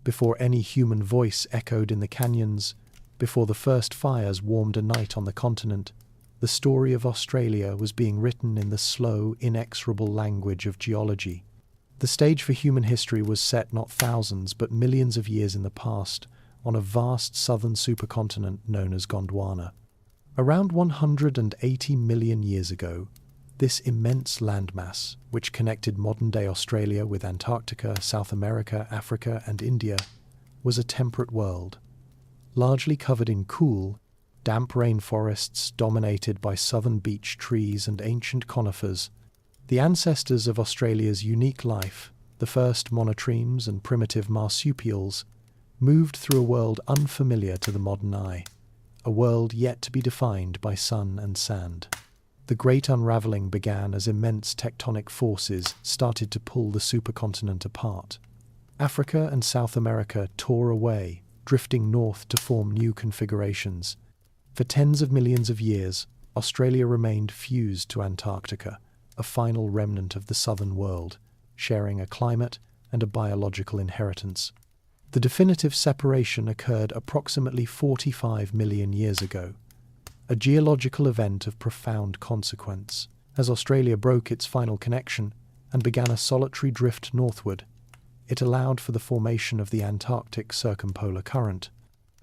before any human voice echoed in the canyons, before the first fires warmed a night on the continent, the story of Australia was being written in the slow, inexorable language of geology. The stage for human history was set not thousands but millions of years in the past, on a vast southern supercontinent known as Gondwana. Around 180 million years ago, this immense landmass, which connected modern-day Australia with Antarctica, South America, Africa, and India, was a temperate world, largely covered in cool, damp rainforests dominated by southern beech trees and ancient conifers. The ancestors of Australia's unique life, the first monotremes and primitive marsupials, moved through a world unfamiliar to the modern eye, a world yet to be defined by sun and sand. The great unravelling began as immense tectonic forces started to pull the supercontinent apart. Africa and South America tore away, drifting north to form new configurations. For tens of millions of years, Australia remained fused to Antarctica, a final remnant of the southern world, sharing a climate and a biological inheritance. The definitive separation occurred approximately 45 million years ago, a geological event of profound consequence. As Australia broke its final connection and began a solitary drift northward, it allowed for the formation of the Antarctic Circumpolar Current.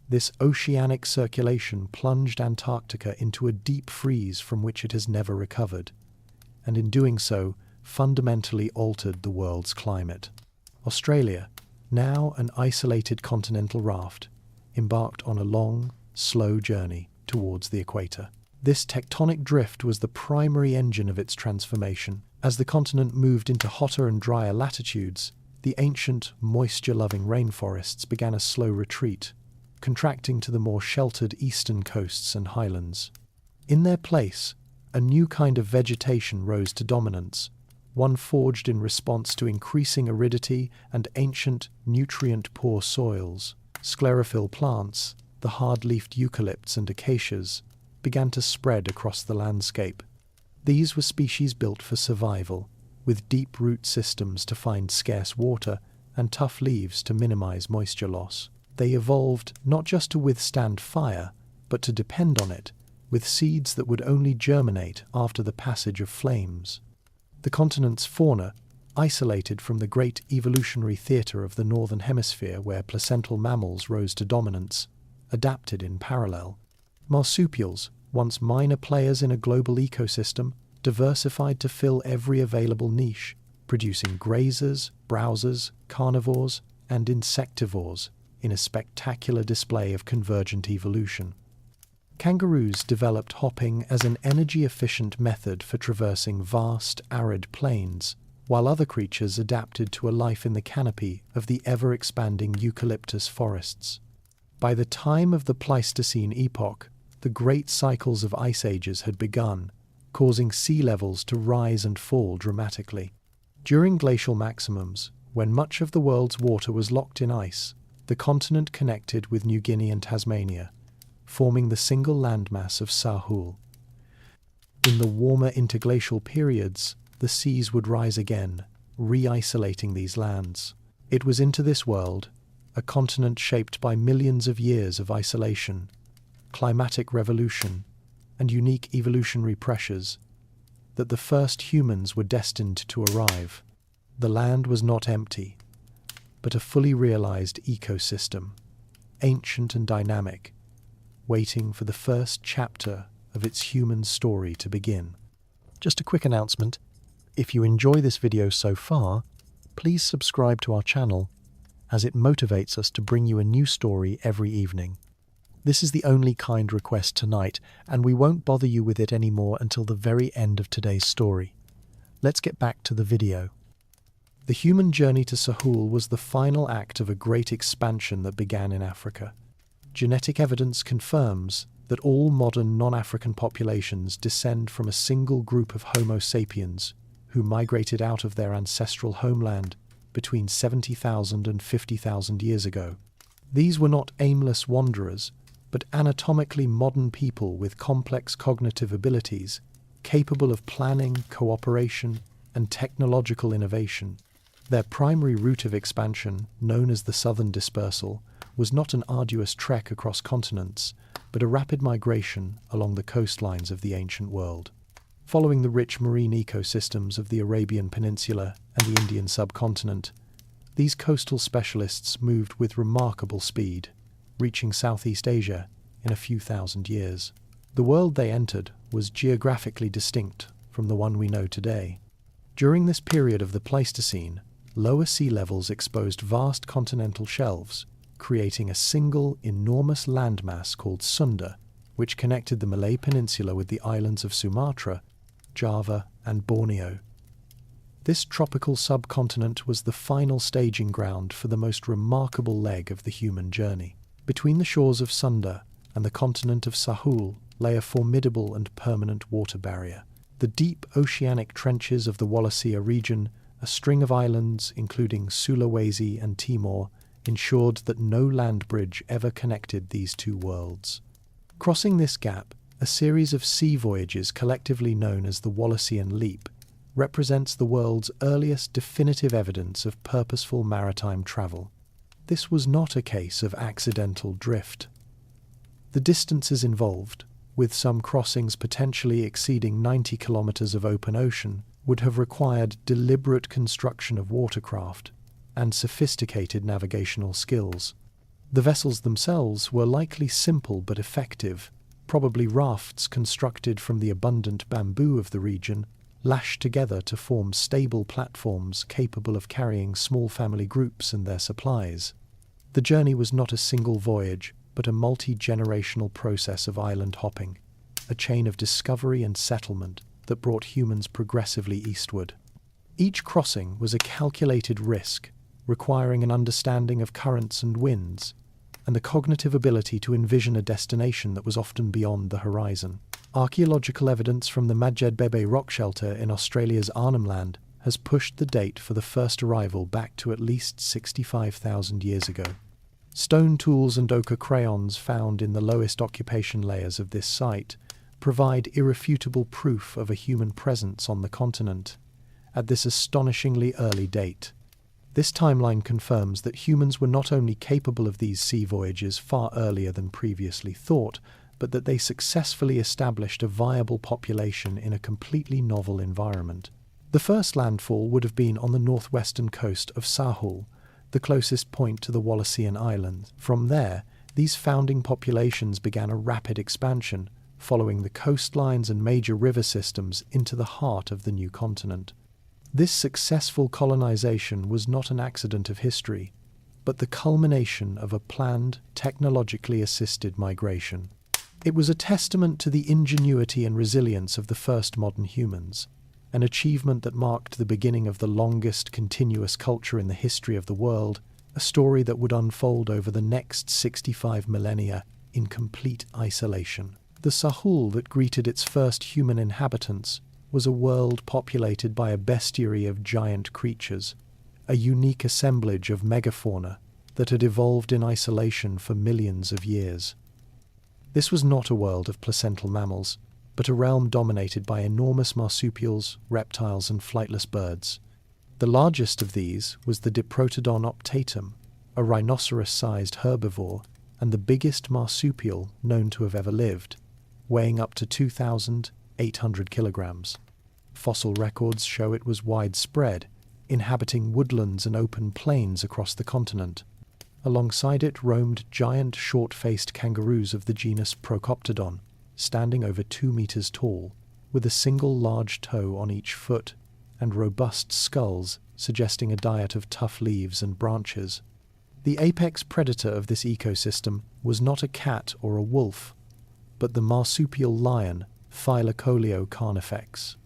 This oceanic circulation plunged Antarctica into a deep freeze from which it has never recovered, and in doing so, fundamentally altered the world's climate. Australia, now an isolated continental raft, embarked on a long, slow journey towards the equator. This tectonic drift was the primary engine of its transformation. As the continent moved into hotter and drier latitudes, the ancient, moisture-loving rainforests began a slow retreat, contracting to the more sheltered eastern coasts and highlands. In their place, a new kind of vegetation rose to dominance, one forged in response to increasing aridity and ancient, nutrient-poor soils. Sclerophyll plants, the hard-leafed eucalypts and acacias, began to spread across the landscape. These were species built for survival, with deep root systems to find scarce water and tough leaves to minimize moisture loss. They evolved not just to withstand fire, but to depend on it, with seeds that would only germinate after the passage of flames. The continent's fauna, isolated from the great evolutionary theatre of the Northern Hemisphere where placental mammals rose to dominance, adapted in parallel. Marsupials, once minor players in a global ecosystem, diversified to fill every available niche, producing grazers, browsers, carnivores, and insectivores in a spectacular display of convergent evolution. Kangaroos developed hopping as an energy-efficient method for traversing vast, arid plains, while other creatures adapted to a life in the canopy of the ever-expanding eucalyptus forests. By the time of the Pleistocene epoch, the great cycles of ice ages had begun, causing sea levels to rise and fall dramatically. During glacial maximums, when much of the world's water was locked in ice, the continent connected with New Guinea and Tasmania, forming the single landmass of Sahul. In the warmer interglacial periods, the seas would rise again, re-isolating these lands. It was into this world, a continent shaped by millions of years of isolation, climatic revolution, and unique evolutionary pressures, that the first humans were destined to arrive. The land was not empty, but a fully realized ecosystem, ancient and dynamic, waiting for the first chapter of its human story to begin. Just a quick announcement. If you enjoy this video so far, please subscribe to our channel, as it motivates us to bring you a new story every evening. This is the only kind request tonight, and we won't bother you with it anymore until the very end of today's story. Let's get back to the video. The human journey to Sahul was the final act of a great expansion that began in Africa. Genetic evidence confirms that all modern non-African populations descend from a single group of Homo sapiens who migrated out of their ancestral homeland between 70,000 and 50,000 years ago. These were not aimless wanderers, but anatomically modern people with complex cognitive abilities, capable of planning, cooperation, and technological innovation. Their primary route of expansion, known as the Southern Dispersal, was not an arduous trek across continents, but a rapid migration along the coastlines of the ancient world. Following the rich marine ecosystems of the Arabian Peninsula and the Indian subcontinent, these coastal specialists moved with remarkable speed, reaching Southeast Asia in a few thousand years. The world they entered was geographically distinct from the one we know today. During this period of the Pleistocene, lower sea levels exposed vast continental shelves, creating a single enormous landmass called Sunda, which connected the Malay Peninsula with the islands of Sumatra, Java, and Borneo. This tropical subcontinent was the final staging ground for the most remarkable leg of the human journey. Between the shores of Sunda and the continent of Sahul lay a formidable and permanent water barrier. The deep oceanic trenches of the Wallacea region, a string of islands including Sulawesi and Timor, ensured that no land bridge ever connected these two worlds. Crossing this gap, a series of sea voyages collectively known as the Wallacean Leap represents the world's earliest definitive evidence of purposeful maritime travel. This was not a case of accidental drift. The distances involved, with some crossings potentially exceeding 90 kilometers of open ocean, would have required deliberate construction of watercraft and sophisticated navigational skills. The vessels themselves were likely simple but effective, probably rafts constructed from the abundant bamboo of the region, lashed together to form stable platforms capable of carrying small family groups and their supplies. The journey was not a single voyage, but a multi-generational process of island hopping, a chain of discovery and settlement that brought humans progressively eastward. Each crossing was a calculated risk, requiring an understanding of currents and winds, and the cognitive ability to envision a destination that was often beyond the horizon. Archaeological evidence from the Majed Bebe rock shelter in Australia's Arnhem Land has pushed the date for the first arrival back to at least 65,000 years ago. Stone tools and ochre crayons found in the lowest occupation layers of this site provide irrefutable proof of a human presence on the continent at this astonishingly early date. This timeline confirms that humans were not only capable of these sea voyages far earlier than previously thought, but that they successfully established a viable population in a completely novel environment. The first landfall would have been on the northwestern coast of Sahul, the closest point to the Wallacean Islands. From there, these founding populations began a rapid expansion, following the coastlines and major river systems into the heart of the new continent. This successful colonization was not an accident of history, but the culmination of a planned, technologically assisted migration. It was a testament to the ingenuity and resilience of the first modern humans, an achievement that marked the beginning of the longest continuous culture in the history of the world, a story that would unfold over the next 65 millennia in complete isolation. The Sahul that greeted its first human inhabitants was a world populated by a bestiary of giant creatures, a unique assemblage of megafauna that had evolved in isolation for millions of years. This was not a world of placental mammals, but a realm dominated by enormous marsupials, reptiles, and flightless birds. The largest of these was the Diprotodon optatum, a rhinoceros-sized herbivore and the biggest marsupial known to have ever lived, weighing up to 2,800 kilograms. Fossil records show it was widespread, inhabiting woodlands and open plains across the continent. Alongside it roamed giant short-faced kangaroos of the genus Procoptodon, standing over 2 meters tall, with a single large toe on each foot, and robust skulls suggesting a diet of tough leaves and branches. The apex predator of this ecosystem was not a cat or a wolf, but the marsupial lion, Thylacoleo carnifex.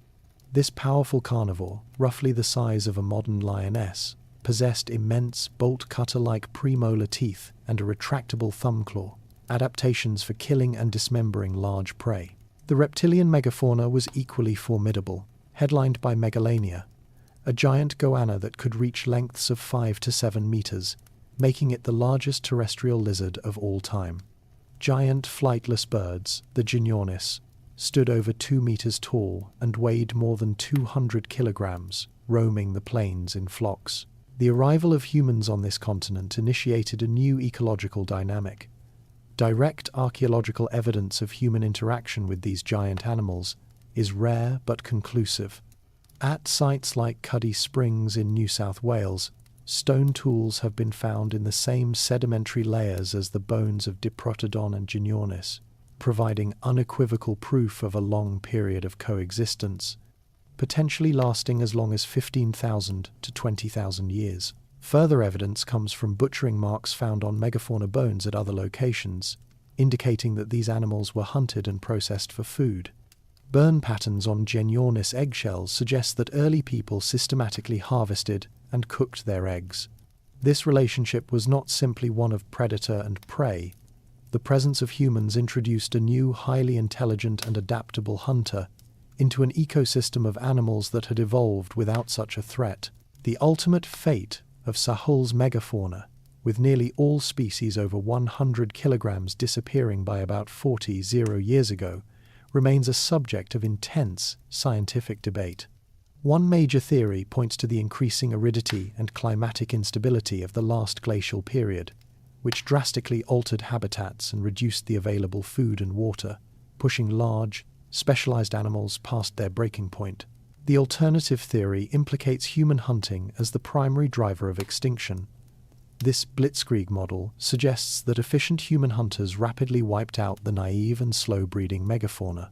This powerful carnivore, roughly the size of a modern lioness, possessed immense bolt-cutter-like premolar teeth and a retractable thumb claw, adaptations for killing and dismembering large prey. The reptilian megafauna was equally formidable, headlined by Megalania, a giant goanna that could reach lengths of 5 to 7 meters, making it the largest terrestrial lizard of all time. Giant flightless birds, the Gignonis, stood over 2 meters tall and weighed more than 200 kilograms, roaming the plains in flocks. The arrival of humans on this continent initiated a new ecological dynamic. Direct archaeological evidence of human interaction with these giant animals is rare but conclusive. At sites like Cuddy Springs in New South Wales, stone tools have been found in the same sedimentary layers as the bones of Diprotodon and Genyornis, providing unequivocal proof of a long period of coexistence, potentially lasting as long as 15,000 to 20,000 years. Further evidence comes from butchering marks found on megafauna bones at other locations, indicating that these animals were hunted and processed for food. Burn patterns on Genyornis eggshells suggest that early people systematically harvested and cooked their eggs. This relationship was not simply one of predator and prey. The presence of humans introduced a new, highly intelligent and adaptable hunter into an ecosystem of animals that had evolved without such a threat. The ultimate fate of Sahul's megafauna, with nearly all species over 100 kilograms disappearing by about 40 years ago, remains a subject of intense scientific debate. One major theory points to the increasing aridity and climatic instability of the last glacial period, which drastically altered habitats and reduced the available food and water, pushing large, specialized animals past their breaking point. The alternative theory implicates human hunting as the primary driver of extinction. This blitzkrieg model suggests that efficient human hunters rapidly wiped out the naive and slow-breeding megafauna.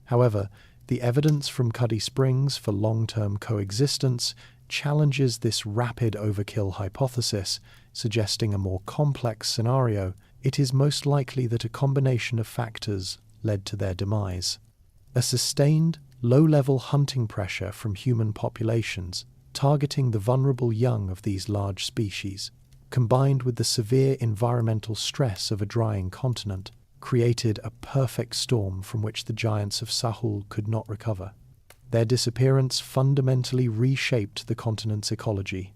However, the evidence from Cuddy Springs for long-term coexistence challenges this rapid overkill hypothesis, suggesting a more complex scenario. It is most likely that a combination of factors led to their demise. A sustained, low-level hunting pressure from human populations, targeting the vulnerable young of these large species, combined with the severe environmental stress of a drying continent, created a perfect storm from which the giants of Sahul could not recover. Their disappearance fundamentally reshaped the continent's ecology,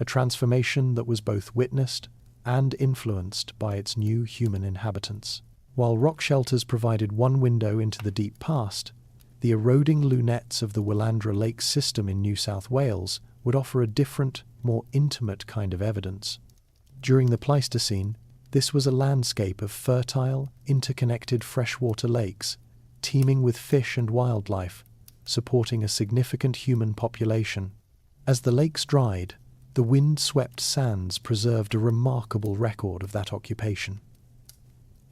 a transformation that was both witnessed and influenced by its new human inhabitants. While rock shelters provided one window into the deep past, the eroding lunettes of the Willandra Lake system in New South Wales would offer a different, more intimate kind of evidence. During the Pleistocene, this was a landscape of fertile, interconnected freshwater lakes, teeming with fish and wildlife, supporting a significant human population. As the lakes dried, the wind-swept sands preserved a remarkable record of that occupation.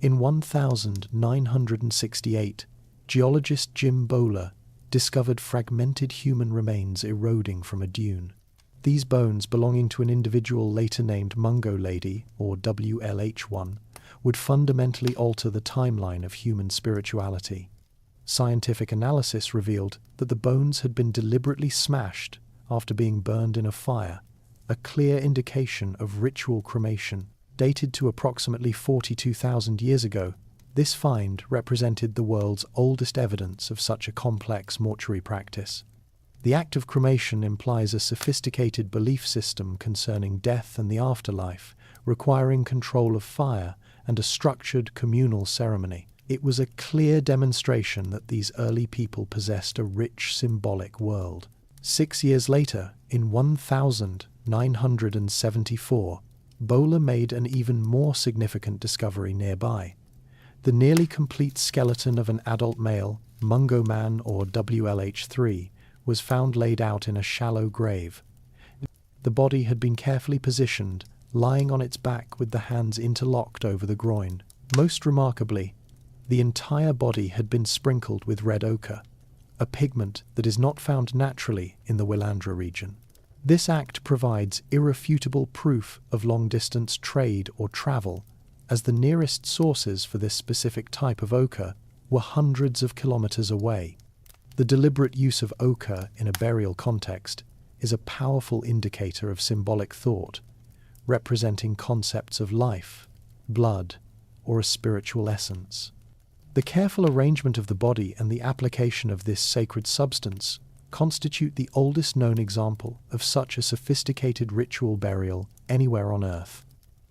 In 1968, geologist Jim Bowler discovered fragmented human remains eroding from a dune. These bones, belonging to an individual later named Mungo Lady, or WLH1, would fundamentally alter the timeline of human spirituality. Scientific analysis revealed that the bones had been deliberately smashed after being burned in a fire, a clear indication of ritual cremation. Dated to approximately 42,000 years ago, this find represented the world's oldest evidence of such a complex mortuary practice. The act of cremation implies a sophisticated belief system concerning death and the afterlife, requiring control of fire and a structured communal ceremony. It was a clear demonstration that these early people possessed a rich symbolic world. 6 years later, in 1974, Bowler made an even more significant discovery nearby. The nearly complete skeleton of an adult male, Mungo Man or WLH3, was found laid out in a shallow grave. The body had been carefully positioned, lying on its back with the hands interlocked over the groin. Most remarkably, the entire body had been sprinkled with red ochre, a pigment that is not found naturally in the Willandra region. This act provides irrefutable proof of long-distance trade or travel, as the nearest sources for this specific type of ochre were hundreds of kilometers away. The deliberate use of ochre in a burial context is a powerful indicator of symbolic thought, representing concepts of life, blood, or a spiritual essence. The careful arrangement of the body and the application of this sacred substance constitute the oldest known example of such a sophisticated ritual burial anywhere on Earth.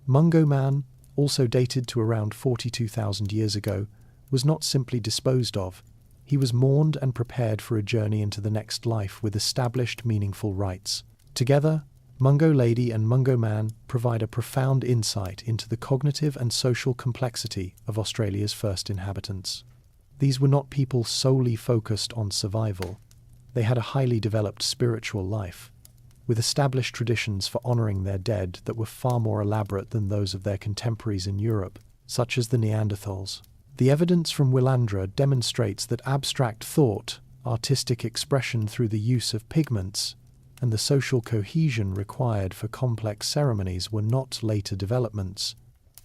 Mungo Man, also dated to around 42,000 years ago, was not simply disposed of. He was mourned and prepared for a journey into the next life with established, meaningful rites. Together, Mungo Lady and Mungo Man provide a profound insight into the cognitive and social complexity of Australia's first inhabitants. These were not people solely focused on survival. They had a highly developed spiritual life, with established traditions for honouring their dead that were far more elaborate than those of their contemporaries in Europe, such as the Neanderthals. The evidence from Willandra demonstrates that abstract thought, artistic expression through the use of pigments, and the social cohesion required for complex ceremonies were not later developments,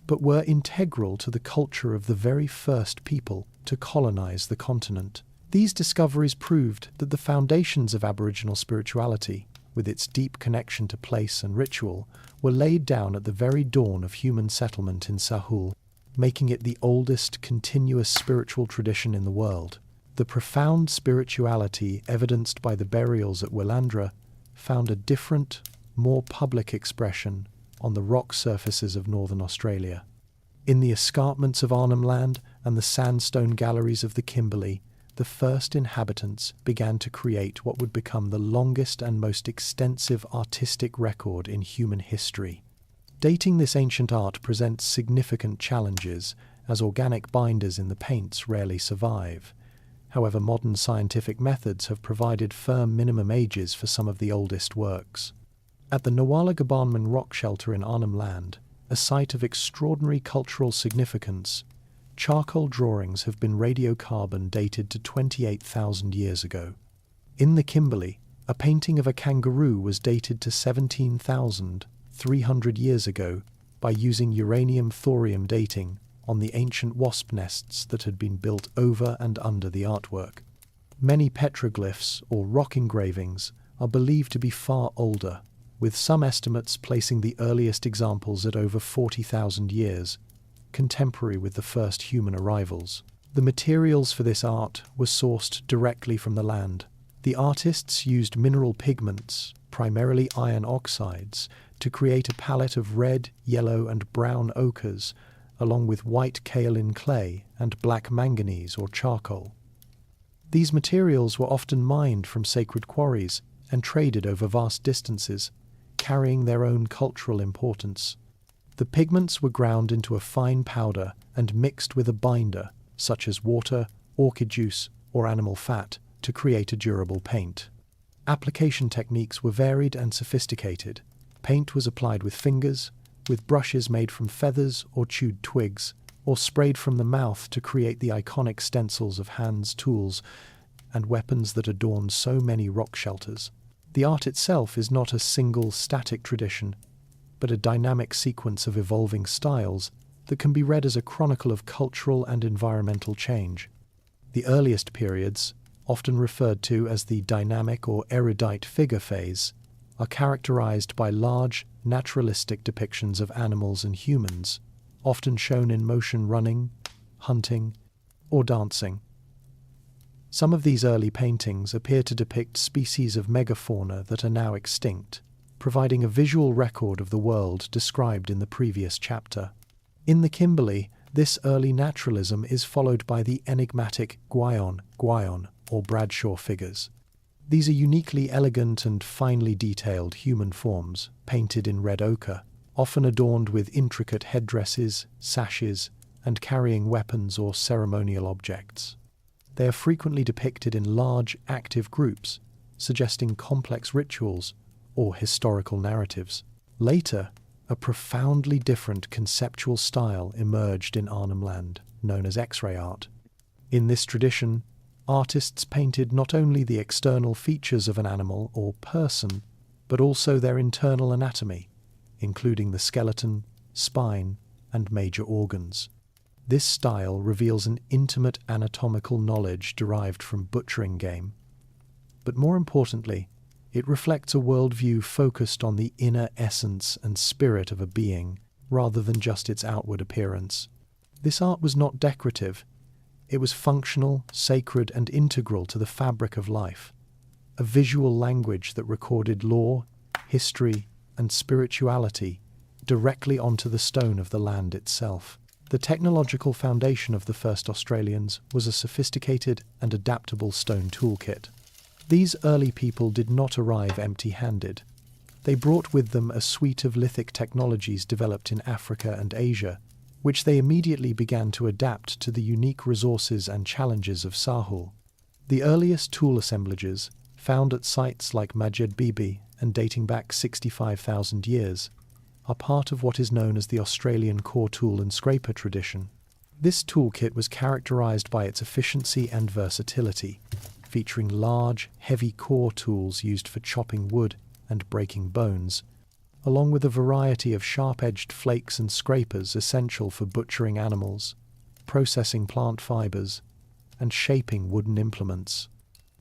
but were integral to the culture of the very first people to colonize the continent. These discoveries proved that the foundations of Aboriginal spirituality, with its deep connection to place and ritual, were laid down at the very dawn of human settlement in Sahul, making it the oldest continuous spiritual tradition in the world. The profound spirituality evidenced by the burials at Willandra found a different, more public expression on the rock surfaces of northern Australia. In the escarpments of Arnhem Land and the sandstone galleries of the Kimberley, the first inhabitants began to create what would become the longest and most extensive artistic record in human history. Dating this ancient art presents significant challenges, as organic binders in the paints rarely survive. However, modern scientific methods have provided firm minimum ages for some of the oldest works. At the Nawala Gabanman rock shelter in Arnhem Land, a site of extraordinary cultural significance, charcoal drawings have been radiocarbon dated to 28,000 years ago. In the Kimberley, a painting of a kangaroo was dated to 17,300 years ago by using uranium-thorium dating on the ancient wasp nests that had been built over and under the artwork. Many petroglyphs, or rock engravings, are believed to be far older, with some estimates placing the earliest examples at over 40,000 years, contemporary with the first human arrivals. The materials for this art were sourced directly from the land. The artists used mineral pigments, primarily iron oxides, to create a palette of red, yellow, and brown ochres, along with white kaolin clay and black manganese or charcoal. These materials were often mined from sacred quarries and traded over vast distances, carrying their own cultural importance. The pigments were ground into a fine powder and mixed with a binder, such as water, orchid juice, or animal fat, to create a durable paint. Application techniques were varied and sophisticated. Paint was applied with fingers, with brushes made from feathers or chewed twigs, or sprayed from the mouth to create the iconic stencils of hands, tools, and weapons that adorned so many rock shelters. The art itself is not a single static tradition, but a dynamic sequence of evolving styles that can be read as a chronicle of cultural and environmental change. The earliest periods, often referred to as the dynamic or erudite figure phase, are characterized by large, naturalistic depictions of animals and humans, often shown in motion running, hunting, or dancing. Some of these early paintings appear to depict species of megafauna that are now extinct, providing a visual record of the world described in the previous chapter. In the Kimberley, this early naturalism is followed by the enigmatic Gwion, or Bradshaw figures. These are uniquely elegant and finely detailed human forms, painted in red ochre, often adorned with intricate headdresses, sashes, and carrying weapons or ceremonial objects. They are frequently depicted in large, active groups, suggesting complex rituals or historical narratives. Later, a profoundly different conceptual style emerged in Arnhem Land, known as X-ray art. In this tradition, artists painted not only the external features of an animal or person, but also their internal anatomy, including the skeleton, spine, and major organs. This style reveals an intimate anatomical knowledge derived from butchering game, but more importantly, it reflects a worldview focused on the inner essence and spirit of a being, rather than just its outward appearance. This art was not decorative. It was functional, sacred, and integral to the fabric of life, a visual language that recorded lore, history, and spirituality directly onto the stone of the land itself. The technological foundation of the first Australians was a sophisticated and adaptable stone toolkit. These early people did not arrive empty-handed. They brought with them a suite of lithic technologies developed in Africa and Asia, which they immediately began to adapt to the unique resources and challenges of Sahul. The earliest tool assemblages, found at sites like Majed Bibi and dating back 65,000 years, are part of what is known as the Australian core tool and scraper tradition. This toolkit was characterized by its efficiency and versatility, featuring large, heavy core tools used for chopping wood and breaking bones, along with a variety of sharp-edged flakes and scrapers essential for butchering animals, processing plant fibers, and shaping wooden implements.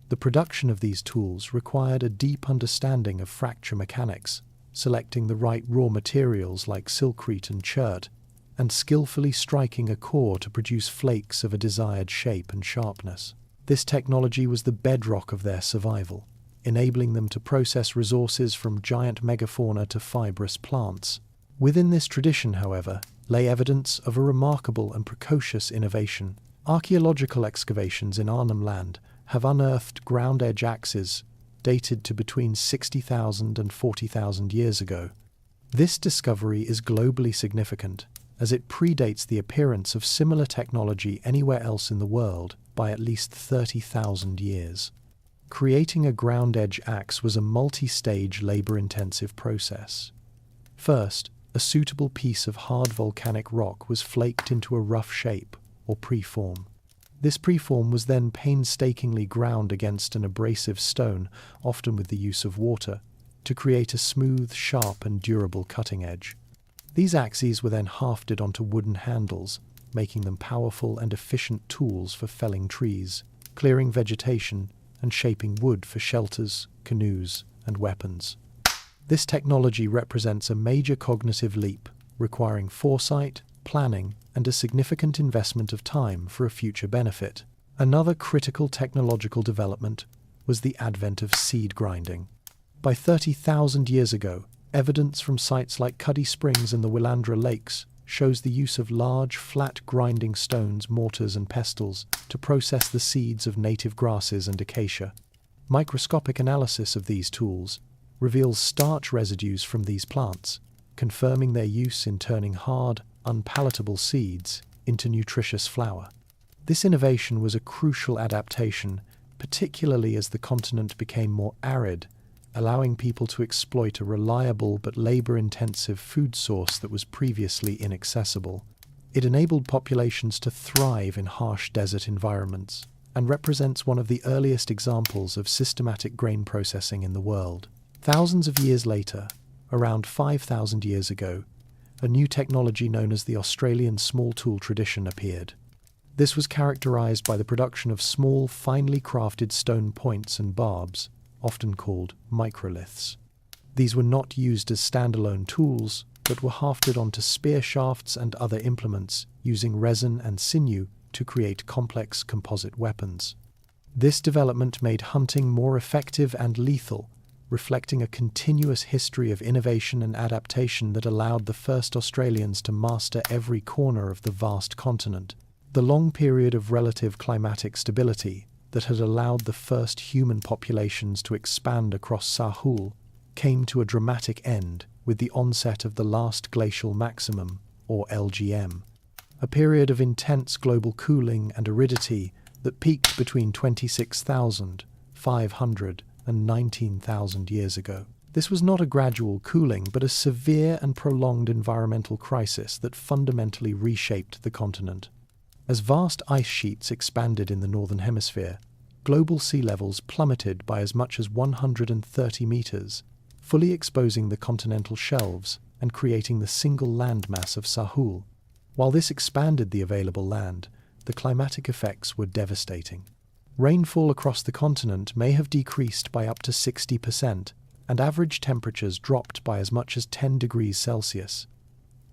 The production of these tools required a deep understanding of fracture mechanics, selecting the right raw materials like silkreete and chert, and skillfully striking a core to produce flakes of a desired shape and sharpness. This technology was the bedrock of their survival, enabling them to process resources from giant megafauna to fibrous plants. Within this tradition, however, lay evidence of a remarkable and precocious innovation. Archaeological excavations in Arnhem Land have unearthed ground-edge axes dated to between 60,000 and 40,000 years ago. This discovery is globally significant, as it predates the appearance of similar technology anywhere else in the world by at least 30,000 years. Creating a ground-edge axe was a multi-stage, labor-intensive process. First, a suitable piece of hard volcanic rock was flaked into a rough shape, or preform. This preform was then painstakingly ground against an abrasive stone, often with the use of water, to create a smooth, sharp, and durable cutting edge. These axes were then hafted onto wooden handles, making them powerful and efficient tools for felling trees, clearing vegetation, and shaping wood for shelters, canoes, and weapons. This technology represents a major cognitive leap, requiring foresight, planning, and a significant investment of time for a future benefit. Another critical technological development was the advent of seed grinding. By 30,000 years ago, evidence from sites like Cuddy Springs and the Willandra Lakes shows the use of large, flat grinding stones, mortars, and pestles to process the seeds of native grasses and acacia. Microscopic analysis of these tools reveals starch residues from these plants, confirming their use in turning hard, unpalatable seeds into nutritious flour. This innovation was a crucial adaptation, particularly as the continent became more arid, allowing people to exploit a reliable but labor-intensive food source that was previously inaccessible. It enabled populations to thrive in harsh desert environments and represents one of the earliest examples of systematic grain processing in the world. Thousands of years later, around 5,000 years ago, a new technology known as the Australian small tool tradition appeared. This was characterized by the production of small, finely crafted stone points and barbs, often called microliths. These were not used as standalone tools, but were hafted onto spear shafts and other implements, using resin and sinew to create complex composite weapons. This development made hunting more effective and lethal, reflecting a continuous history of innovation and adaptation that allowed the first Australians to master every corner of the vast continent. The long period of relative climatic stability that had allowed the first human populations to expand across Sahul came to a dramatic end with the onset of the last glacial maximum, or LGM, a period of intense global cooling and aridity that peaked between 26,500 and 19,000 years ago. This was not a gradual cooling, but a severe and prolonged environmental crisis that fundamentally reshaped the continent. As vast ice sheets expanded in the northern hemisphere, global sea levels plummeted by as much as 130 meters, fully exposing the continental shelves and creating the single landmass of Sahul. While this expanded the available land, the climatic effects were devastating. Rainfall across the continent may have decreased by up to 60%, and average temperatures dropped by as much as 10 degrees Celsius.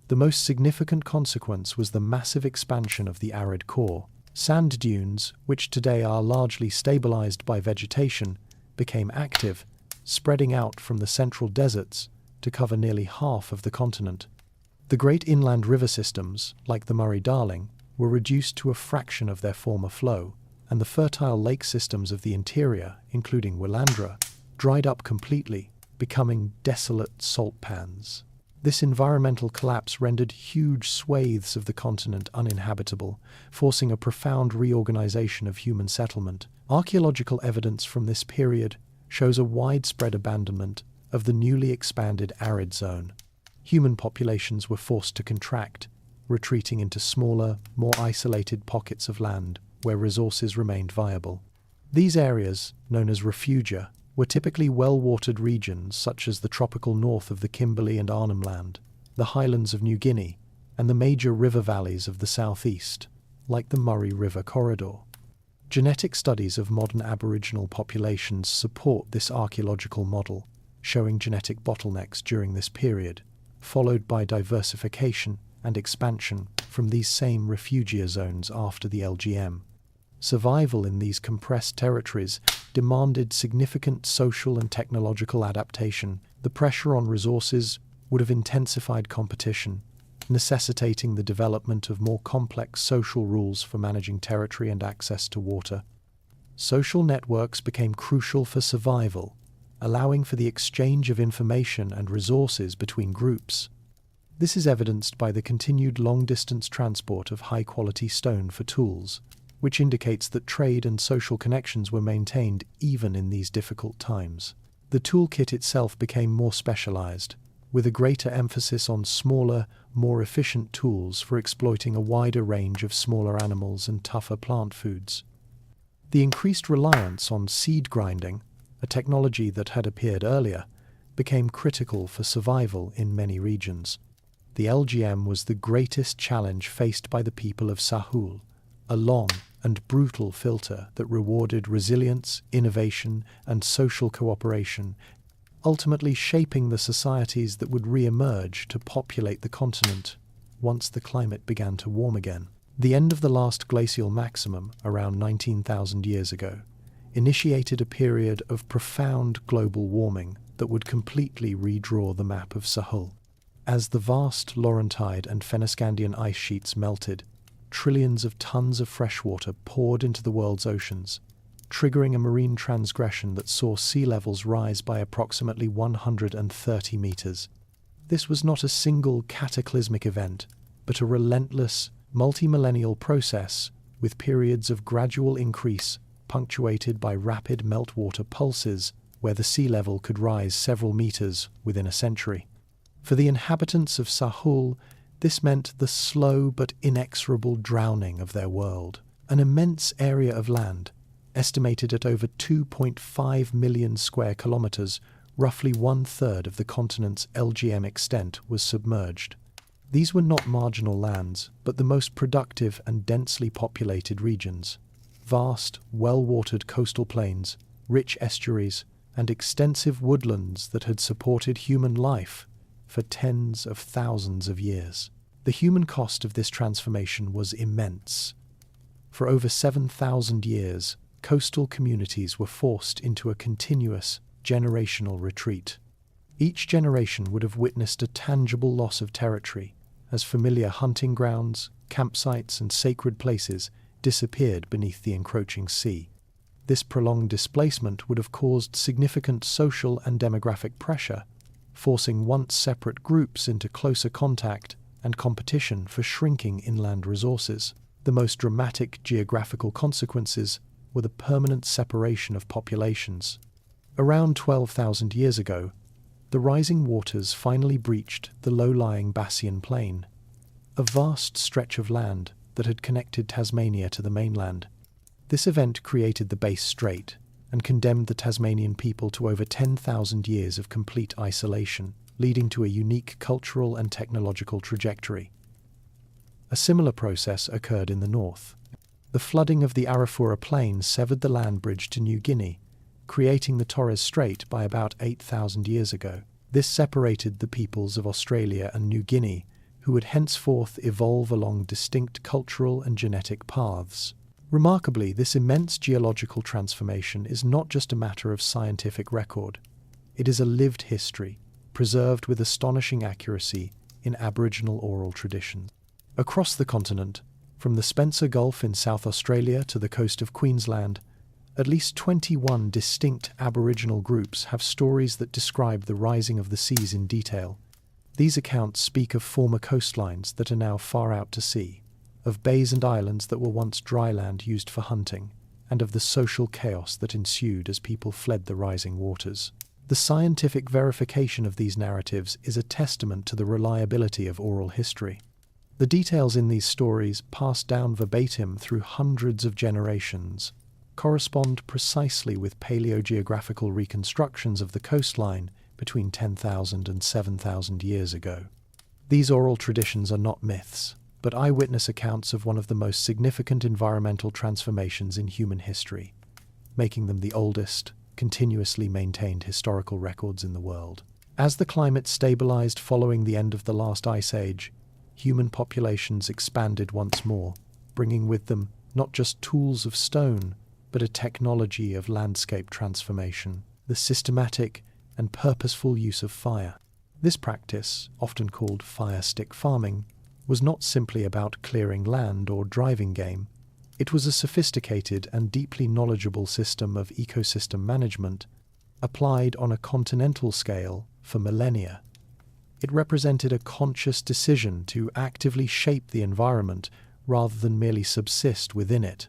The most significant consequence was the massive expansion of the arid core. Sand dunes, which today are largely stabilized by vegetation, became active, spreading out from the central deserts to cover nearly half of the continent. The great inland river systems, like the Murray-Darling, were reduced to a fraction of their former flow, and the fertile lake systems of the interior, including Willandra, dried up completely. becoming desolate salt pans. This environmental collapse rendered huge swathes of the continent uninhabitable, forcing a profound reorganization of human settlement. Archaeological evidence from this period shows a widespread abandonment of the newly expanded arid zone. Human populations were forced to contract, retreating into smaller, more isolated pockets of land where resources remained viable. These areas, known as refugia, were typically well-watered regions such as the tropical north of the Kimberley and Arnhem Land, the highlands of New Guinea, and the major river valleys of the southeast, like the Murray River corridor. Genetic studies of modern Aboriginal populations support this archaeological model, showing genetic bottlenecks during this period, followed by diversification and expansion from these same refugia zones after the LGM. Survival in these compressed territories demanded significant social and technological adaptation. The pressure on resources would have intensified competition, necessitating the development of more complex social rules for managing territory and access to water. Social networks became crucial for survival, allowing for the exchange of information and resources between groups. This is evidenced by the continued long-distance transport of high-quality stone for tools, which indicates that trade and social connections were maintained even in these difficult times. The toolkit itself became more specialized, with a greater emphasis on smaller, more efficient tools for exploiting a wider range of smaller animals and tougher plant foods. The increased reliance on seed grinding, a technology that had appeared earlier, became critical for survival in many regions. The LGM was the greatest challenge faced by the people of Sahul, a long and brutal filter that rewarded resilience, innovation, and social cooperation, ultimately shaping the societies that would re-emerge to populate the continent once the climate began to warm again. The end of the last glacial maximum, around 19,000 years ago, initiated a period of profound global warming that would completely redraw the map of Sahul. As the vast Laurentide and Fennoscandian ice sheets melted, trillions of tons of fresh water poured into the world's oceans, triggering a marine transgression that saw sea levels rise by approximately 130 meters. This was not a single cataclysmic event, but a relentless, multi-millennial process with periods of gradual increase punctuated by rapid meltwater pulses where the sea level could rise several meters within a century. For the inhabitants of Sahul, this meant the slow but inexorable drowning of their world. An immense area of land, estimated at over 2.5 million square kilometers, roughly one-third of the continent's LGM extent, was submerged. These were not marginal lands, but the most productive and densely populated regions. Vast, well-watered coastal plains, rich estuaries, and extensive woodlands that had supported human life for tens of thousands of years. The human cost of this transformation was immense. For over 7,000 years, coastal communities were forced into a continuous, generational retreat. Each generation would have witnessed a tangible loss of territory, as familiar hunting grounds, campsites, and sacred places disappeared beneath the encroaching sea. This prolonged displacement would have caused significant social and demographic pressure, forcing once separate groups into closer contact and competition for shrinking inland resources. The most dramatic geographical consequences were the permanent separation of populations. Around 12,000 years ago, the rising waters finally breached the low-lying Bassian Plain, a vast stretch of land that had connected Tasmania to the mainland. This event created the Bass Strait and condemned the Tasmanian people to over 10,000 years of complete isolation, leading to a unique cultural and technological trajectory. A similar process occurred in the north. The flooding of the Arafura Plain severed the land bridge to New Guinea, creating the Torres Strait by about 8,000 years ago. This separated the peoples of Australia and New Guinea, who would henceforth evolve along distinct cultural and genetic paths. Remarkably, this immense geological transformation is not just a matter of scientific record. It is a lived history, preserved with astonishing accuracy in Aboriginal oral traditions. Across the continent, from the Spencer Gulf in South Australia to the coast of Queensland, At least 21 distinct Aboriginal groups have stories that describe the rising of the seas in detail. These accounts speak of former coastlines that are now far out to sea, of bays and islands that were once dry land used for hunting, and of the social chaos that ensued as people fled the rising waters. The scientific verification of these narratives is a testament to the reliability of oral history. The details in these stories, passed down verbatim through hundreds of generations, correspond precisely with paleogeographical reconstructions of the coastline between 10,000 and 7,000 years ago. These oral traditions are not myths, but eyewitness accounts of one of the most significant environmental transformations in human history, making them the oldest, continuously maintained historical records in the world. As the climate stabilized following the end of the last ice age, human populations expanded once more, bringing with them not just tools of stone, but a technology of landscape transformation, the systematic and purposeful use of fire. This practice, often called fire stick farming, was not simply about clearing land or driving game. It was a sophisticated and deeply knowledgeable system of ecosystem management, applied on a continental scale for millennia. It represented a conscious decision to actively shape the environment rather than merely subsist within it.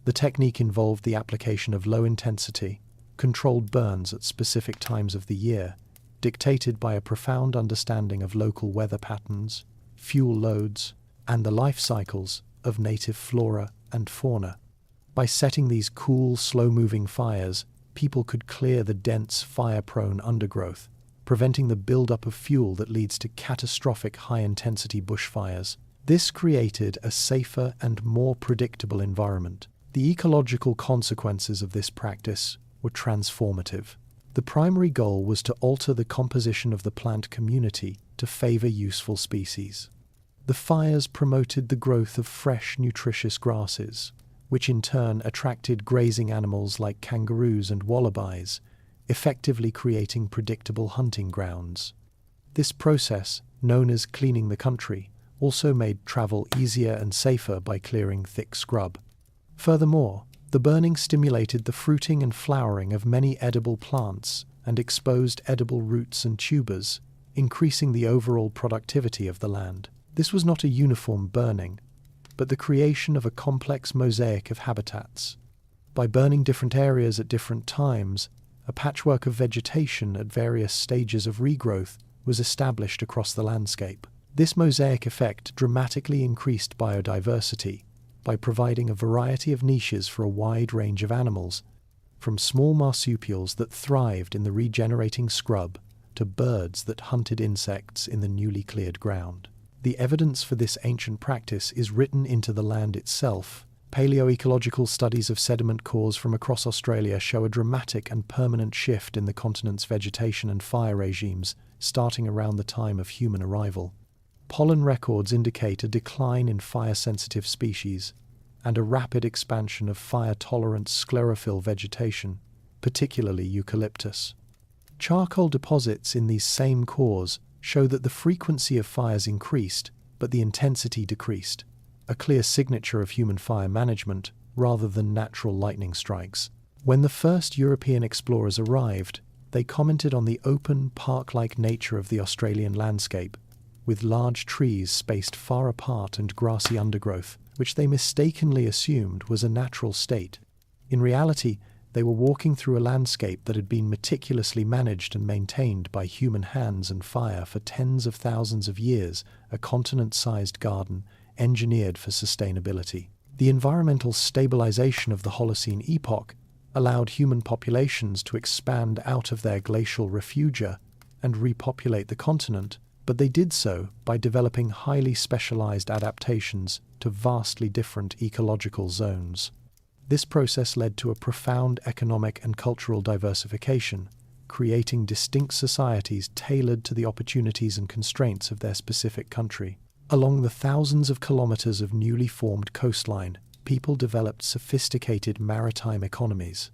The technique involved the application of low-intensity, controlled burns at specific times of the year, dictated by a profound understanding of local weather patterns, fuel loads, and the life cycles of native flora and fauna. By setting these cool, slow-moving fires, people could clear the dense, fire-prone undergrowth, preventing the buildup of fuel that leads to catastrophic high-intensity bushfires. This created a safer and more predictable environment. The ecological consequences of this practice were transformative. The primary goal was to alter the composition of the plant community to favor useful species. The fires promoted the growth of fresh, nutritious grasses, which in turn attracted grazing animals like kangaroos and wallabies, effectively creating predictable hunting grounds. This process, known as cleaning the country, also made travel easier and safer by clearing thick scrub. Furthermore, the burning stimulated the fruiting and flowering of many edible plants and exposed edible roots and tubers, increasing the overall productivity of the land. This was not a uniform burning, but the creation of a complex mosaic of habitats. By burning different areas at different times, a patchwork of vegetation at various stages of regrowth was established across the landscape. This mosaic effect dramatically increased biodiversity by providing a variety of niches for a wide range of animals, from small marsupials that thrived in the regenerating scrub to birds that hunted insects in the newly cleared ground. The evidence for this ancient practice is written into the land itself. Paleoecological studies of sediment cores from across Australia show a dramatic and permanent shift in the continent's vegetation and fire regimes, starting around the time of human arrival. Pollen records indicate a decline in fire-sensitive species and a rapid expansion of fire-tolerant sclerophyll vegetation, particularly eucalyptus. Charcoal deposits in these same cores show that the frequency of fires increased, but the intensity decreased, a clear signature of human fire management rather than natural lightning strikes. When the first European explorers arrived, they commented on the open, park-like nature of the Australian landscape, with large trees spaced far apart and grassy undergrowth, which they mistakenly assumed was a natural state. In reality, they were walking through a landscape that had been meticulously managed and maintained by human hands and fire for tens of thousands of years, a continent-sized garden engineered for sustainability. The environmental stabilization of the Holocene epoch allowed human populations to expand out of their glacial refugia and repopulate the continent, but they did so by developing highly specialized adaptations to vastly different ecological zones. This process led to a profound economic and cultural diversification, creating distinct societies tailored to the opportunities and constraints of their specific country. Along the thousands of kilometers of newly formed coastline, people developed sophisticated maritime economies.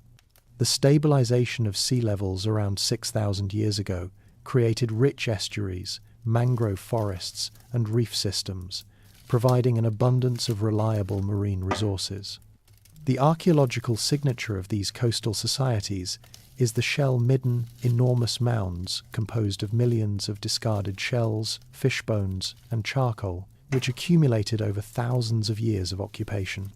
The stabilization of sea levels around 6,000 years ago created rich estuaries, mangrove forests, and reef systems, providing an abundance of reliable marine resources. The archaeological signature of these coastal societies is the shell-midden, enormous mounds composed of millions of discarded shells, fish bones, and charcoal, which accumulated over thousands of years of occupation.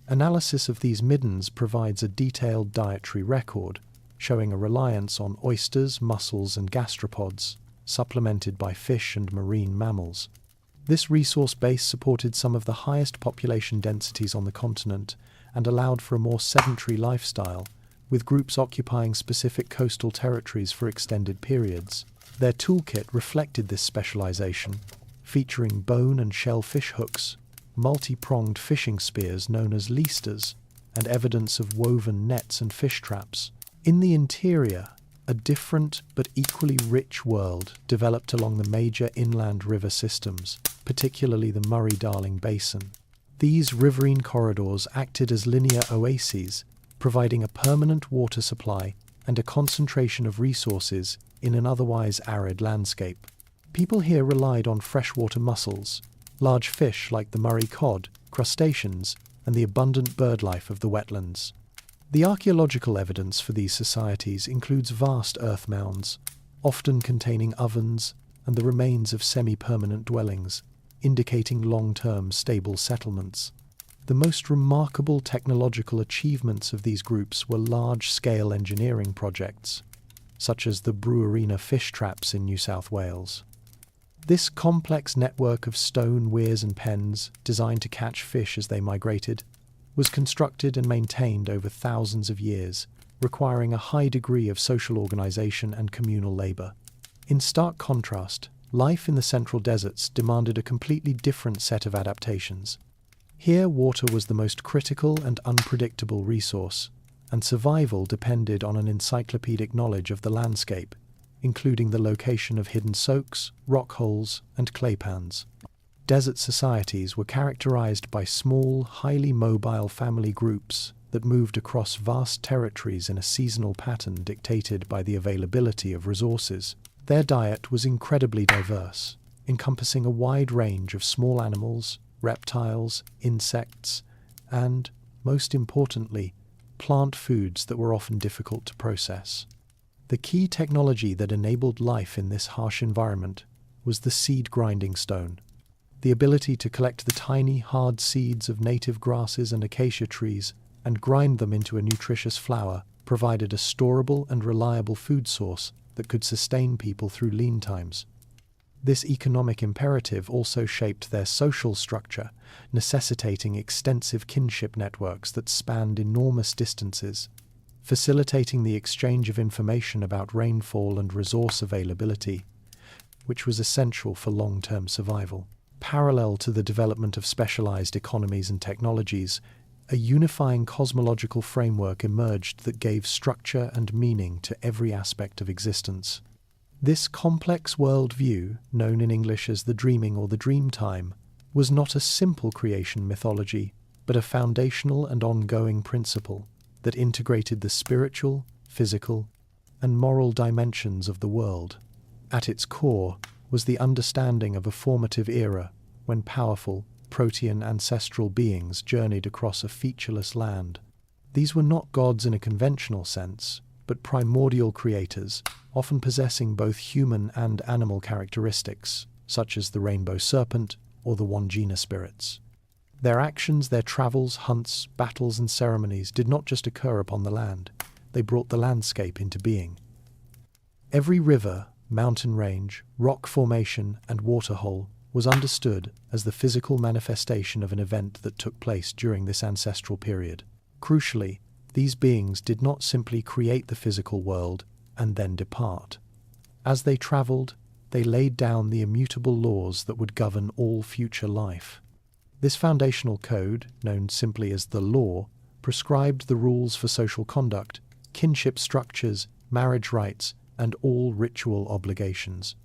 Analysis of these middens provides a detailed dietary record, showing a reliance on oysters, mussels, and gastropods, supplemented by fish and marine mammals. This resource base supported some of the highest population densities on the continent and allowed for a more sedentary lifestyle, with groups occupying specific coastal territories for extended periods. Their toolkit reflected this specialization, featuring bone and shellfish hooks, multi-pronged fishing spears known as leasters, and evidence of woven nets and fish traps. In the interior, a different but equally rich world developed along the major inland river systems, particularly the Murray-Darling Basin. These riverine corridors acted as linear oases, providing a permanent water supply and a concentration of resources in an otherwise arid landscape. People here relied on freshwater mussels, large fish like the Murray cod, crustaceans, and the abundant bird life of the wetlands. The archaeological evidence for these societies includes vast earth mounds, often containing ovens and the remains of semi-permanent dwellings, indicating long-term stable settlements. The most remarkable technological achievements of these groups were large-scale engineering projects, such as the Brewerina fish traps in New South Wales. This complex network of stone weirs and pens, designed to catch fish as they migrated, was constructed and maintained over thousands of years, requiring a high degree of social organization and communal labor. In stark contrast, life in the central deserts demanded a completely different set of adaptations. Here, water was the most critical and unpredictable resource, and survival depended on an encyclopedic knowledge of the landscape, including the location of hidden soaks, rock holes, and clay pans. Desert societies were characterized by small, highly mobile family groups that moved across vast territories in a seasonal pattern dictated by the availability of resources. Their diet was incredibly diverse, encompassing a wide range of small animals, reptiles, insects, and, most importantly, plant foods that were often difficult to process. The key technology that enabled life in this harsh environment was the seed grinding stone. The ability to collect the tiny, hard seeds of native grasses and acacia trees and grind them into a nutritious flour provided a storable and reliable food source that could sustain people through lean times. This economic imperative also shaped their social structure, necessitating extensive kinship networks that spanned enormous distances, facilitating the exchange of information about rainfall and resource availability, which was essential for long-term survival. Parallel to the development of specialized economies and technologies, a unifying cosmological framework emerged that gave structure and meaning to every aspect of existence. This complex worldview, known in English as the dreaming or the dream time, was not a simple creation mythology, but a foundational and ongoing principle that integrated the spiritual, physical, and moral dimensions of the world. At its core was the understanding of a formative era when powerful, protean ancestral beings journeyed across a featureless land. These were not gods in a conventional sense, but primordial creators, often possessing both human and animal characteristics, such as the rainbow serpent or the Wandjina spirits. Their actions, their travels, hunts, battles, and ceremonies did not just occur upon the land, they brought the landscape into being. Every river, mountain range, rock formation, and waterhole was understood as the physical manifestation of an event that took place during this ancestral period. Crucially, these beings did not simply create the physical world and then depart. As they traveled, they laid down the immutable laws that would govern all future life. This foundational code, known simply as the law, prescribed the rules for social conduct, kinship structures, marriage rites, and all ritual obligations.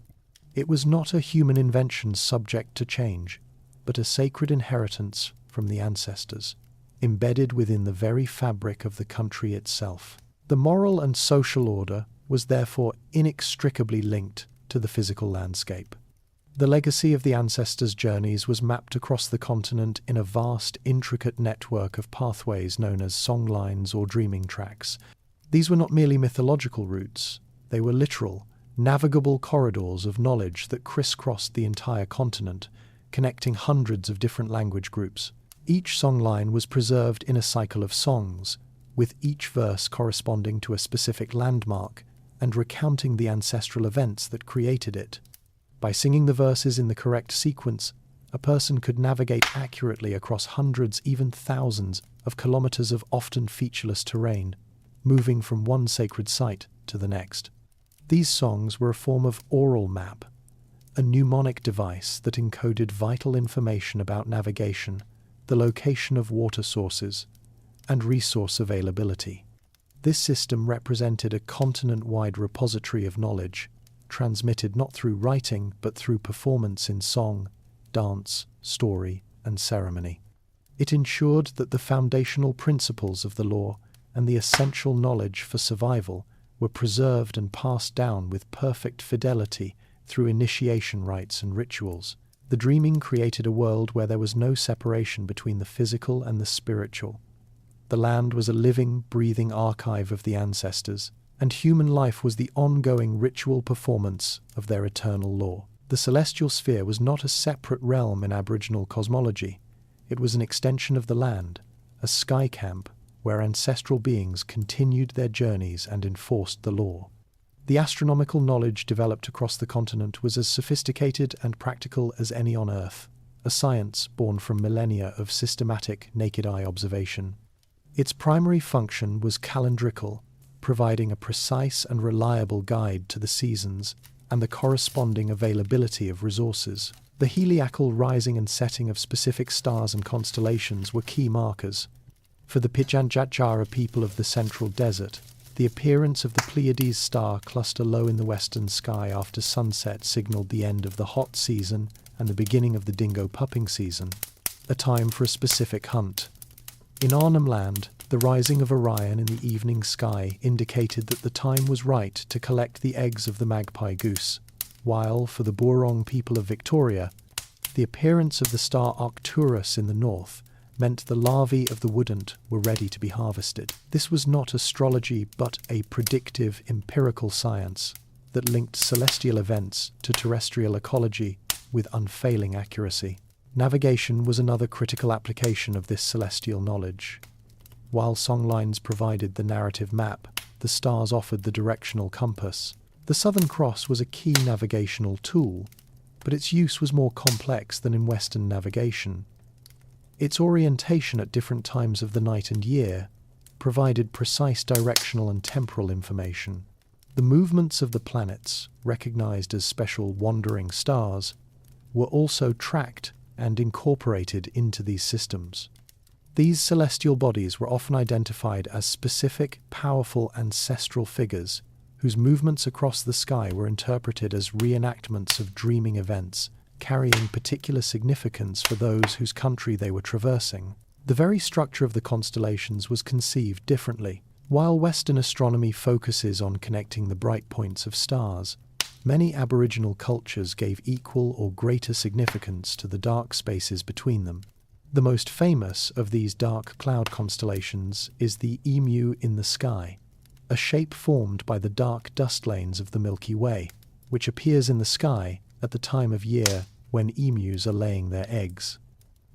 It was not a human invention subject to change, but a sacred inheritance from the ancestors, embedded within the very fabric of the country itself. The moral and social order was therefore inextricably linked to the physical landscape. The legacy of the ancestors' journeys was mapped across the continent in a vast, intricate network of pathways known as songlines or dreaming tracks. These were not merely mythological routes, they were literal, navigable corridors of knowledge that crisscrossed the entire continent, connecting hundreds of different language groups. Each songline was preserved in a cycle of songs, with each verse corresponding to a specific landmark and recounting the ancestral events that created it. By singing the verses in the correct sequence, a person could navigate accurately across hundreds, even thousands, of kilometers of often featureless terrain, moving from one sacred site to the next. These songs were a form of oral map, a mnemonic device that encoded vital information about navigation, the location of water sources, and resource availability. This system represented a continent-wide repository of knowledge, transmitted not through writing but through performance in song, dance, story, and ceremony. It ensured that the foundational principles of the law and the essential knowledge for survival were preserved and passed down with perfect fidelity through initiation rites and rituals. The dreaming created a world where there was no separation between the physical and the spiritual. The land was a living, breathing archive of the ancestors, and human life was the ongoing ritual performance of their eternal law. The celestial sphere was not a separate realm in Aboriginal cosmology. It was an extension of the land, a sky camp where ancestral beings continued their journeys and enforced the law. The astronomical knowledge developed across the continent was as sophisticated and practical as any on Earth, a science born from millennia of systematic naked-eye observation. Its primary function was calendrical, providing a precise and reliable guide to the seasons and the corresponding availability of resources. The heliacal rising and setting of specific stars and constellations were key markers. For the Pitjantjatjara people of the Central Desert, the appearance of the Pleiades star cluster low in the western sky after sunset signaled the end of the hot season and the beginning of the dingo pupping season, a time for a specific hunt. In Arnhem Land, the rising of Orion in the evening sky indicated that the time was right to collect the eggs of the magpie goose, while, for the Boorong people of Victoria, the appearance of the star Arcturus in the north meant the larvae of the woodant were ready to be harvested. This was not astrology but a predictive empirical science that linked celestial events to terrestrial ecology with unfailing accuracy. Navigation was another critical application of this celestial knowledge. While songlines provided the narrative map, the stars offered the directional compass. The Southern Cross was a key navigational tool, but its use was more complex than in Western navigation. Its orientation at different times of the night and year provided precise directional and temporal information. The movements of the planets, recognized as special wandering stars, were also tracked and incorporated into these systems. These celestial bodies were often identified as specific, powerful ancestral figures whose movements across the sky were interpreted as reenactments of dreaming events, carrying particular significance for those whose country they were traversing. The very structure of the constellations was conceived differently. While Western astronomy focuses on connecting the bright points of stars, many Aboriginal cultures gave equal or greater significance to the dark spaces between them. The most famous of these dark cloud constellations is the Emu in the Sky, a shape formed by the dark dust lanes of the Milky Way, which appears in the sky at the time of year when emus are laying their eggs.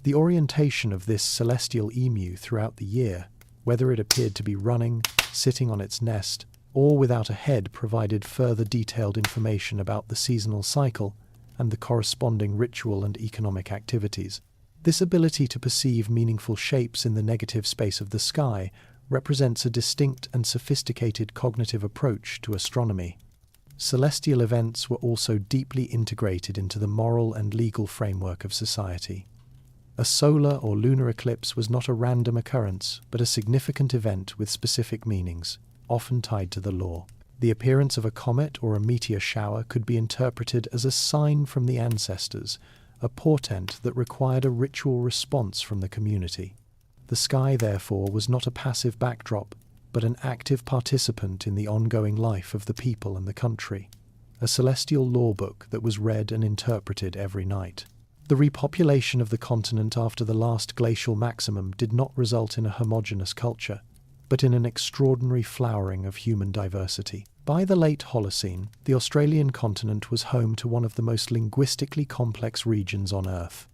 The orientation of this celestial emu throughout the year, whether it appeared to be running, sitting on its nest, or without a head, provided further detailed information about the seasonal cycle and the corresponding ritual and economic activities. This ability to perceive meaningful shapes in the negative space of the sky represents a distinct and sophisticated cognitive approach to astronomy. Celestial events were also deeply integrated into the moral and legal framework of society. A solar or lunar eclipse was not a random occurrence, but a significant event with specific meanings, often tied to the law. The appearance of a comet or a meteor shower could be interpreted as a sign from the ancestors, a portent that required a ritual response from the community. The sky, therefore, was not a passive backdrop, but an active participant in the ongoing life of the people and the country. a celestial law book that was read and interpreted every night. The repopulation of the continent after the last glacial maximum did not result in a homogeneous culture, but in an extraordinary flowering of human diversity. By the late Holocene, the Australian continent was home to one of the most linguistically complex regions on Earth.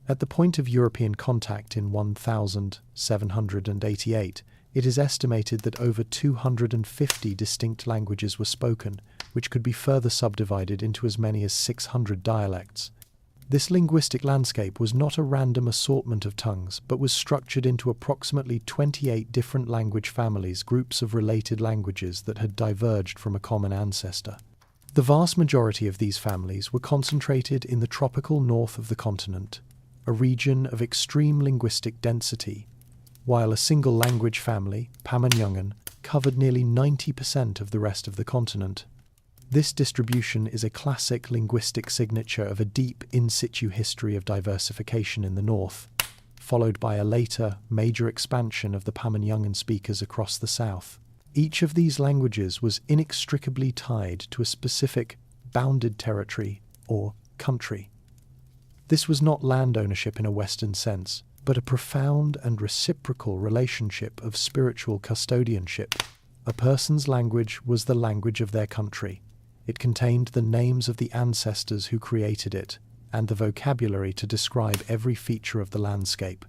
At the point of European contact in 1788, it is estimated that over 250 distinct languages were spoken, which could be further subdivided into as many as 600 dialects. This linguistic landscape was not a random assortment of tongues, but was structured into approximately 28 different language families, groups of related languages that had diverged from a common ancestor. The vast majority of these families were concentrated in the tropical north of the continent, a region of extreme linguistic density, while a single language family, Pama-Nyungan, covered nearly 90% of the rest of the continent. This distribution is a classic linguistic signature of a deep in situ history of diversification in the north, followed by a later major expansion of the Pama-Nyungan speakers across the south. Each of these languages was inextricably tied to a specific bounded territory or country. This was not land ownership in a Western sense, but a profound and reciprocal relationship of spiritual custodianship. A person's language was the language of their country. It contained the names of the ancestors who created it, and the vocabulary to describe every feature of the landscape.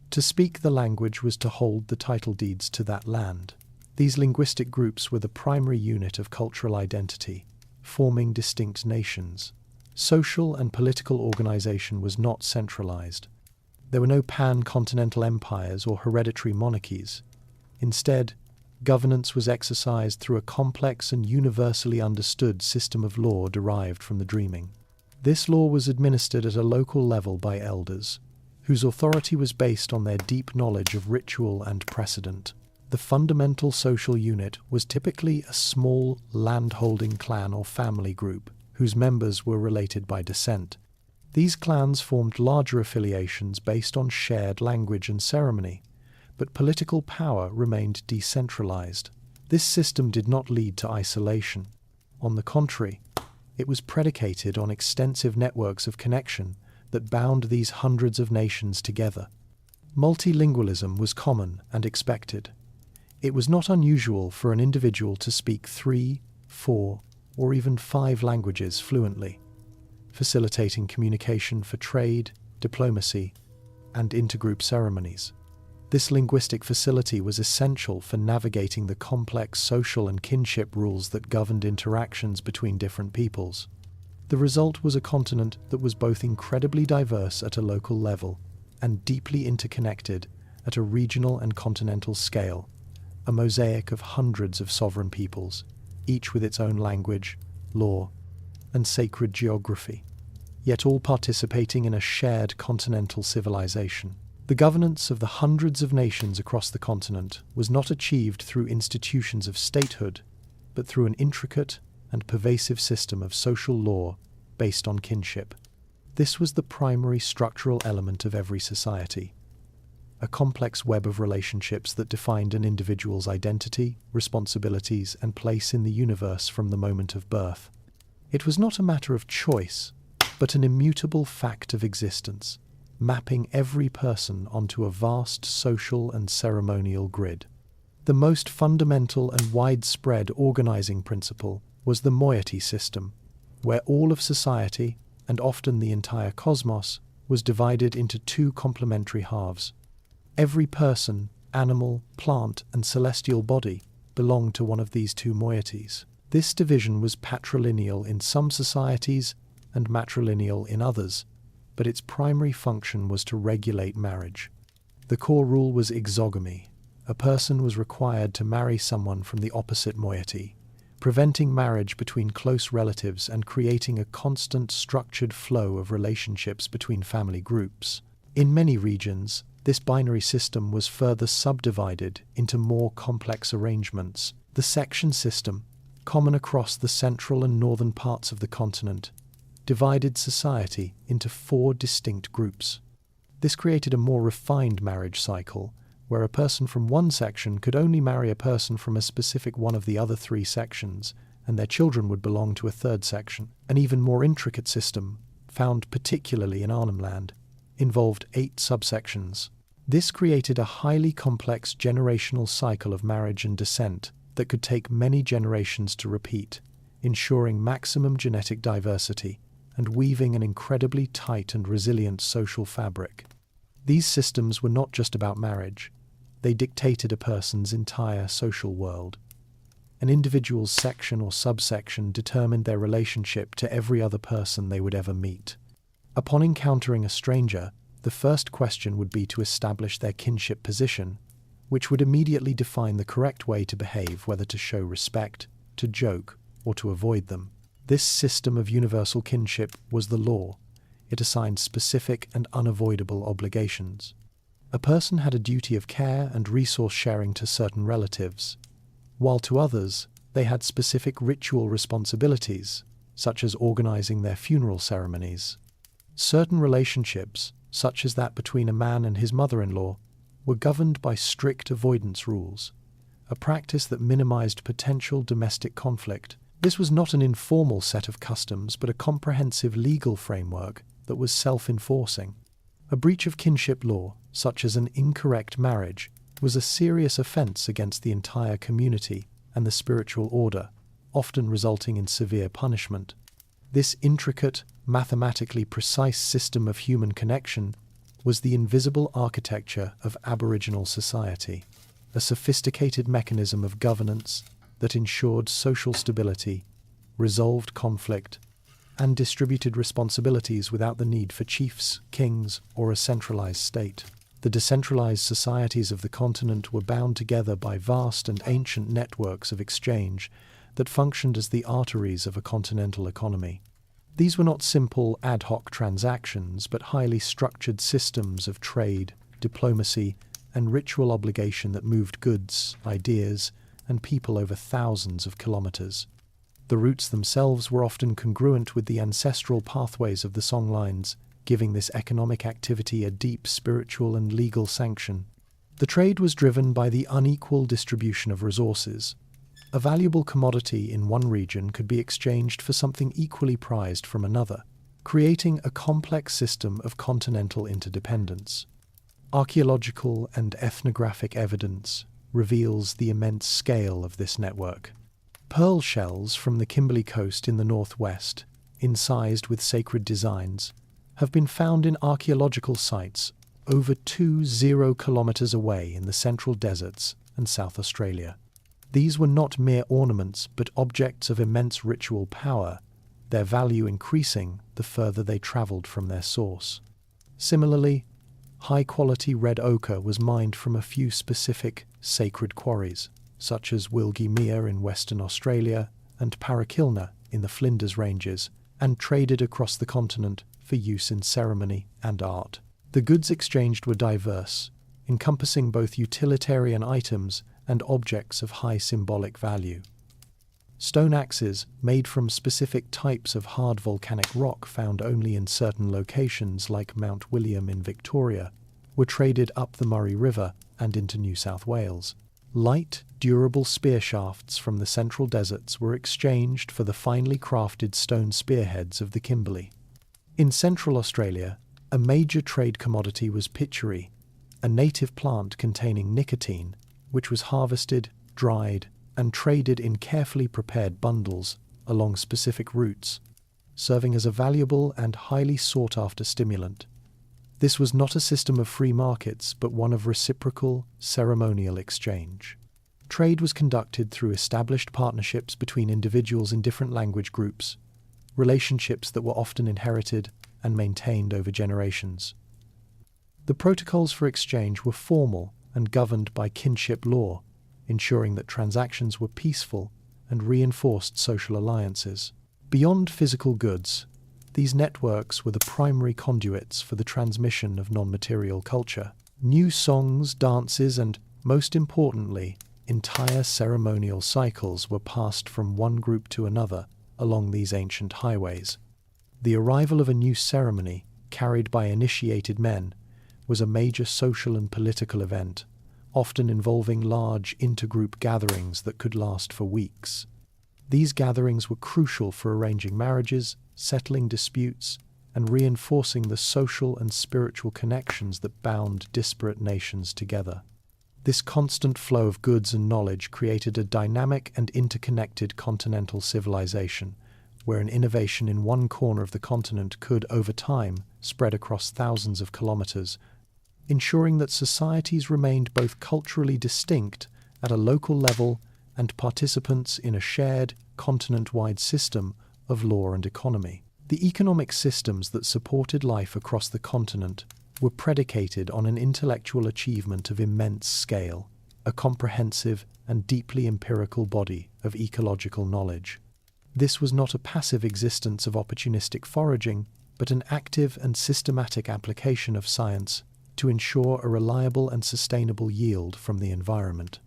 To speak the language was to hold the title deeds to that land. These linguistic groups were the primary unit of cultural identity, forming distinct nations. Social and political organization was not centralized. There were no pan-continental empires or hereditary monarchies. Instead, governance was exercised through a complex and universally understood system of law derived from the dreaming. This law was administered at a local level by elders, whose authority was based on their deep knowledge of ritual and precedent. The fundamental social unit was typically a small land-holding clan or family group, whose members were related by descent. These clans formed larger affiliations based on shared language and ceremony, but political power remained decentralized. This system did not lead to isolation. On the contrary, it was predicated on extensive networks of connection that bound these hundreds of nations together. Multilingualism was common and expected. It was not unusual for an individual to speak 3, 4, or even 5 languages fluently, facilitating communication for trade, diplomacy, and intergroup ceremonies. This linguistic facility was essential for navigating the complex social and kinship rules that governed interactions between different peoples. The result was a continent that was both incredibly diverse at a local level and deeply interconnected at a regional and continental scale, a mosaic of hundreds of sovereign peoples, each with its own language, law, and sacred geography, yet all participating in a shared continental civilization. The governance of the hundreds of nations across the continent was not achieved through institutions of statehood, but through an intricate and pervasive system of social law based on kinship. This was the primary structural element of every society, a complex web of relationships that defined an individual's identity, responsibilities, and place in the universe from the moment of birth. It was not a matter of choice, but an immutable fact of existence, mapping every person onto a vast social and ceremonial grid. The most fundamental and widespread organizing principle was the moiety system, where all of society, and often the entire cosmos, was divided into 2 complementary halves. Every person, animal, plant, and celestial body belonged to one of these 2 moieties. This division was patrilineal in some societies and matrilineal in others, but its primary function was to regulate marriage. The core rule was exogamy. A person was required to marry someone from the opposite moiety, preventing marriage between close relatives and creating a constant structured flow of relationships between family groups. In many regions, this binary system was further subdivided into more complex arrangements. The section system, common across the central and northern parts of the continent, divided society into 4 distinct groups. This created a more refined marriage cycle, where a person from one section could only marry a person from a specific one of the other 3 sections, and their children would belong to a third section. An even more intricate system, found particularly in Arnhem Land, involved 8 subsections. This created a highly complex generational cycle of marriage and descent that could take many generations to repeat, ensuring maximum genetic diversity and weaving an incredibly tight and resilient social fabric. These systems were not just about marriage, they dictated a person's entire social world. An individual's section or subsection determined their relationship to every other person they would ever meet. Upon encountering a stranger, the first question would be to establish their kinship position, which would immediately define the correct way to behave, whether to show respect, to joke, or to avoid them. This system of universal kinship was the law. It assigned specific and unavoidable obligations. A person had a duty of care and resource sharing to certain relatives, while to others they had specific ritual responsibilities, such as organizing their funeral ceremonies. Certain relationships, such as that between a man and his mother-in-law, were governed by strict avoidance rules, a practice that minimized potential domestic conflict. This was not an informal set of customs, but a comprehensive legal framework that was self-enforcing. A breach of kinship law, such as an incorrect marriage, was a serious offense against the entire community and the spiritual order, often resulting in severe punishment. This intricate, mathematically precise system of human connection was the invisible architecture of Aboriginal society, a sophisticated mechanism of governance that ensured social stability, resolved conflict, and distributed responsibilities without the need for chiefs, kings, or a centralized state. The decentralized societies of the continent were bound together by vast and ancient networks of exchange that functioned as the arteries of a continental economy. These were not simple ad hoc transactions, but highly structured systems of trade, diplomacy, and ritual obligation that moved goods, ideas, and people over thousands of kilometers. The routes themselves were often congruent with the ancestral pathways of the songlines, giving this economic activity a deep spiritual and legal sanction. The trade was driven by the unequal distribution of resources. A valuable commodity in one region could be exchanged for something equally prized from another, creating a complex system of continental interdependence. Archaeological and ethnographic evidence reveals the immense scale of this network. Pearl shells from the Kimberley coast in the northwest, incised with sacred designs, have been found in archaeological sites over 20 kilometers away in the central deserts and South Australia. These were not mere ornaments, but objects of immense ritual power, their value increasing the further they travelled from their source. Similarly, high-quality red ochre was mined from a few specific sacred quarries, such as Wilgie in Western Australia and Parakilna in the Flinders Ranges, and traded across the continent for use in ceremony and art. The goods exchanged were diverse, encompassing both utilitarian items and objects of high symbolic value. Stone axes, made from specific types of hard volcanic rock found only in certain locations like Mount William in Victoria, were traded up the Murray River and into New South Wales. Light, durable spear shafts from the central deserts were exchanged for the finely crafted stone spearheads of the Kimberley. In Central Australia, a major trade commodity was pituri, a native plant containing nicotine, which was harvested, dried, and traded in carefully prepared bundles along specific routes, serving as a valuable and highly sought-after stimulant. This was not a system of free markets, but one of reciprocal, ceremonial exchange. Trade was conducted through established partnerships between individuals in different language groups, relationships that were often inherited and maintained over generations. The protocols for exchange were formal and governed by kinship law, ensuring that transactions were peaceful and reinforced social alliances. Beyond physical goods, these networks were the primary conduits for the transmission of non-material culture. New songs, dances, and, most importantly, entire ceremonial cycles were passed from one group to another along these ancient highways. The arrival of a new ceremony, carried by initiated men, was a major social and political event, often involving large intergroup gatherings that could last for weeks. These gatherings were crucial for arranging marriages, settling disputes, and reinforcing the social and spiritual connections that bound disparate nations together. This constant flow of goods and knowledge created a dynamic and interconnected continental civilization, where an innovation in one corner of the continent could, over time, spread across thousands of kilometers, ensuring that societies remained both culturally distinct at a local level and participants in a shared, continent-wide system of law and economy. The economic systems that supported life across the continent were predicated on an intellectual achievement of immense scale, a comprehensive and deeply empirical body of ecological knowledge. This was not a passive existence of opportunistic foraging, but an active and systematic application of science to ensure a reliable and sustainable yield from the environment.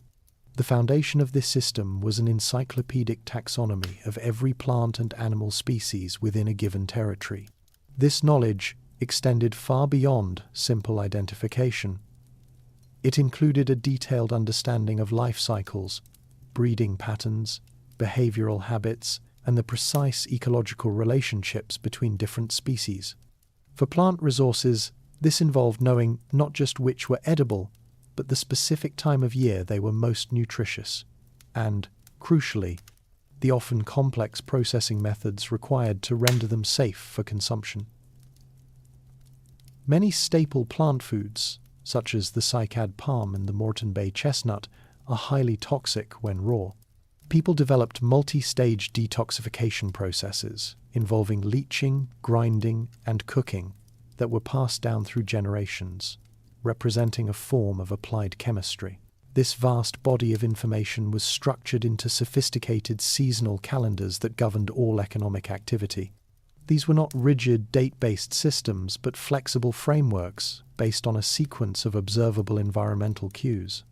The foundation of this system was an encyclopedic taxonomy of every plant and animal species within a given territory. This knowledge extended far beyond simple identification. It included a detailed understanding of life cycles, breeding patterns, behavioral habits, and the precise ecological relationships between different species. For plant resources, this involved knowing not just which were edible, but the specific time of year they were most nutritious, and, crucially, the often complex processing methods required to render them safe for consumption. Many staple plant foods, such as the cycad palm and the Moreton Bay chestnut, are highly toxic when raw. People developed multi-stage detoxification processes involving leaching, grinding, and cooking that were passed down through generations, representing a form of applied chemistry. This vast body of information was structured into sophisticated seasonal calendars that governed all economic activity. These were not rigid date-based systems, but flexible frameworks based on a sequence of observable environmental cues.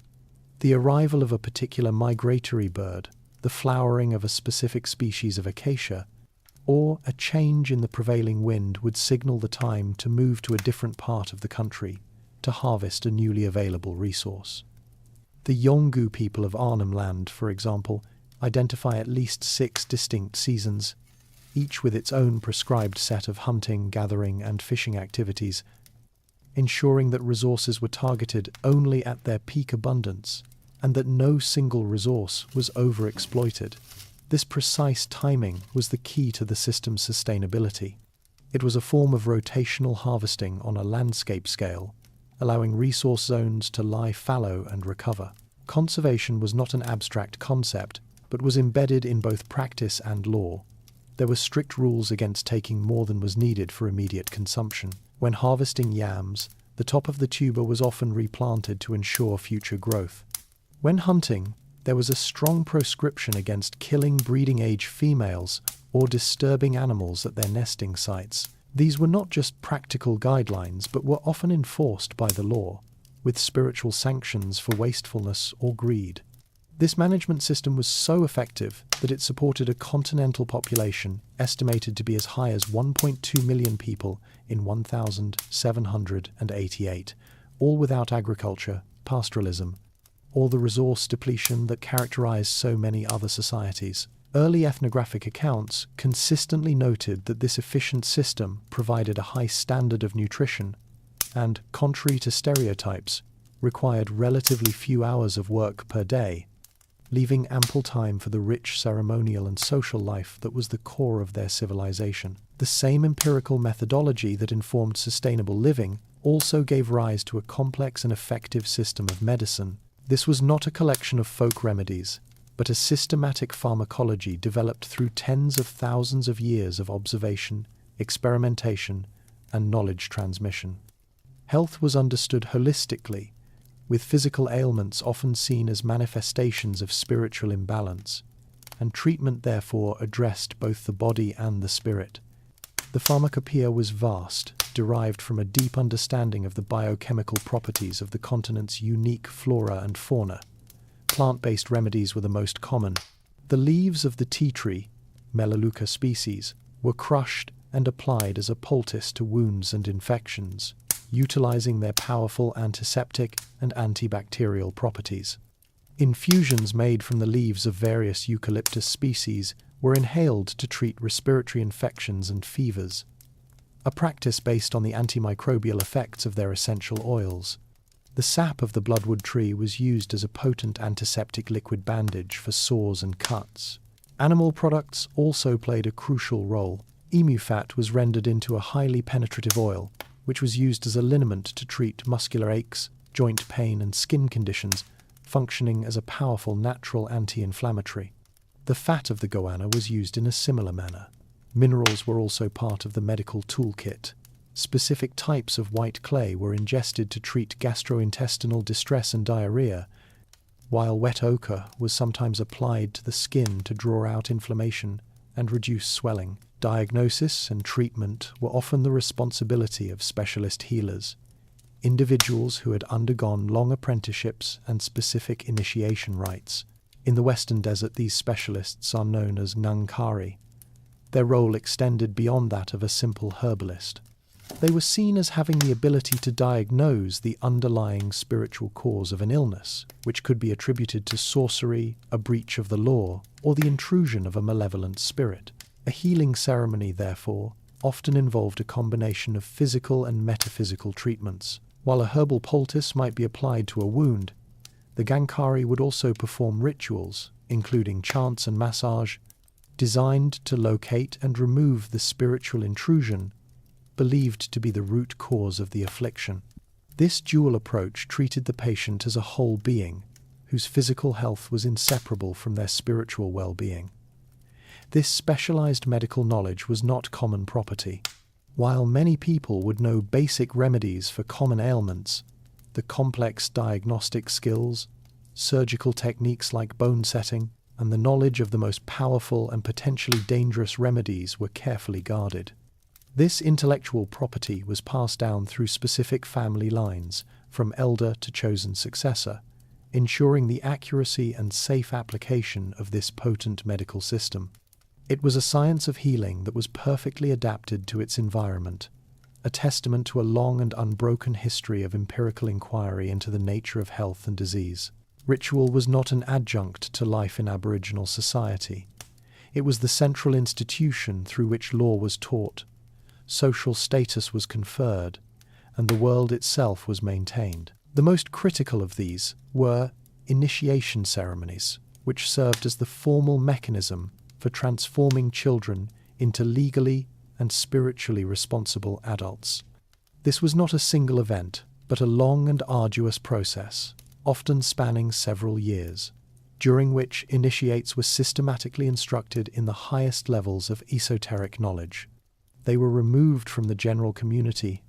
The arrival of a particular migratory bird, the flowering of a specific species of acacia, or a change in the prevailing wind would signal the time to move to a different part of the country to harvest a newly available resource. The Yolngu people of Arnhem Land, for example, identify at least 6 distinct seasons, each with its own prescribed set of hunting, gathering, and fishing activities, ensuring that resources were targeted only at their peak abundance and that no single resource was overexploited. This precise timing was the key to the system's sustainability. It was a form of rotational harvesting on a landscape scale, allowing resource zones to lie fallow and recover. Conservation was not an abstract concept, but was embedded in both practice and law. There were strict rules against taking more than was needed for immediate consumption. When harvesting yams, the top of the tuber was often replanted to ensure future growth. When hunting, there was a strong proscription against killing breeding-age females or disturbing animals at their nesting sites. These were not just practical guidelines, but were often enforced by the law, with spiritual sanctions for wastefulness or greed. This management system was so effective that it supported a continental population estimated to be as high as 1.2 million people in 1788, all without agriculture, pastoralism, or the resource depletion that characterized so many other societies. Early ethnographic accounts consistently noted that this efficient system provided a high standard of nutrition and, contrary to stereotypes, required relatively few hours of work per day, leaving ample time for the rich ceremonial and social life that was the core of their civilization. The same empirical methodology that informed sustainable living also gave rise to a complex and effective system of medicine. This was not a collection of folk remedies, but a systematic pharmacology developed through tens of thousands of years of observation, experimentation, and knowledge transmission. Health was understood holistically, with physical ailments often seen as manifestations of spiritual imbalance, and treatment therefore addressed both the body and the spirit. The pharmacopoeia was vast, derived from a deep understanding of the biochemical properties of the continent's unique flora and fauna. Plant-based remedies were the most common. The leaves of the tea tree, Melaleuca species, were crushed and applied as a poultice to wounds and infections, utilizing their powerful antiseptic and antibacterial properties. Infusions made from the leaves of various eucalyptus species were inhaled to treat respiratory infections and fevers, a practice based on the antimicrobial effects of their essential oils. The sap of the bloodwood tree was used as a potent antiseptic liquid bandage for sores and cuts. Animal products also played a crucial role. Emu fat was rendered into a highly penetrative oil, which was used as a liniment to treat muscular aches, joint pain, and skin conditions, functioning as a powerful natural anti-inflammatory. The fat of the goanna was used in a similar manner. Minerals were also part of the medical toolkit. Specific types of white clay were ingested to treat gastrointestinal distress and diarrhea, while wet ochre was sometimes applied to the skin to draw out inflammation and reduce swelling. Diagnosis and treatment were often the responsibility of specialist healers, individuals who had undergone long apprenticeships and specific initiation rites. In the Western Desert, these specialists are known as ngangkari. Their role extended beyond that of a simple herbalist. They were seen as having the ability to diagnose the underlying spiritual cause of an illness, which could be attributed to sorcery, a breach of the law, or the intrusion of a malevolent spirit. A healing ceremony, therefore, often involved a combination of physical and metaphysical treatments. While a herbal poultice might be applied to a wound, the ngangkari would also perform rituals, including chants and massage, designed to locate and remove the spiritual intrusion believed to be the root cause of the affliction. This dual approach treated the patient as a whole being, whose physical health was inseparable from their spiritual well-being. This specialized medical knowledge was not common property. While many people would know basic remedies for common ailments, the complex diagnostic skills, surgical techniques like bone setting, and the knowledge of the most powerful and potentially dangerous remedies were carefully guarded. This intellectual property was passed down through specific family lines, from elder to chosen successor, ensuring the accuracy and safe application of this potent medical system. It was a science of healing that was perfectly adapted to its environment, a testament to a long and unbroken history of empirical inquiry into the nature of health and disease. Ritual was not an adjunct to life in Aboriginal society. It was the central institution through which law was taught, social status was conferred, and the world itself was maintained. The most critical of these were initiation ceremonies, which served as the formal mechanism for transforming children into legally and spiritually responsible adults. This was not a single event, but a long and arduous process, often spanning several years, during which initiates were systematically instructed in the highest levels of esoteric knowledge. They were removed from the general community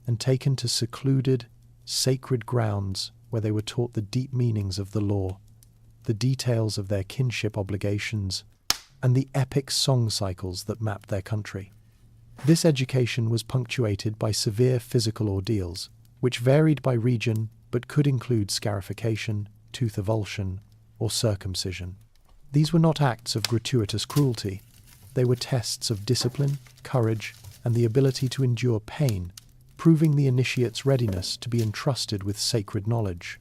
and taken to secluded, sacred grounds where they were taught the deep meanings of the law, the details of their kinship obligations, and the epic song cycles that mapped their country. This education was punctuated by severe physical ordeals, which varied by region but could include scarification, tooth avulsion, or circumcision. These were not acts of gratuitous cruelty. They were tests of discipline, courage, and the ability to endure pain, proving the initiate's readiness to be entrusted with sacred knowledge.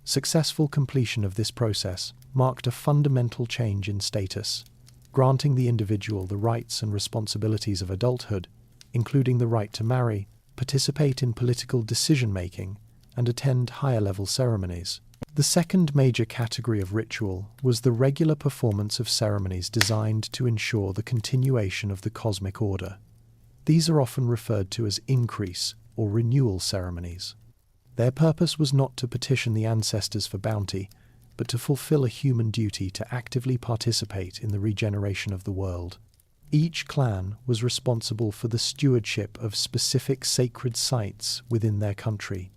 Successful completion of this process marked a fundamental change in status, granting the individual the rights and responsibilities of adulthood, including the right to marry, participate in political decision-making, and attend higher-level ceremonies. The second major category of ritual was the regular performance of ceremonies designed to ensure the continuation of the cosmic order. These are often referred to as increase or renewal ceremonies. Their purpose was not to petition the ancestors for bounty, but to fulfill a human duty to actively participate in the regeneration of the world. Each clan was responsible for the stewardship of specific sacred sites within their country,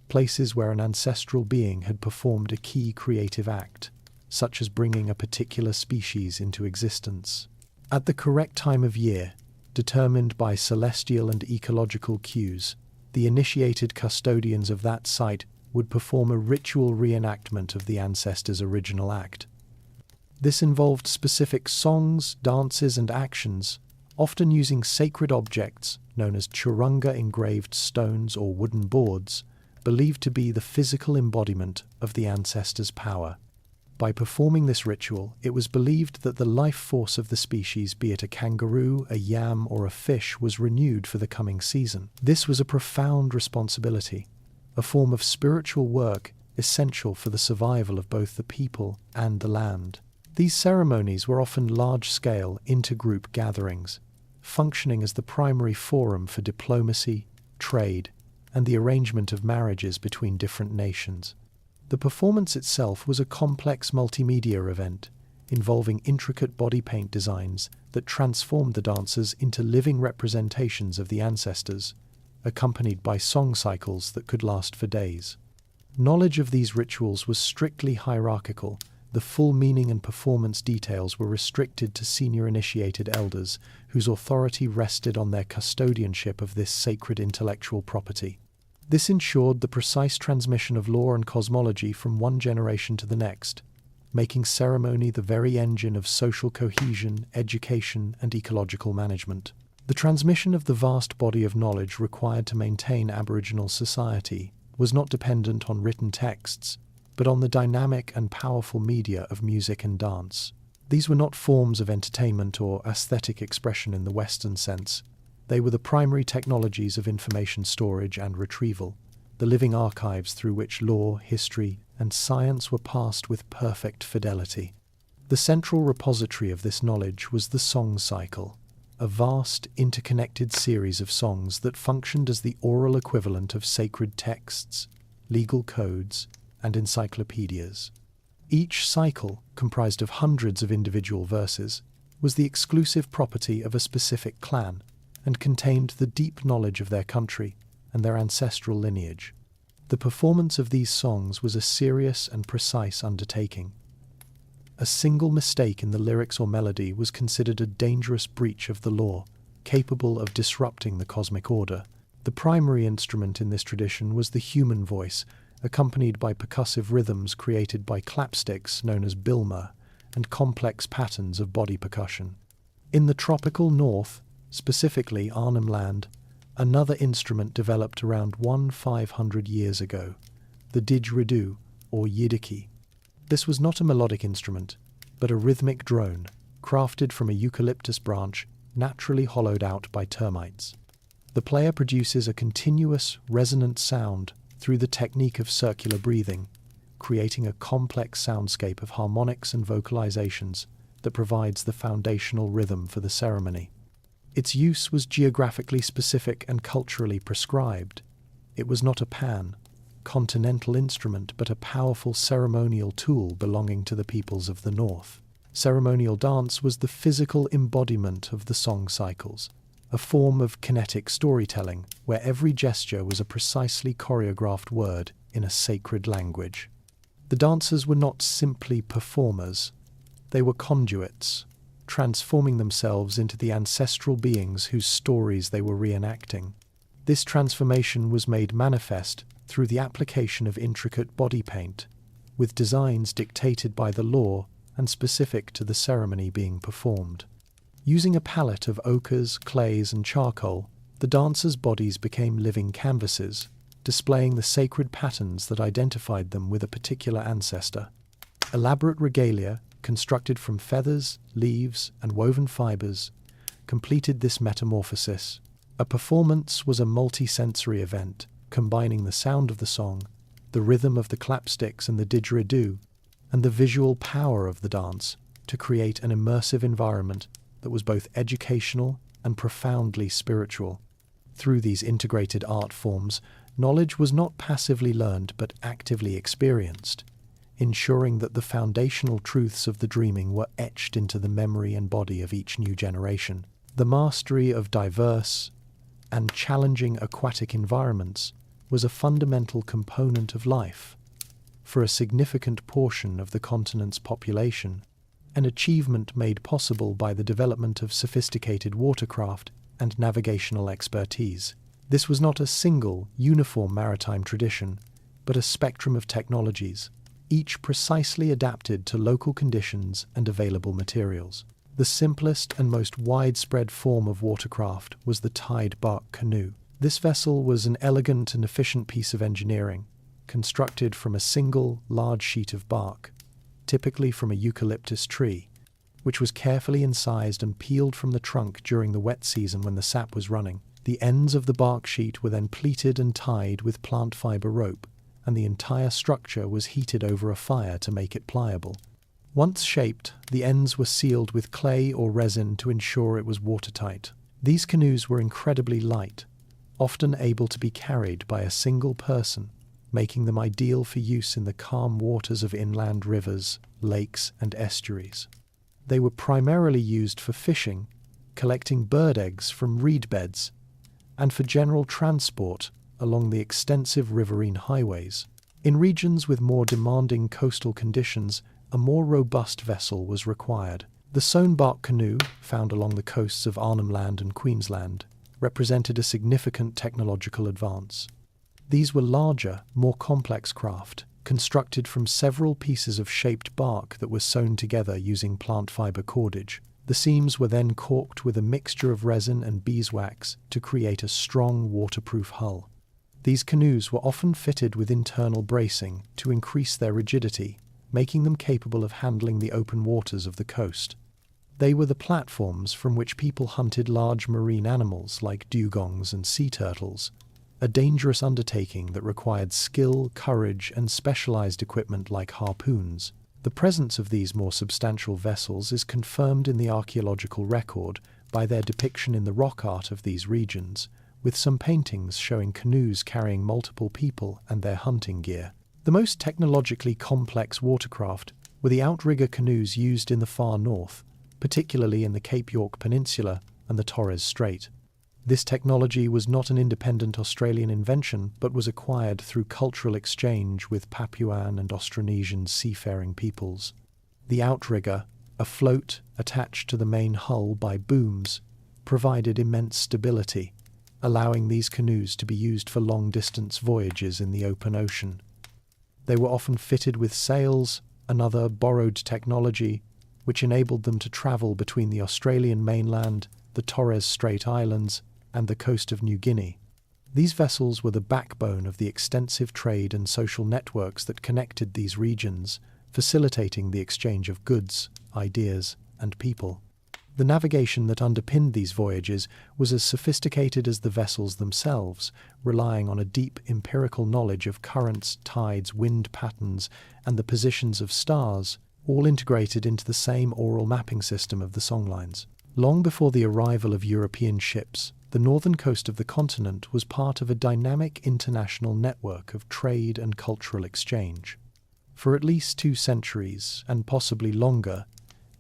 places where an ancestral being had performed a key creative act, such as bringing a particular species into existence. At the correct time of year, determined by celestial and ecological cues, the initiated custodians of that site would perform a ritual reenactment of the ancestors' original act. This involved specific songs, dances, and actions, often using sacred objects known as churunga engraved stones or wooden boards, believed to be the physical embodiment of the ancestors' power. By performing this ritual, it was believed that the life force of the species, be it a kangaroo, a yam, or a fish, was renewed for the coming season. This was a profound responsibility, a form of spiritual work essential for the survival of both the people and the land. These ceremonies were often large-scale, intergroup gatherings, functioning as the primary forum for diplomacy, trade, and the arrangement of marriages between different nations. The performance itself was a complex multimedia event, involving intricate body paint designs that transformed the dancers into living representations of the ancestors, accompanied by song cycles that could last for days. Knowledge of these rituals was strictly hierarchical. The full meaning and performance details were restricted to senior initiated elders, whose authority rested on their custodianship of this sacred intellectual property. This ensured the precise transmission of lore and cosmology from one generation to the next, making ceremony the very engine of social cohesion, education, and ecological management. The transmission of the vast body of knowledge required to maintain Aboriginal society was not dependent on written texts, but on the dynamic and powerful media of music and dance. These were not forms of entertainment or aesthetic expression in the Western sense. They were the primary technologies of information storage and retrieval, the living archives through which lore, history, and science were passed with perfect fidelity. The central repository of this knowledge was the song cycle, a vast, interconnected series of songs that functioned as the oral equivalent of sacred texts, legal codes, and encyclopedias. Each cycle, comprised of hundreds of individual verses, was the exclusive property of a specific clan and contained the deep knowledge of their country and their ancestral lineage. The performance of these songs was a serious and precise undertaking. A single mistake in the lyrics or melody was considered a dangerous breach of the law, capable of disrupting the cosmic order. The primary instrument in this tradition was the human voice, accompanied by percussive rhythms created by clapsticks known as bilma and complex patterns of body percussion. In the tropical north, specifically Arnhem Land, another instrument developed around 1500 years ago, the didgeridoo or yidaki. This was not a melodic instrument, but a rhythmic drone, crafted from a eucalyptus branch naturally hollowed out by termites. The player produces a continuous, resonant sound through the technique of circular breathing, creating a complex soundscape of harmonics and vocalizations that provides the foundational rhythm for the ceremony. Its use was geographically specific and culturally prescribed. It was not a pan-continental instrument, but a powerful ceremonial tool belonging to the peoples of the North. Ceremonial dance was the physical embodiment of the song cycles, a form of kinetic storytelling where every gesture was a precisely choreographed word in a sacred language. The dancers were not simply performers, they were conduits, transforming themselves into the ancestral beings whose stories they were reenacting. This transformation was made manifest through the application of intricate body paint, with designs dictated by the law and specific to the ceremony being performed. Using a palette of ochres, clays, and charcoal, the dancers' bodies became living canvases, displaying the sacred patterns that identified them with a particular ancestor. Elaborate regalia, constructed from feathers, leaves, and woven fibers, completed this metamorphosis. A performance was a multi-sensory event, combining the sound of the song, the rhythm of the clapsticks and the didgeridoo, and the visual power of the dance to create an immersive environment that was both educational and profoundly spiritual. Through these integrated art forms, knowledge was not passively learned but actively experienced, ensuring that the foundational truths of the dreaming were etched into the memory and body of each new generation. The mastery of diverse and challenging aquatic environments was a fundamental component of life for a significant portion of the continent's population, an achievement made possible by the development of sophisticated watercraft and navigational expertise. This was not a single, uniform maritime tradition, but a spectrum of technologies, each precisely adapted to local conditions and available materials. The simplest and most widespread form of watercraft was the tied bark canoe. This vessel was an elegant and efficient piece of engineering, constructed from a single, large sheet of bark, typically from a eucalyptus tree, which was carefully incised and peeled from the trunk during the wet season when the sap was running. The ends of the bark sheet were then pleated and tied with plant fiber rope, and the entire structure was heated over a fire to make it pliable. Once shaped, the ends were sealed with clay or resin to ensure it was watertight. These canoes were incredibly light, often able to be carried by a single person, making them ideal for use in the calm waters of inland rivers, lakes, and estuaries. They were primarily used for fishing, collecting bird eggs from reed beds, and for general transport along the extensive riverine highways. In regions with more demanding coastal conditions, a more robust vessel was required. The sewn bark canoe, found along the coasts of Arnhem Land and Queensland, represented a significant technological advance. These were larger, more complex craft, constructed from several pieces of shaped bark that were sewn together using plant fiber cordage. The seams were then caulked with a mixture of resin and beeswax to create a strong, waterproof hull. These canoes were often fitted with internal bracing to increase their rigidity, making them capable of handling the open waters of the coast. They were the platforms from which people hunted large marine animals like dugongs and sea turtles, a dangerous undertaking that required skill, courage, and specialized equipment like harpoons. The presence of these more substantial vessels is confirmed in the archaeological record by their depiction in the rock art of these regions, with some paintings showing canoes carrying multiple people and their hunting gear. The most technologically complex watercraft were the outrigger canoes used in the far north, particularly in the Cape York Peninsula and the Torres Strait. This technology was not an independent Australian invention, but was acquired through cultural exchange with Papuan and Austronesian seafaring peoples. The outrigger, a float attached to the main hull by booms, provided immense stability, allowing these canoes to be used for long-distance voyages in the open ocean. They were often fitted with sails, another borrowed technology, which enabled them to travel between the Australian mainland, the Torres Strait Islands, and the coast of New Guinea. These vessels were the backbone of the extensive trade and social networks that connected these regions, facilitating the exchange of goods, ideas, and people. The navigation that underpinned these voyages was as sophisticated as the vessels themselves, relying on a deep empirical knowledge of currents, tides, wind patterns, and the positions of stars, all integrated into the same oral mapping system of the songlines. Long before the arrival of European ships, the northern coast of the continent was part of a dynamic international network of trade and cultural exchange. For at least 2 centuries, and possibly longer,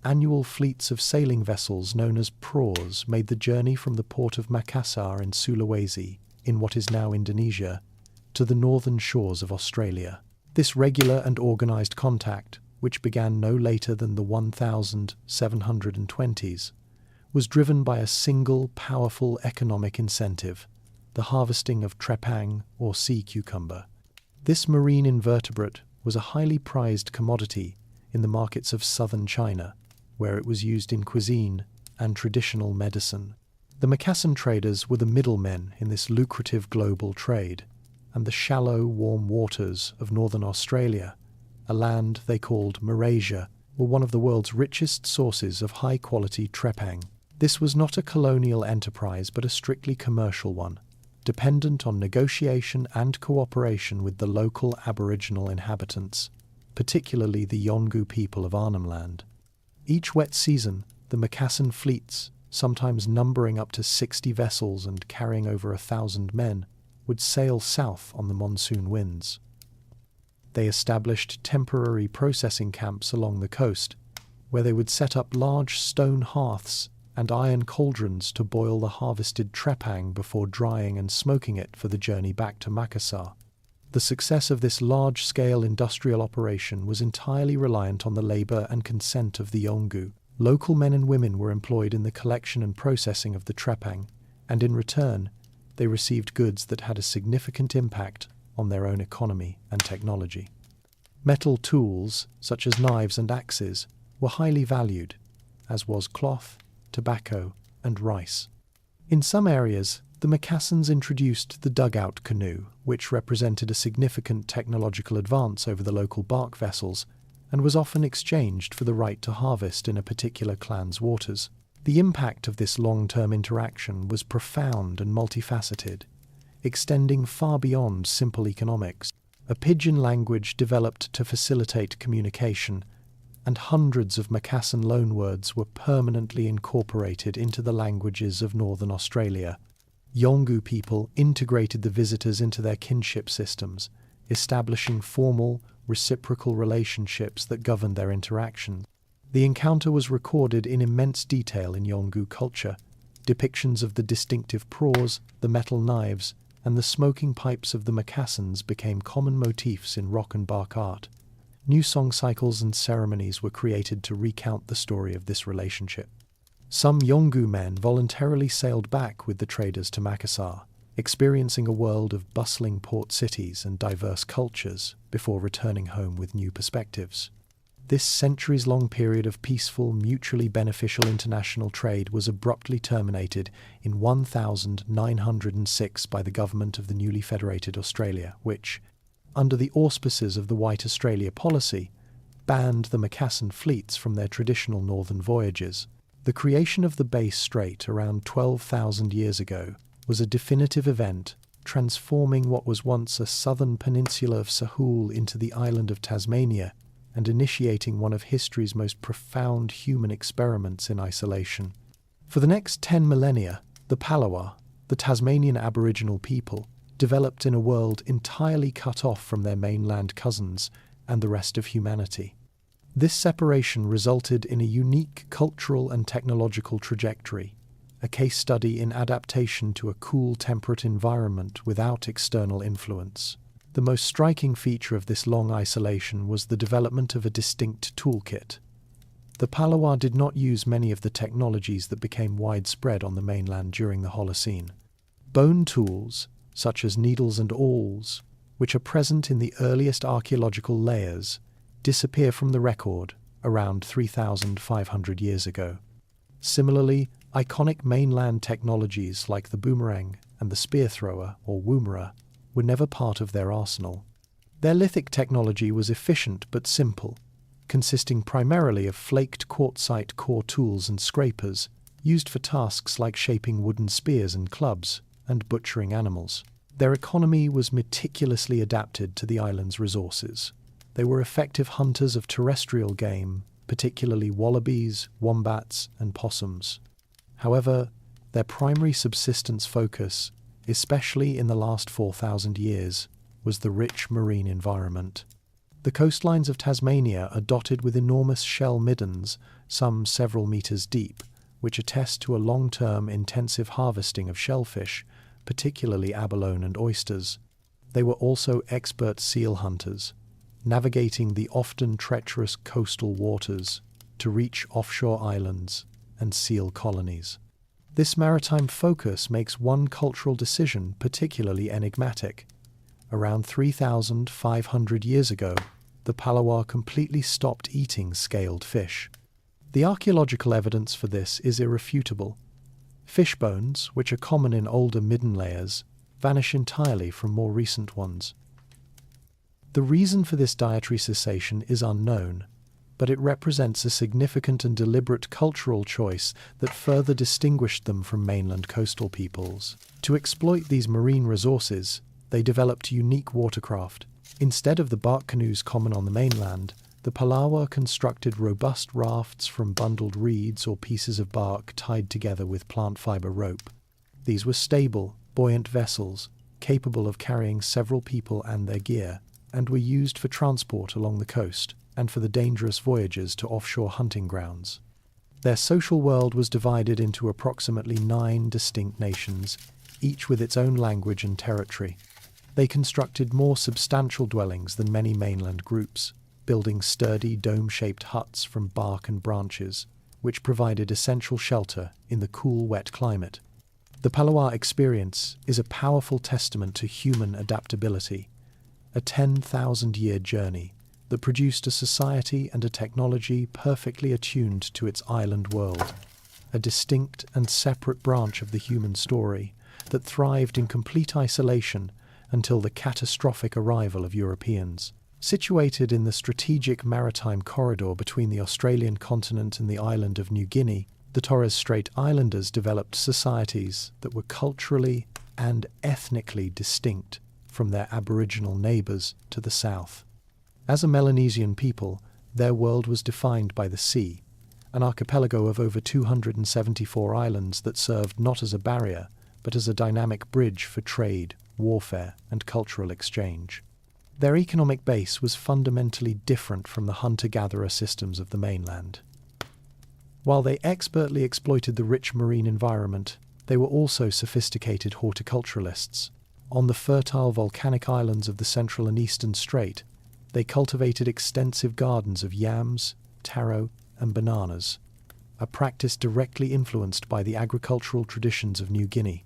annual fleets of sailing vessels known as praws made the journey from the port of Makassar in Sulawesi, in what is now Indonesia, to the northern shores of Australia. This regular and organized contact, which began no later than the 1720s, was driven by a single powerful economic incentive, the harvesting of trepang or sea cucumber. This marine invertebrate was a highly prized commodity in the markets of southern China, where it was used in cuisine and traditional medicine. The Macassan traders were the middlemen in this lucrative global trade, and the shallow, warm waters of northern Australia, a land they called Marasia, were one of the world's richest sources of high-quality trepang. This was not a colonial enterprise but a strictly commercial one, dependent on negotiation and cooperation with the local Aboriginal inhabitants, particularly the Yolngu people of Arnhem Land. Each wet season, the Macassan fleets, sometimes numbering up to 60 vessels and carrying over 1,000 men, would sail south on the monsoon winds. They established temporary processing camps along the coast, where they would set up large stone hearths and iron cauldrons to boil the harvested trepang before drying and smoking it for the journey back to Makassar. The success of this large-scale industrial operation was entirely reliant on the labour and consent of the Yolngu. Local men and women were employed in the collection and processing of the trepang, and in return, they received goods that had a significant impact on their own economy and technology. Metal tools, such as knives and axes, were highly valued, as was cloth, tobacco, and rice. In some areas, the Macassans introduced the dugout canoe, which represented a significant technological advance over the local bark vessels and was often exchanged for the right to harvest in a particular clan's waters. The impact of this long-term interaction was profound and multifaceted, extending far beyond simple economics. A pidgin language developed to facilitate communication, and hundreds of Macassan loanwords were permanently incorporated into the languages of northern Australia. Yolngu people integrated the visitors into their kinship systems, establishing formal, reciprocal relationships that governed their interactions. The encounter was recorded in immense detail in Yolngu culture. Depictions of the distinctive praws, the metal knives, and the smoking pipes of the Macassans became common motifs in rock and bark art. New song cycles and ceremonies were created to recount the story of this relationship. Some Yolngu men voluntarily sailed back with the traders to Makassar, experiencing a world of bustling port cities and diverse cultures before returning home with new perspectives. This centuries-long period of peaceful, mutually beneficial international trade was abruptly terminated in 1906 by the government of the newly federated Australia, which, under the auspices of the White Australia policy, banned the Macassan fleets from their traditional northern voyages. The creation of the Bass Strait around 12,000 years ago was a definitive event, transforming what was once a southern peninsula of Sahul into the island of Tasmania, and initiating one of history's most profound human experiments in isolation. For the next 10 millennia, the Palawa, the Tasmanian Aboriginal people, developed in a world entirely cut off from their mainland cousins and the rest of humanity. This separation resulted in a unique cultural and technological trajectory, a case study in adaptation to a cool, temperate environment without external influence. The most striking feature of this long isolation was the development of a distinct toolkit. The Palawa did not use many of the technologies that became widespread on the mainland during the Holocene. Bone tools, such as needles and awls, which are present in the earliest archaeological layers, disappear from the record around 3,500 years ago. Similarly, iconic mainland technologies like the boomerang and the spear thrower, or woomera, were never part of their arsenal. Their lithic technology was efficient but simple, consisting primarily of flaked quartzite core tools and scrapers, used for tasks like shaping wooden spears and clubs, and butchering animals. Their economy was meticulously adapted to the island's resources. They were effective hunters of terrestrial game, particularly wallabies, wombats, and possums. However, their primary subsistence focus, especially in the last 4,000 years, was the rich marine environment. The coastlines of Tasmania are dotted with enormous shell middens, some several meters deep, which attest to a long-term intensive harvesting of shellfish, particularly abalone and oysters. They were also expert seal hunters, navigating the often treacherous coastal waters to reach offshore islands and seal colonies. This maritime focus makes one cultural decision particularly enigmatic. Around 3,500 years ago, the Palawa completely stopped eating scaled fish. The archaeological evidence for this is irrefutable. Fish bones, which are common in older midden layers, vanish entirely from more recent ones. The reason for this dietary cessation is unknown, but it represents a significant and deliberate cultural choice that further distinguished them from mainland coastal peoples. To exploit these marine resources, they developed unique watercraft. Instead of the bark canoes common on the mainland, the Palawa constructed robust rafts from bundled reeds or pieces of bark tied together with plant fiber rope. These were stable, buoyant vessels, capable of carrying several people and their gear, and were used for transport along the coast and for the dangerous voyages to offshore hunting grounds. Their social world was divided into approximately 9 distinct nations, each with its own language and territory. They constructed more substantial dwellings than many mainland groups, building sturdy dome-shaped huts from bark and branches, which provided essential shelter in the cool, wet climate. The Palawa experience is a powerful testament to human adaptability, a 10,000-year journey that produced a society and a technology perfectly attuned to its island world, a distinct and separate branch of the human story that thrived in complete isolation until the catastrophic arrival of Europeans. Situated in the strategic maritime corridor between the Australian continent and the island of New Guinea, the Torres Strait Islanders developed societies that were culturally and ethnically distinct from their Aboriginal neighbours to the south. As a Melanesian people, their world was defined by the sea, an archipelago of over 274 islands that served not as a barrier, but as a dynamic bridge for trade, warfare, and cultural exchange. Their economic base was fundamentally different from the hunter-gatherer systems of the mainland. While they expertly exploited the rich marine environment, they were also sophisticated horticulturalists. On the fertile volcanic islands of the Central and Eastern Strait, they cultivated extensive gardens of yams, taro, and bananas, a practice directly influenced by the agricultural traditions of New Guinea.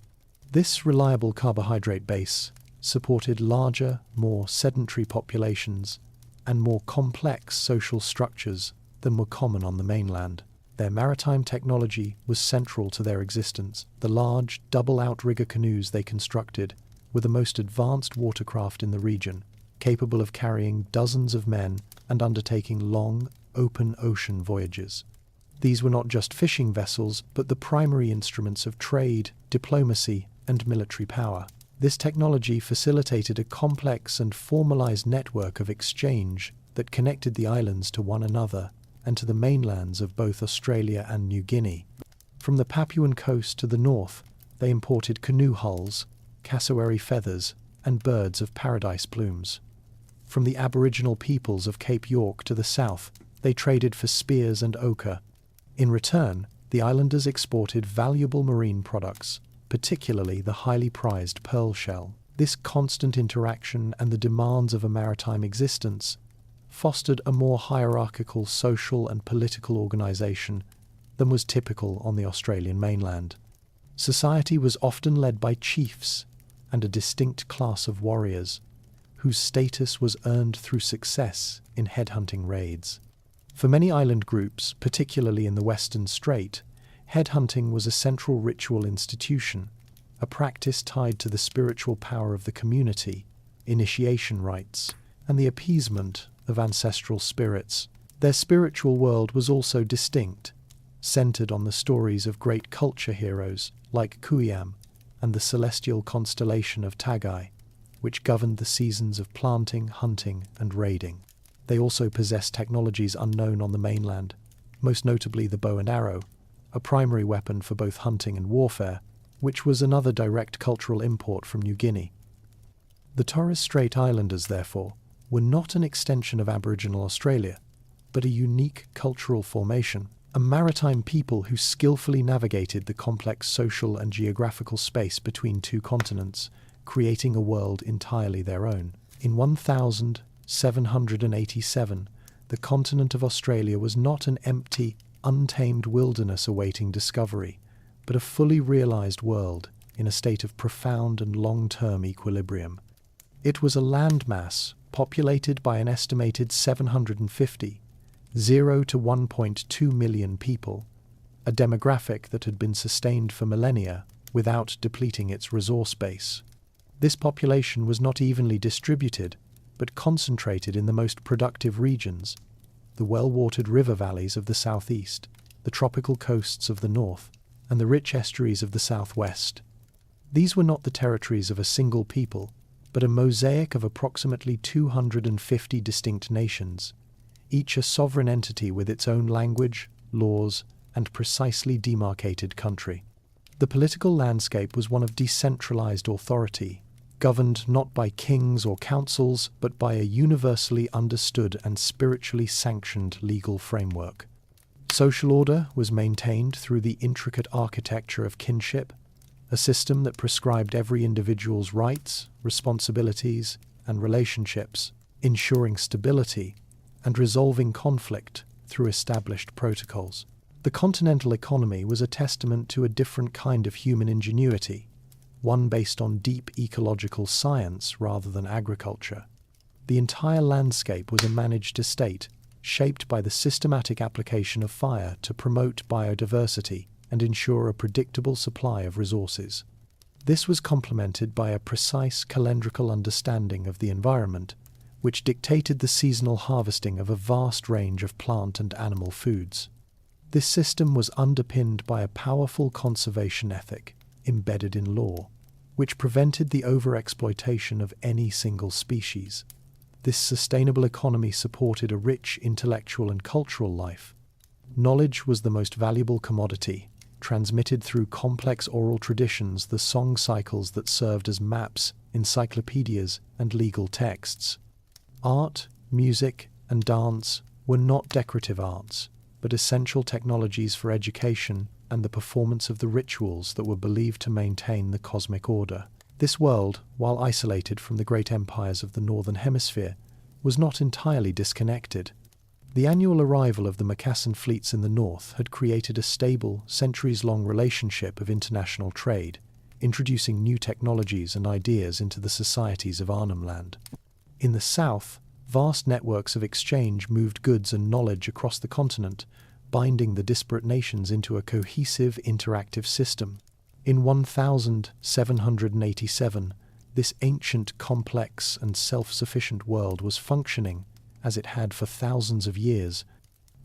This reliable carbohydrate base supported larger, more sedentary populations and more complex social structures than were common on the mainland. Their maritime technology was central to their existence. The large, double outrigger canoes they constructed were the most advanced watercraft in the region, capable of carrying dozens of men and undertaking long, open ocean voyages. These were not just fishing vessels, but the primary instruments of trade, diplomacy, and military power. This technology facilitated a complex and formalized network of exchange that connected the islands to one another and to the mainlands of both Australia and New Guinea. From the Papuan coast to the north, they imported canoe hulls, cassowary feathers, and birds of paradise plumes. From the Aboriginal peoples of Cape York to the south, they traded for spears and ochre. In return, the islanders exported valuable marine products, particularly the highly prized pearl shell. This constant interaction and the demands of a maritime existence fostered a more hierarchical social and political organisation than was typical on the Australian mainland. Society was often led by chiefs and a distinct class of warriors, whose status was earned through success in headhunting raids. For many island groups, particularly in the Western Strait, headhunting was a central ritual institution, a practice tied to the spiritual power of the community, initiation rites, and the appeasement of ancestral spirits. Their spiritual world was also distinct, centered on the stories of great culture heroes like Kuyam and the celestial constellation of Tagai, which governed the seasons of planting, hunting, and raiding. They also possessed technologies unknown on the mainland, most notably the bow and arrow, a primary weapon for both hunting and warfare, which was another direct cultural import from New Guinea. The Torres Strait Islanders, therefore, were not an extension of Aboriginal Australia, but a unique cultural formation, a maritime people who skillfully navigated the complex social and geographical space between two continents, creating a world entirely their own. In 1787, the continent of Australia was not an empty, untamed wilderness awaiting discovery, but a fully realized world in a state of profound and long-term equilibrium. It was a landmass populated by an estimated 750, 0 to 1.2 million people, a demographic that had been sustained for millennia without depleting its resource base. This population was not evenly distributed, but concentrated in the most productive regions, the well-watered river valleys of the southeast, the tropical coasts of the north, and the rich estuaries of the southwest. These were not the territories of a single people, but a mosaic of approximately 250 distinct nations, each a sovereign entity with its own language, laws, and precisely demarcated country. The political landscape was one of decentralized authority, governed not by kings or councils, but by a universally understood and spiritually sanctioned legal framework. Social order was maintained through the intricate architecture of kinship, a system that prescribed every individual's rights, responsibilities, and relationships, ensuring stability and resolving conflict through established protocols. The continental economy was a testament to a different kind of human ingenuity, one based on deep ecological science rather than agriculture. The entire landscape was a managed estate, shaped by the systematic application of fire to promote biodiversity and ensure a predictable supply of resources. This was complemented by a precise calendrical understanding of the environment, which dictated the seasonal harvesting of a vast range of plant and animal foods. This system was underpinned by a powerful conservation ethic embedded in law, which prevented the overexploitation of any single species. This sustainable economy supported a rich intellectual and cultural life. Knowledge was the most valuable commodity, transmitted through complex oral traditions, the song cycles that served as maps, encyclopedias, and legal texts. Art, music, and dance were not decorative arts, but essential technologies for education and the performance of the rituals that were believed to maintain the cosmic order. This world, while isolated from the great empires of the Northern Hemisphere, was not entirely disconnected. The annual arrival of the Macassan fleets in the north had created a stable, centuries-long relationship of international trade, introducing new technologies and ideas into the societies of Arnhem Land. In the south, vast networks of exchange moved goods and knowledge across the continent, binding the disparate nations into a cohesive, interactive system. In 1787, this ancient, complex, and self-sufficient world was functioning as it had for thousands of years,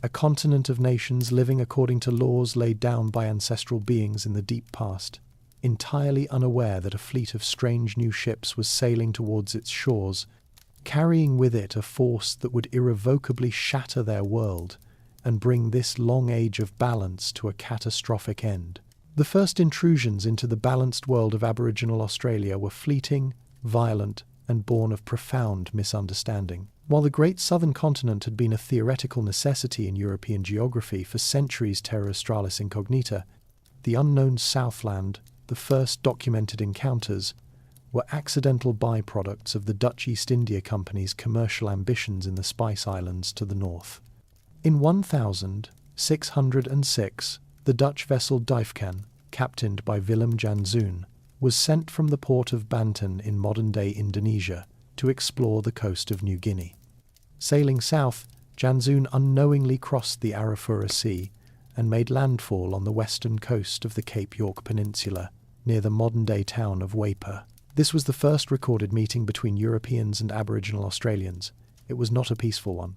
a continent of nations living according to laws laid down by ancestral beings in the deep past, entirely unaware that a fleet of strange new ships was sailing towards its shores, carrying with it a force that would irrevocably shatter their world and bring this long age of balance to a catastrophic end. The first intrusions into the balanced world of Aboriginal Australia were fleeting, violent, and born of profound misunderstanding. While the great southern continent had been a theoretical necessity in European geography for centuries terra australis incognita, the unknown Southland, the first documented encounters, were accidental byproducts of the Dutch East India Company's commercial ambitions in the Spice Islands to the north. In 1606, the Dutch vessel Dijfkan, captained by Willem Janszoon, was sent from the port of Banten in modern-day Indonesia to explore the coast of New Guinea. Sailing south, Janszoon unknowingly crossed the Arafura Sea and made landfall on the western coast of the Cape York Peninsula, near the modern-day town of Waipa. This was the first recorded meeting between Europeans and Aboriginal Australians. It was not a peaceful one.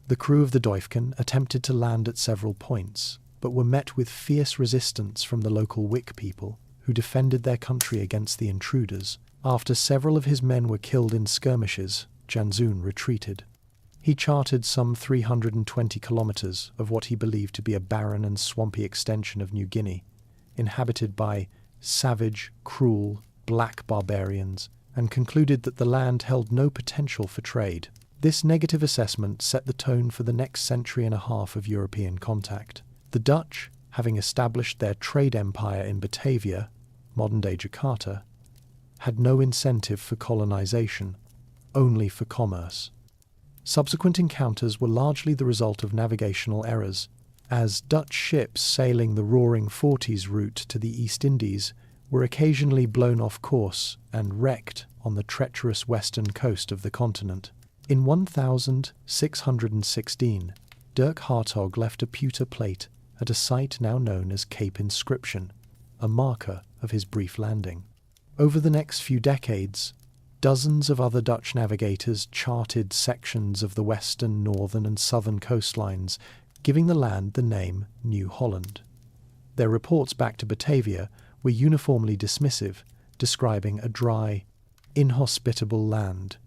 The crew of the Dijfkan attempted to land at several points, but were met with fierce resistance from the local Wik people, who defended their country against the intruders. After several of his men were killed in skirmishes, Janszoon retreated. He charted some 320 kilometres of what he believed to be a barren and swampy extension of New Guinea, inhabited by savage, cruel, black barbarians, and concluded that the land held no potential for trade. This negative assessment set the tone for the next century and a half of European contact. The Dutch, having established their trade empire in Batavia, modern-day Jakarta, had no incentive for colonization, only for commerce. Subsequent encounters were largely the result of navigational errors, as Dutch ships sailing the Roaring Forties route to the East Indies were occasionally blown off course and wrecked on the treacherous western coast of the continent. In 1616, Dirk Hartog left a pewter plate at a site now known as Cape Inscription, a marker of his brief landing. Over the next few decades, dozens of other Dutch navigators charted sections of the western, northern, and southern coastlines, giving the land the name New Holland. Their reports back to Batavia were uniformly dismissive, describing a dry, inhospitable land,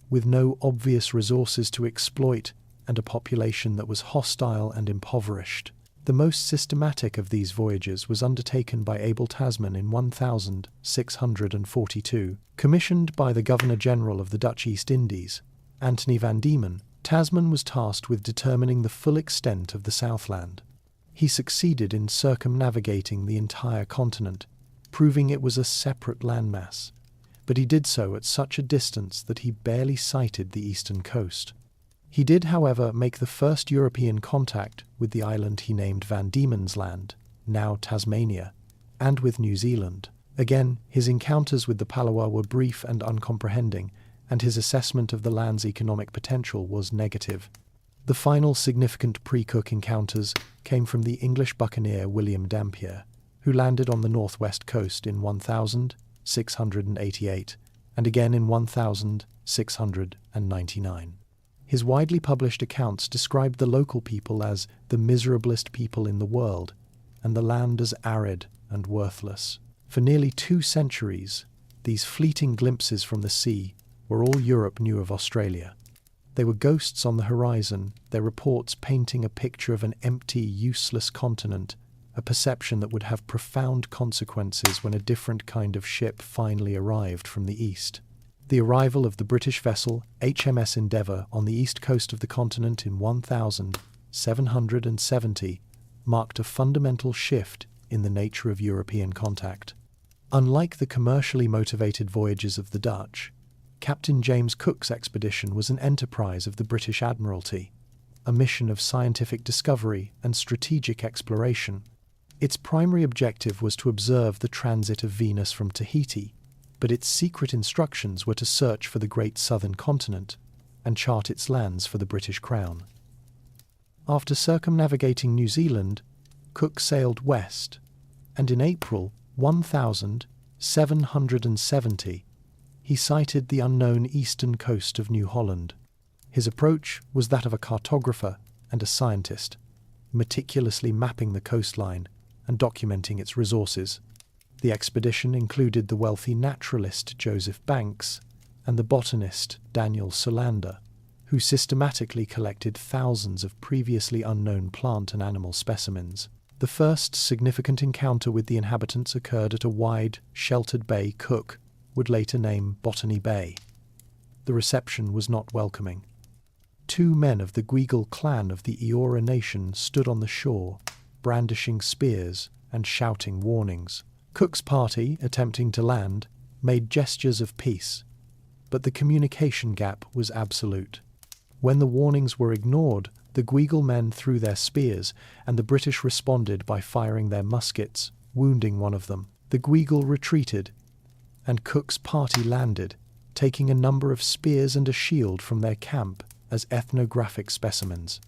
with no obvious resources to exploit and a population that was hostile and impoverished. The most systematic of these voyages was undertaken by Abel Tasman in 1642. Commissioned by the Governor-General of the Dutch East Indies, Anthony van Diemen, Tasman was tasked with determining the full extent of the Southland. He succeeded in circumnavigating the entire continent, proving it was a separate landmass, but he did so at such a distance that he barely sighted the eastern coast. He did, however, make the first European contact with the island he named Van Diemen's Land, now Tasmania, and with New Zealand. Again, his encounters with the Palawa were brief and uncomprehending, and his assessment of the land's economic potential was negative. The final significant pre-Cook encounters came from the English buccaneer William Dampier, who landed on the northwest coast in 1688, and again in 1689. and 99. His widely published accounts described the local people as the miserablest people in the world, and the land as arid and worthless. For nearly 2 centuries, these fleeting glimpses from the sea were all Europe knew of Australia. They were ghosts on the horizon, their reports painting a picture of an empty, useless continent, a perception that would have profound consequences when a different kind of ship finally arrived from the east. The arrival of the British vessel HMS Endeavour on the east coast of the continent in 1770 marked a fundamental shift in the nature of European contact. Unlike the commercially motivated voyages of the Dutch, Captain James Cook's expedition was an enterprise of the British Admiralty, a mission of scientific discovery and strategic exploration. Its primary objective was to observe the transit of Venus from Tahiti, but its secret instructions were to search for the great southern continent and chart its lands for the British Crown. After circumnavigating New Zealand, Cook sailed west, and in April 1770 he sighted the unknown eastern coast of New Holland. His approach was that of a cartographer and a scientist, meticulously mapping the coastline and documenting its resources. The expedition included the wealthy naturalist Joseph Banks and the botanist Daniel Solander, who systematically collected thousands of previously unknown plant and animal specimens. The first significant encounter with the inhabitants occurred at a wide, sheltered bay Cook would later name Botany Bay. The reception was not welcoming. 2 men of the Guigal clan of the Eora nation stood on the shore, brandishing spears and shouting warnings. Cook's party, attempting to land, made gestures of peace, but the communication gap was absolute. When the warnings were ignored, the Guigal men threw their spears, and the British responded by firing their muskets, wounding one of them. The Guigal retreated, and Cook's party landed, taking a number of spears and a shield from their camp as ethnographic specimens.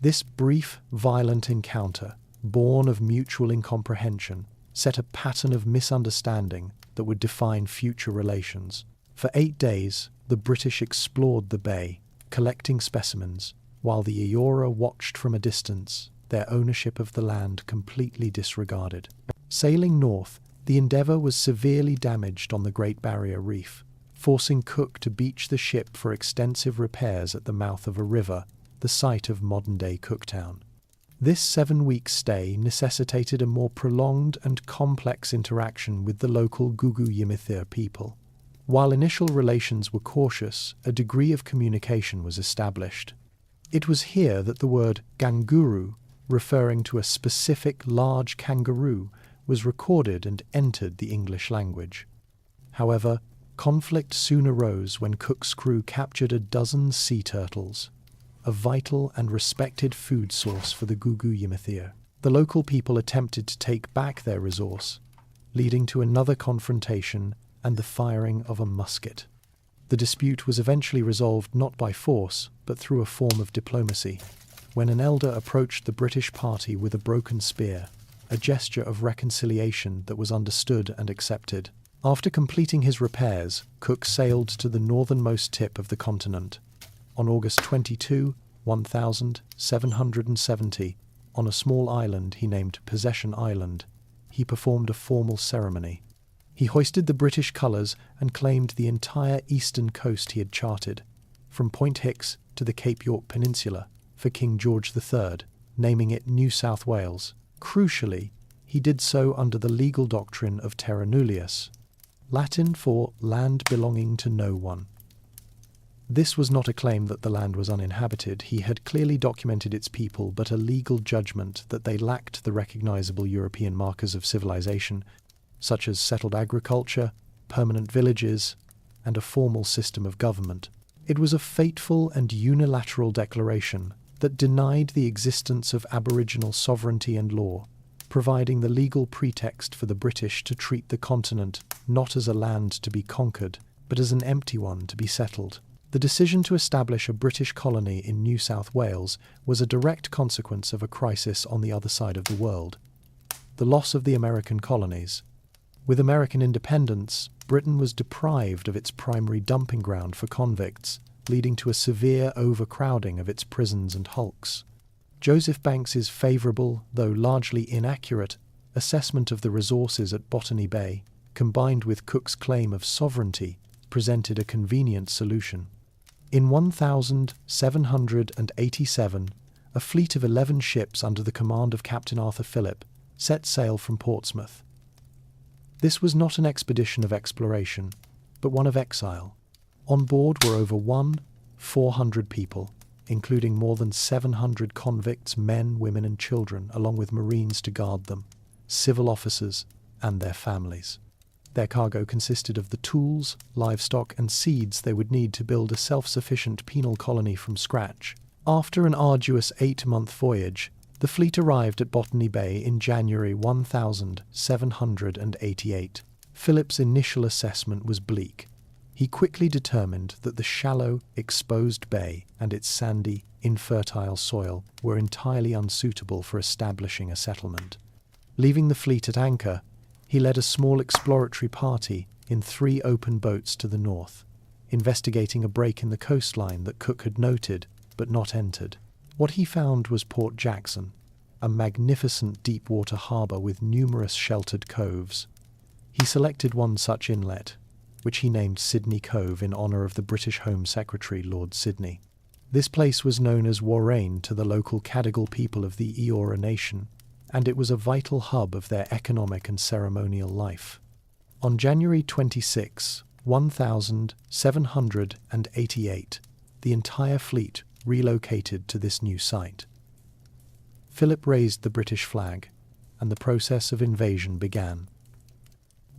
This brief, violent encounter, born of mutual incomprehension, set a pattern of misunderstanding that would define future relations. For 8 days, the British explored the bay, collecting specimens, while the Eora watched from a distance, their ownership of the land completely disregarded. Sailing north, the Endeavour was severely damaged on the Great Barrier Reef, forcing Cook to beach the ship for extensive repairs at the mouth of a river, the site of modern-day Cooktown. This 7-week stay necessitated a more prolonged and complex interaction with the local Gugu Yimithirr people. While initial relations were cautious, a degree of communication was established. It was here that the word ganguru, referring to a specific large kangaroo, was recorded and entered the English language. However, conflict soon arose when Cook's crew captured a dozen sea turtles, a vital and respected food source for the Gugu Yimithirr. The local people attempted to take back their resource, leading to another confrontation and the firing of a musket. The dispute was eventually resolved not by force, but through a form of diplomacy, when an elder approached the British party with a broken spear, a gesture of reconciliation that was understood and accepted. After completing his repairs, Cook sailed to the northernmost tip of the continent. On August 22, 1770, on a small island he named Possession Island, he performed a formal ceremony. He hoisted the British colours and claimed the entire eastern coast he had charted, from Point Hicks to the Cape York Peninsula, for King George III, naming it New South Wales. Crucially, he did so under the legal doctrine of terra nullius, Latin for land belonging to no one. This was not a claim that the land was uninhabited. He had clearly documented its people, but a legal judgment that they lacked the recognisable European markers of civilization, such as settled agriculture, permanent villages, and a formal system of government. It was a fateful and unilateral declaration that denied the existence of Aboriginal sovereignty and law, providing the legal pretext for the British to treat the continent not as a land to be conquered, but as an empty one to be settled. The decision to establish a British colony in New South Wales was a direct consequence of a crisis on the other side of the world: the loss of the American colonies. With American independence, Britain was deprived of its primary dumping ground for convicts, leading to a severe overcrowding of its prisons and hulks. Joseph Banks's favourable, though largely inaccurate, assessment of the resources at Botany Bay, combined with Cook's claim of sovereignty, presented a convenient solution. In 1787, a fleet of 11 ships under the command of Captain Arthur Phillip set sail from Portsmouth. This was not an expedition of exploration, but one of exile. On board were over 400 people, including more than 700 convicts, men, women and children, along with Marines to guard them, civil officers and their families. Their cargo consisted of the tools, livestock and seeds they would need to build a self-sufficient penal colony from scratch. After an arduous 8-month voyage, the fleet arrived at Botany Bay in January 1788. Philip's initial assessment was bleak. He quickly determined that the shallow, exposed bay and its sandy, infertile soil were entirely unsuitable for establishing a settlement. Leaving the fleet at anchor, he led a small exploratory party in 3 open boats to the north, investigating a break in the coastline that Cook had noted but not entered. What he found was Port Jackson, a magnificent deep-water harbour with numerous sheltered coves. He selected one such inlet, which he named Sydney Cove in honour of the British Home Secretary Lord Sydney. This place was known as Warrain to the local Cadigal people of the Eora Nation, and it was a vital hub of their economic and ceremonial life. On January 26, 1788, the entire fleet relocated to this new site. Philip raised the British flag, and the process of invasion began.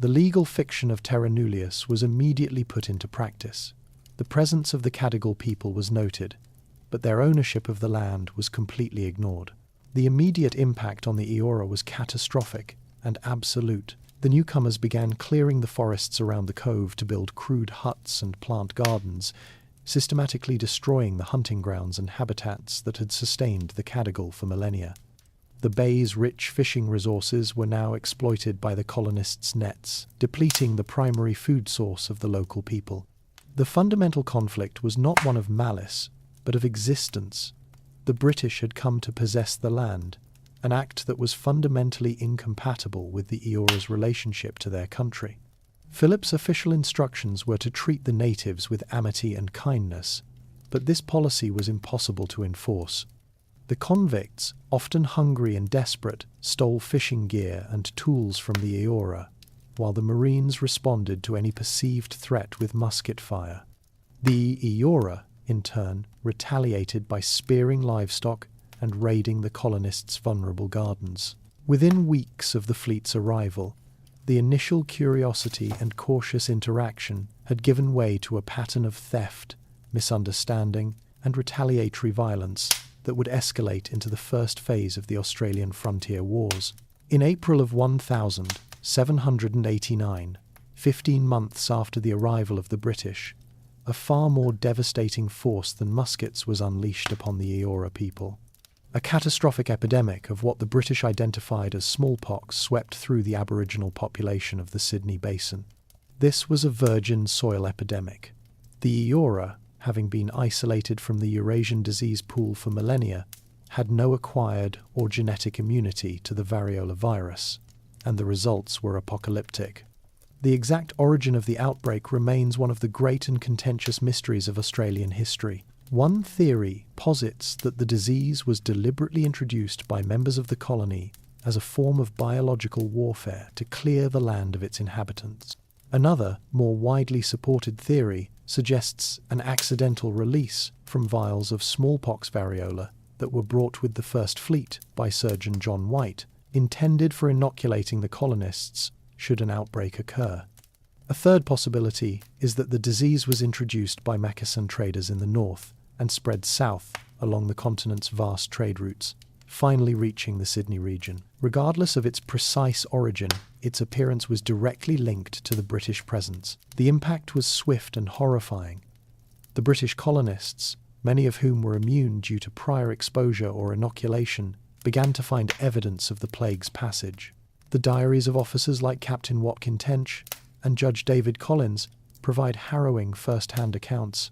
The legal fiction of terra nullius was immediately put into practice. The presence of the Cadigal people was noted, but their ownership of the land was completely ignored. The immediate impact on the Eora was catastrophic and absolute. The newcomers began clearing the forests around the cove to build crude huts and plant gardens, systematically destroying the hunting grounds and habitats that had sustained the Cadigal for millennia. The bay's rich fishing resources were now exploited by the colonists' nets, depleting the primary food source of the local people. The fundamental conflict was not one of malice, but of existence. The British had come to possess the land, an act that was fundamentally incompatible with the Eora's relationship to their country. Philip's official instructions were to treat the natives with amity and kindness, but this policy was impossible to enforce. The convicts, often hungry and desperate, stole fishing gear and tools from the Eora, while the Marines responded to any perceived threat with musket fire. The Eora, in turn, retaliated by spearing livestock and raiding the colonists' vulnerable gardens. Within weeks of the fleet's arrival, the initial curiosity and cautious interaction had given way to a pattern of theft, misunderstanding, and retaliatory violence that would escalate into the first phase of the Australian frontier wars. In April of 1789, 15 months after the arrival of the British, a far more devastating force than muskets was unleashed upon the Eora people. A catastrophic epidemic of what the British identified as smallpox swept through the Aboriginal population of the Sydney Basin. This was a virgin soil epidemic. The Eora, having been isolated from the Eurasian disease pool for millennia, had no acquired or genetic immunity to the variola virus, and the results were apocalyptic. The exact origin of the outbreak remains one of the great and contentious mysteries of Australian history. One theory posits that the disease was deliberately introduced by members of the colony as a form of biological warfare to clear the land of its inhabitants. Another, more widely supported theory suggests an accidental release from vials of smallpox variola that were brought with the First Fleet by Surgeon John White, intended for inoculating the colonists should an outbreak occur. A third possibility is that the disease was introduced by Macassan traders in the north and spread south along the continent's vast trade routes, finally reaching the Sydney region. Regardless of its precise origin, its appearance was directly linked to the British presence. The impact was swift and horrifying. The British colonists, many of whom were immune due to prior exposure or inoculation, began to find evidence of the plague's passage. The diaries of officers like Captain Watkin Tench and Judge David Collins provide harrowing first-hand accounts.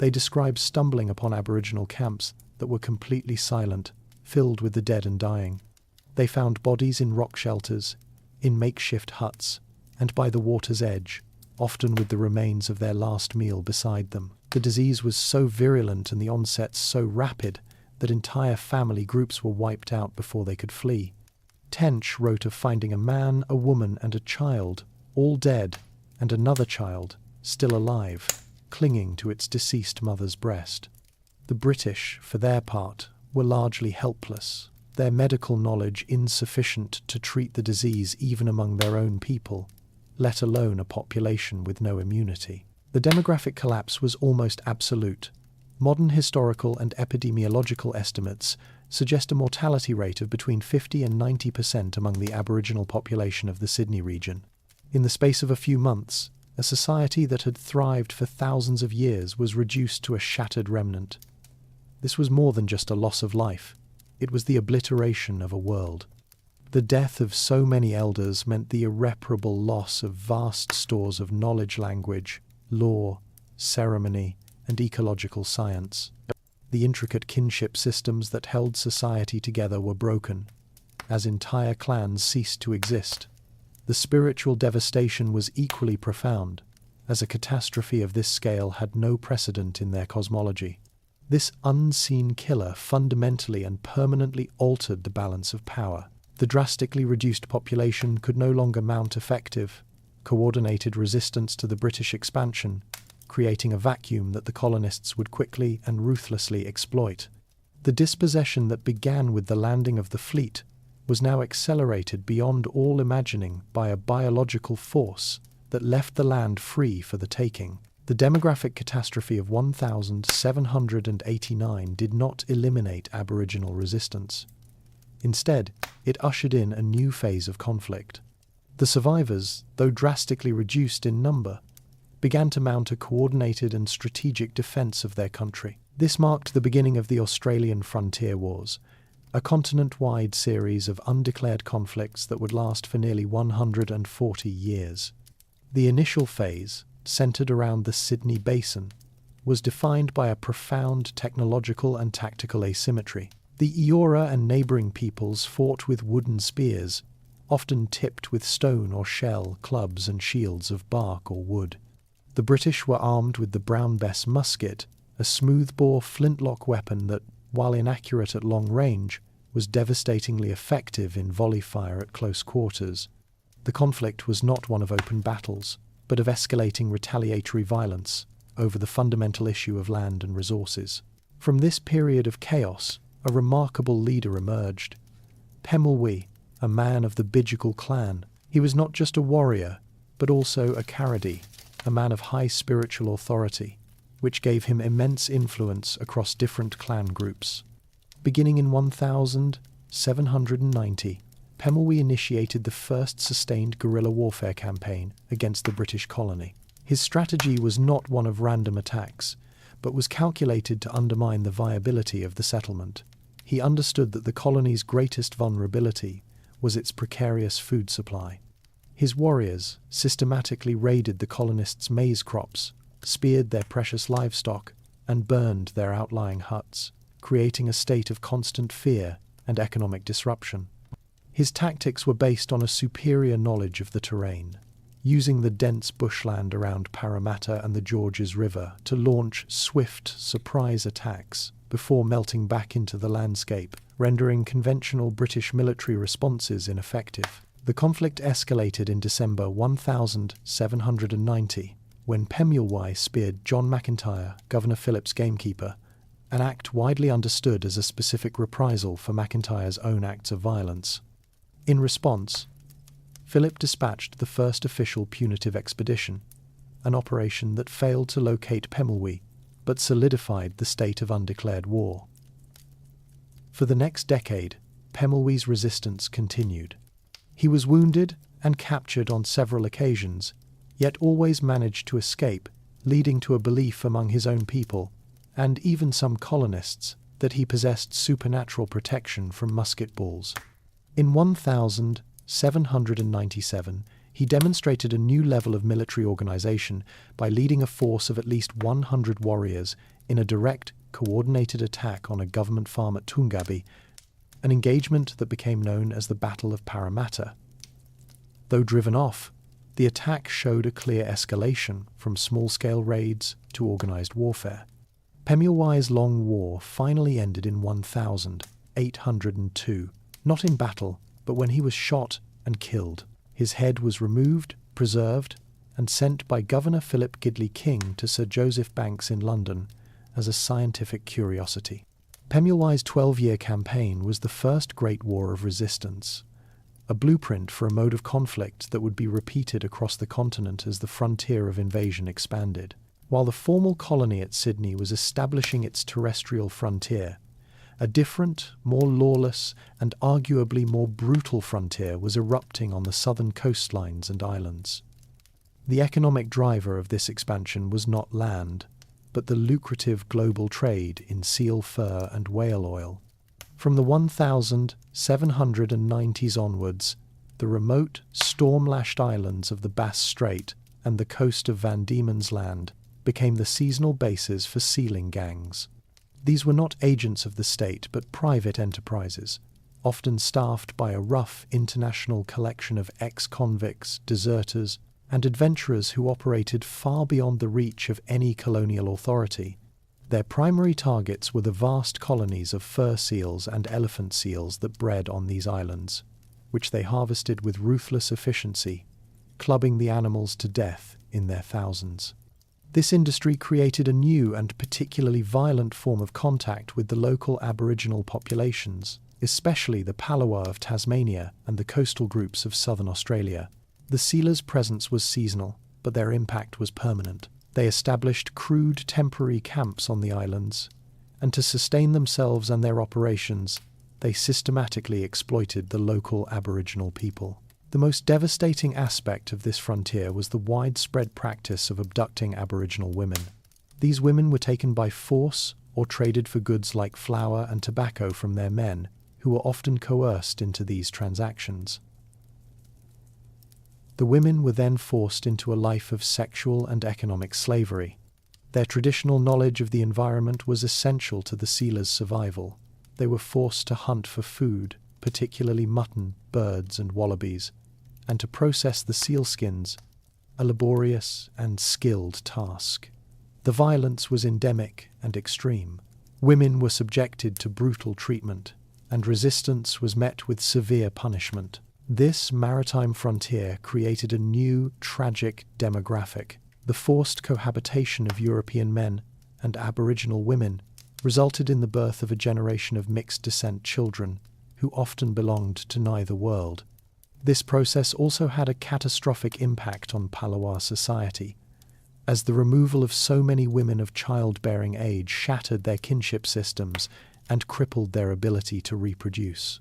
They describe stumbling upon Aboriginal camps that were completely silent, filled with the dead and dying. They found bodies in rock shelters, in makeshift huts, and by the water's edge, often with the remains of their last meal beside them. The disease was so virulent and the onset so rapid that entire family groups were wiped out before they could flee. Tench wrote of finding a man, a woman, and a child, all dead, and another child, still alive, clinging to its deceased mother's breast. The British, for their part, were largely helpless, their medical knowledge insufficient to treat the disease even among their own people, let alone a population with no immunity. The demographic collapse was almost absolute. Modern historical and epidemiological estimates suggest a mortality rate of between 50 and 90% among the Aboriginal population of the Sydney region. In the space of a few months, a society that had thrived for thousands of years was reduced to a shattered remnant. This was more than just a loss of life. It was the obliteration of a world. The death of so many elders meant the irreparable loss of vast stores of knowledge, language, law, ceremony, and ecological science. The intricate kinship systems that held society together were broken, as entire clans ceased to exist. The spiritual devastation was equally profound, as a catastrophe of this scale had no precedent in their cosmology. This unseen killer fundamentally and permanently altered the balance of power. The drastically reduced population could no longer mount effective, coordinated resistance to the British expansion, creating a vacuum that the colonists would quickly and ruthlessly exploit. The dispossession that began with the landing of the fleet was now accelerated beyond all imagining by a biological force that left the land free for the taking. The demographic catastrophe of 1789 did not eliminate Aboriginal resistance. Instead, it ushered in a new phase of conflict. The survivors, though drastically reduced in number, began to mount a coordinated and strategic defence of their country. This marked the beginning of the Australian Frontier Wars, a continent-wide series of undeclared conflicts that would last for nearly 140 years. The initial phase, centred around the Sydney Basin, was defined by a profound technological and tactical asymmetry. The Eora and neighbouring peoples fought with wooden spears, often tipped with stone or shell, clubs and shields of bark or wood. The British were armed with the Brown Bess musket, a smoothbore flintlock weapon that, while inaccurate at long range, was devastatingly effective in volley fire at close quarters. The conflict was not one of open battles, but of escalating retaliatory violence over the fundamental issue of land and resources. From this period of chaos, a remarkable leader emerged. Pemulwuy, a man of the Bidjigal clan. He was not just a warrior, but also a Karadi, a man of high spiritual authority, which gave him immense influence across different clan groups. Beginning in 1790, Pemulwuy initiated the first sustained guerrilla warfare campaign against the British colony. His strategy was not one of random attacks, but was calculated to undermine the viability of the settlement. He understood that the colony's greatest vulnerability was its precarious food supply. His warriors systematically raided the colonists' maize crops, speared their precious livestock, and burned their outlying huts, creating a state of constant fear and economic disruption. His tactics were based on a superior knowledge of the terrain, using the dense bushland around Parramatta and the Georges River to launch swift surprise attacks before melting back into the landscape, rendering conventional British military responses ineffective. The conflict escalated in December 1790, when Pemulwuy speared John McIntyre, Governor Phillip's gamekeeper, an act widely understood as a specific reprisal for McIntyre's own acts of violence. In response, Phillip dispatched the first official punitive expedition, an operation that failed to locate Pemulwuy, but solidified the state of undeclared war. For the next decade, Pemulwuy's resistance continued. He was wounded and captured on several occasions, yet always managed to escape, leading to a belief among his own people, and even some colonists, that he possessed supernatural protection from musket balls. In 1797, He demonstrated a new level of military organization by leading a force of at least 100 warriors in a direct, coordinated attack on a government farm at Tungabi, an engagement that became known as the Battle of Parramatta. Though driven off, the attack showed a clear escalation from small-scale raids to organized warfare. Pemulwuy's long war finally ended in 1802, not in battle, but when he was shot and killed. His head was removed, preserved, and sent by Governor Philip Gidley King to Sir Joseph Banks in London as a scientific curiosity. Pemulwuy's 12-year campaign was the first great war of resistance, a blueprint for a mode of conflict that would be repeated across the continent as the frontier of invasion expanded. While the formal colony at Sydney was establishing its terrestrial frontier, a different, more lawless, and arguably more brutal frontier was erupting on the southern coastlines and islands. The economic driver of this expansion was not land, but the lucrative global trade in seal fur and whale oil. From the 1790s onwards, the remote, storm-lashed islands of the Bass Strait and the coast of Van Diemen's Land became the seasonal bases for sealing gangs. These were not agents of the state, but private enterprises, often staffed by a rough international collection of ex-convicts, deserters, and adventurers who operated far beyond the reach of any colonial authority. Their primary targets were the vast colonies of fur seals and elephant seals that bred on these islands, which they harvested with ruthless efficiency, clubbing the animals to death in their thousands. This industry created a new and particularly violent form of contact with the local Aboriginal populations, especially the Palawa of Tasmania and the coastal groups of southern Australia. The sealers' presence was seasonal, but their impact was permanent. They established crude temporary camps on the islands, and to sustain themselves and their operations, they systematically exploited the local Aboriginal people. The most devastating aspect of this frontier was the widespread practice of abducting Aboriginal women. These women were taken by force or traded for goods like flour and tobacco from their men, who were often coerced into these transactions. The women were then forced into a life of sexual and economic slavery. Their traditional knowledge of the environment was essential to the sealers' survival. They were forced to hunt for food, particularly mutton, birds, and wallabies, and to process the sealskins, a laborious and skilled task. The violence was endemic and extreme. Women were subjected to brutal treatment, and resistance was met with severe punishment. This maritime frontier created a new, tragic demographic. The forced cohabitation of European men and Aboriginal women resulted in the birth of a generation of mixed-descent children who often belonged to neither world. This process also had a catastrophic impact on Palawa society, as the removal of so many women of childbearing age shattered their kinship systems and crippled their ability to reproduce.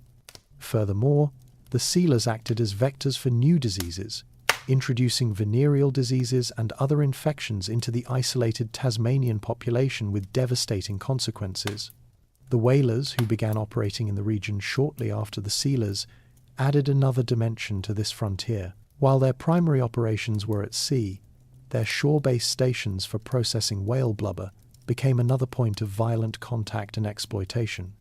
Furthermore, the sealers acted as vectors for new diseases, introducing venereal diseases and other infections into the isolated Tasmanian population with devastating consequences. The whalers, who began operating in the region shortly after the sealers, added another dimension to this frontier. While their primary operations were at sea, their shore-based stations for processing whale blubber became another point of violent contact and exploitation.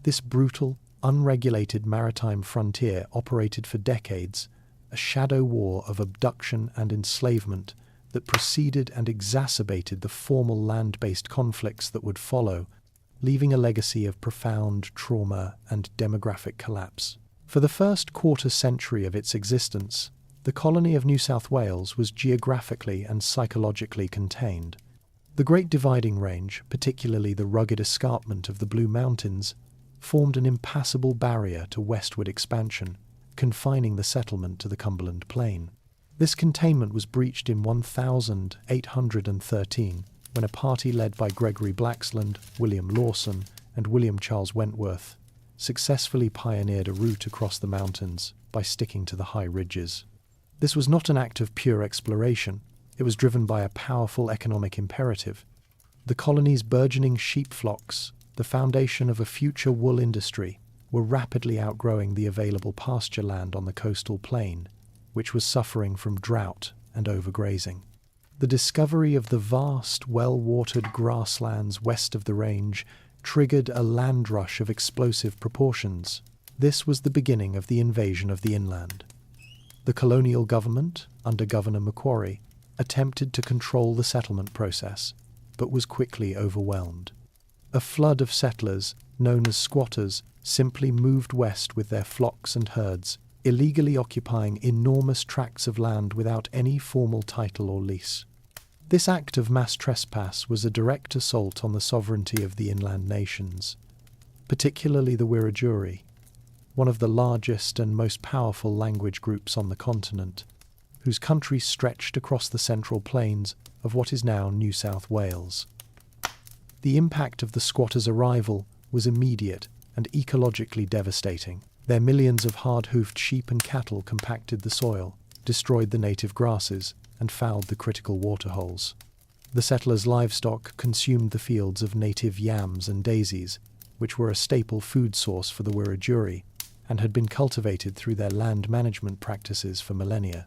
This brutal, unregulated maritime frontier operated for decades, a shadow war of abduction and enslavement that preceded and exacerbated the formal land-based conflicts that would follow, leaving a legacy of profound trauma and demographic collapse. For the first quarter-century of its existence, the colony of New South Wales was geographically and psychologically contained. The Great Dividing Range, particularly the rugged escarpment of the Blue Mountains, formed an impassable barrier to westward expansion, confining the settlement to the Cumberland Plain. This containment was breached in 1813, when a party led by Gregory Blaxland, William Lawson, and William Charles Wentworth successfully pioneered a route across the mountains by sticking to the high ridges. This was not an act of pure exploration. It was driven by a powerful economic imperative. The colony's burgeoning sheep flocks, the foundation of a future wool industry, were rapidly outgrowing the available pasture land on the coastal plain, which was suffering from drought and overgrazing. The discovery of the vast, well-watered grasslands west of the range triggered a land rush of explosive proportions. This was the beginning of the invasion of the inland. The colonial government, under Governor Macquarie, attempted to control the settlement process, but was quickly overwhelmed. A flood of settlers, known as squatters, simply moved west with their flocks and herds, illegally occupying enormous tracts of land without any formal title or lease. This act of mass trespass was a direct assault on the sovereignty of the inland nations, particularly the Wiradjuri, one of the largest and most powerful language groups on the continent, whose country stretched across the central plains of what is now New South Wales. The impact of the squatters' arrival was immediate and ecologically devastating. Their millions of hard-hoofed sheep and cattle compacted the soil, destroyed the native grasses, and fouled the critical waterholes. The settlers' livestock consumed the fields of native yams and daisies, which were a staple food source for the Wiradjuri, and had been cultivated through their land management practices for millennia.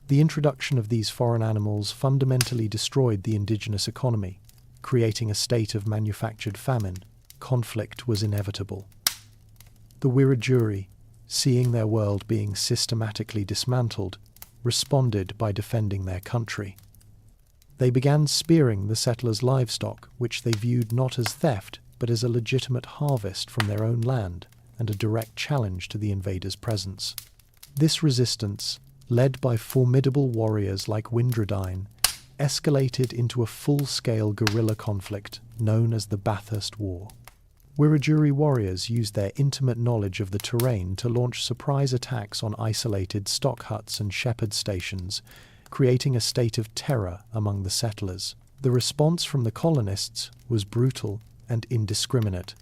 The introduction of these foreign animals fundamentally destroyed the indigenous economy, creating a state of manufactured famine. Conflict was inevitable. The Wiradjuri, seeing their world being systematically dismantled, responded by defending their country. They began spearing the settlers' livestock, which they viewed not as theft, but as a legitimate harvest from their own land and a direct challenge to the invaders' presence. This resistance, led by formidable warriors like Windradine, escalated into a full-scale guerrilla conflict known as the Bathurst War. Wiradjuri warriors used their intimate knowledge of the terrain to launch surprise attacks on isolated stock huts and shepherd stations, creating a state of terror among the settlers. The response from the colonists was brutal and indiscriminate.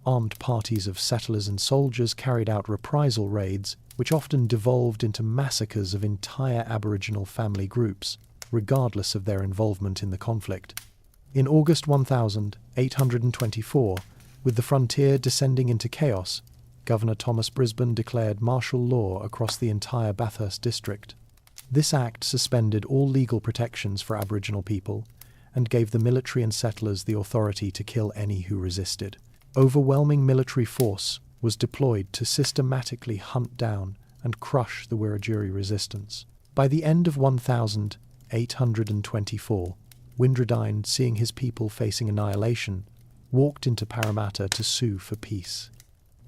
Armed parties of settlers and soldiers carried out reprisal raids, which often devolved into massacres of entire Aboriginal family groups, regardless of their involvement in the conflict. In August 1824, with the frontier descending into chaos, Governor Thomas Brisbane declared martial law across the entire Bathurst district. This act suspended all legal protections for Aboriginal people and gave the military and settlers the authority to kill any who resisted. Overwhelming military force was deployed to systematically hunt down and crush the Wiradjuri resistance. By the end of 1824, Windradine, seeing his people facing annihilation, walked into Parramatta to sue for peace.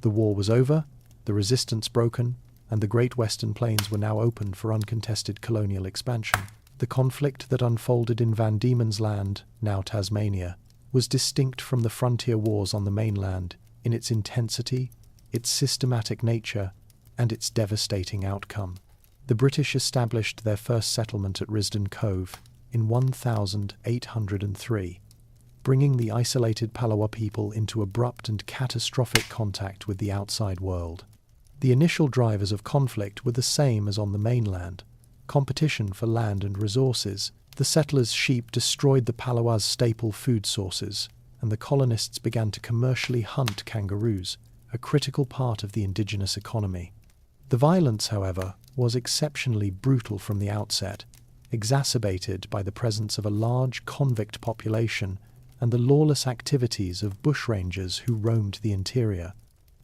The war was over, the resistance broken, and the Great Western Plains were now open for uncontested colonial expansion. The conflict that unfolded in Van Diemen's Land, now Tasmania, was distinct from the frontier wars on the mainland in its intensity, its systematic nature, and its devastating outcome. The British established their first settlement at Risdon Cove in 1803, bringing the isolated Palawa people into abrupt and catastrophic contact with the outside world. The initial drivers of conflict were the same as on the mainland: competition for land and resources. The settlers' sheep destroyed the Palawa's staple food sources, and the colonists began to commercially hunt kangaroos, a critical part of the indigenous economy. The violence, however, was exceptionally brutal from the outset, exacerbated by the presence of a large convict population and the lawless activities of bushrangers who roamed the interior.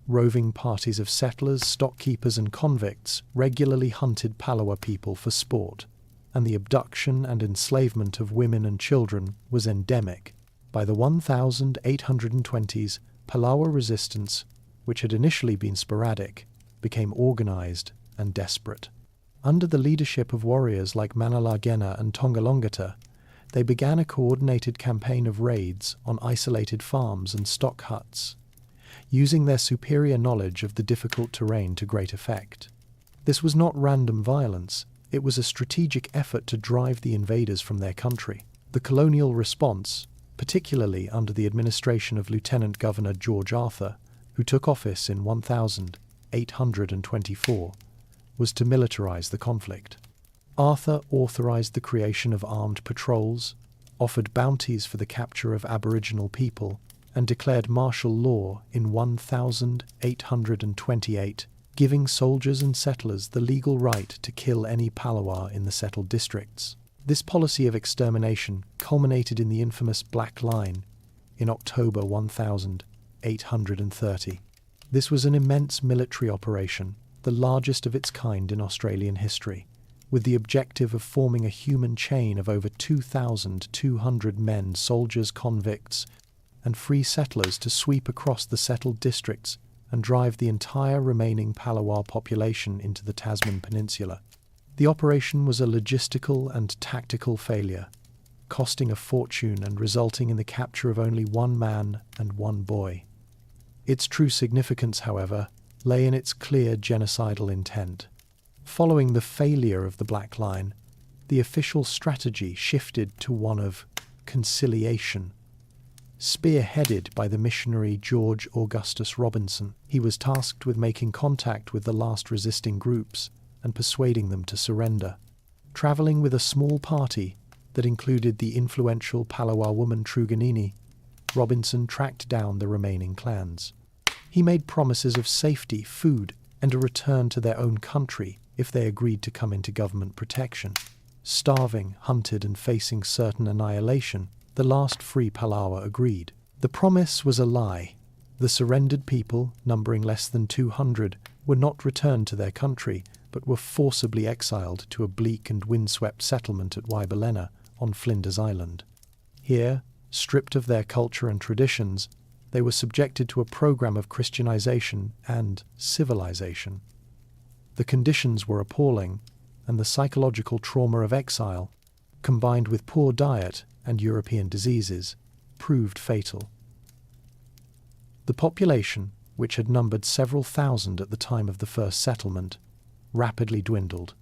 Roving parties of settlers, stockkeepers and convicts regularly hunted Palawa people for sport, and the abduction and enslavement of women and children was endemic. By the 1820s, Palawa resistance, which had initially been sporadic, became organized and desperate. Under the leadership of warriors like Manalagena and Tongalongata, they began a coordinated campaign of raids on isolated farms and stock huts, using their superior knowledge of the difficult terrain to great effect. This was not random violence, it was a strategic effort to drive the invaders from their country. The colonial response, particularly under the administration of Lieutenant Governor George Arthur, who took office in 1824, was to militarize the conflict. Arthur authorized the creation of armed patrols, offered bounties for the capture of Aboriginal people, and declared martial law in 1828, giving soldiers and settlers the legal right to kill any Palawa in the settled districts. This policy of extermination culminated in the infamous Black Line in October 1830. This was an immense military operation, the largest of its kind in Australian history, with the objective of forming a human chain of over 2,200 men, soldiers, convicts, and free settlers to sweep across the settled districts and drive the entire remaining Palawa population into the Tasman Peninsula. The operation was a logistical and tactical failure, costing a fortune and resulting in the capture of only one man and one boy. Its true significance, however, lay in its clear genocidal intent. Following the failure of the Black Line, the official strategy shifted to one of conciliation. Spearheaded by the missionary George Augustus Robinson, he was tasked with making contact with the last resisting groups and persuading them to surrender. Travelling with a small party that included the influential Palawa woman Truganini, Robinson tracked down the remaining clans. He made promises of safety, food, and a return to their own country if they agreed to come into government protection. Starving, hunted, and facing certain annihilation, the last free Palawa agreed. The promise was a lie. The surrendered people, numbering less than 200, were not returned to their country, but were forcibly exiled to a bleak and windswept settlement at Waibalena on Flinders Island. Here, stripped of their culture and traditions, they were subjected to a program of Christianization and civilization. The conditions were appalling, and the psychological trauma of exile, combined with poor diet and European diseases, proved fatal. The population, which had numbered several thousand at the time of the first settlement, rapidly dwindled.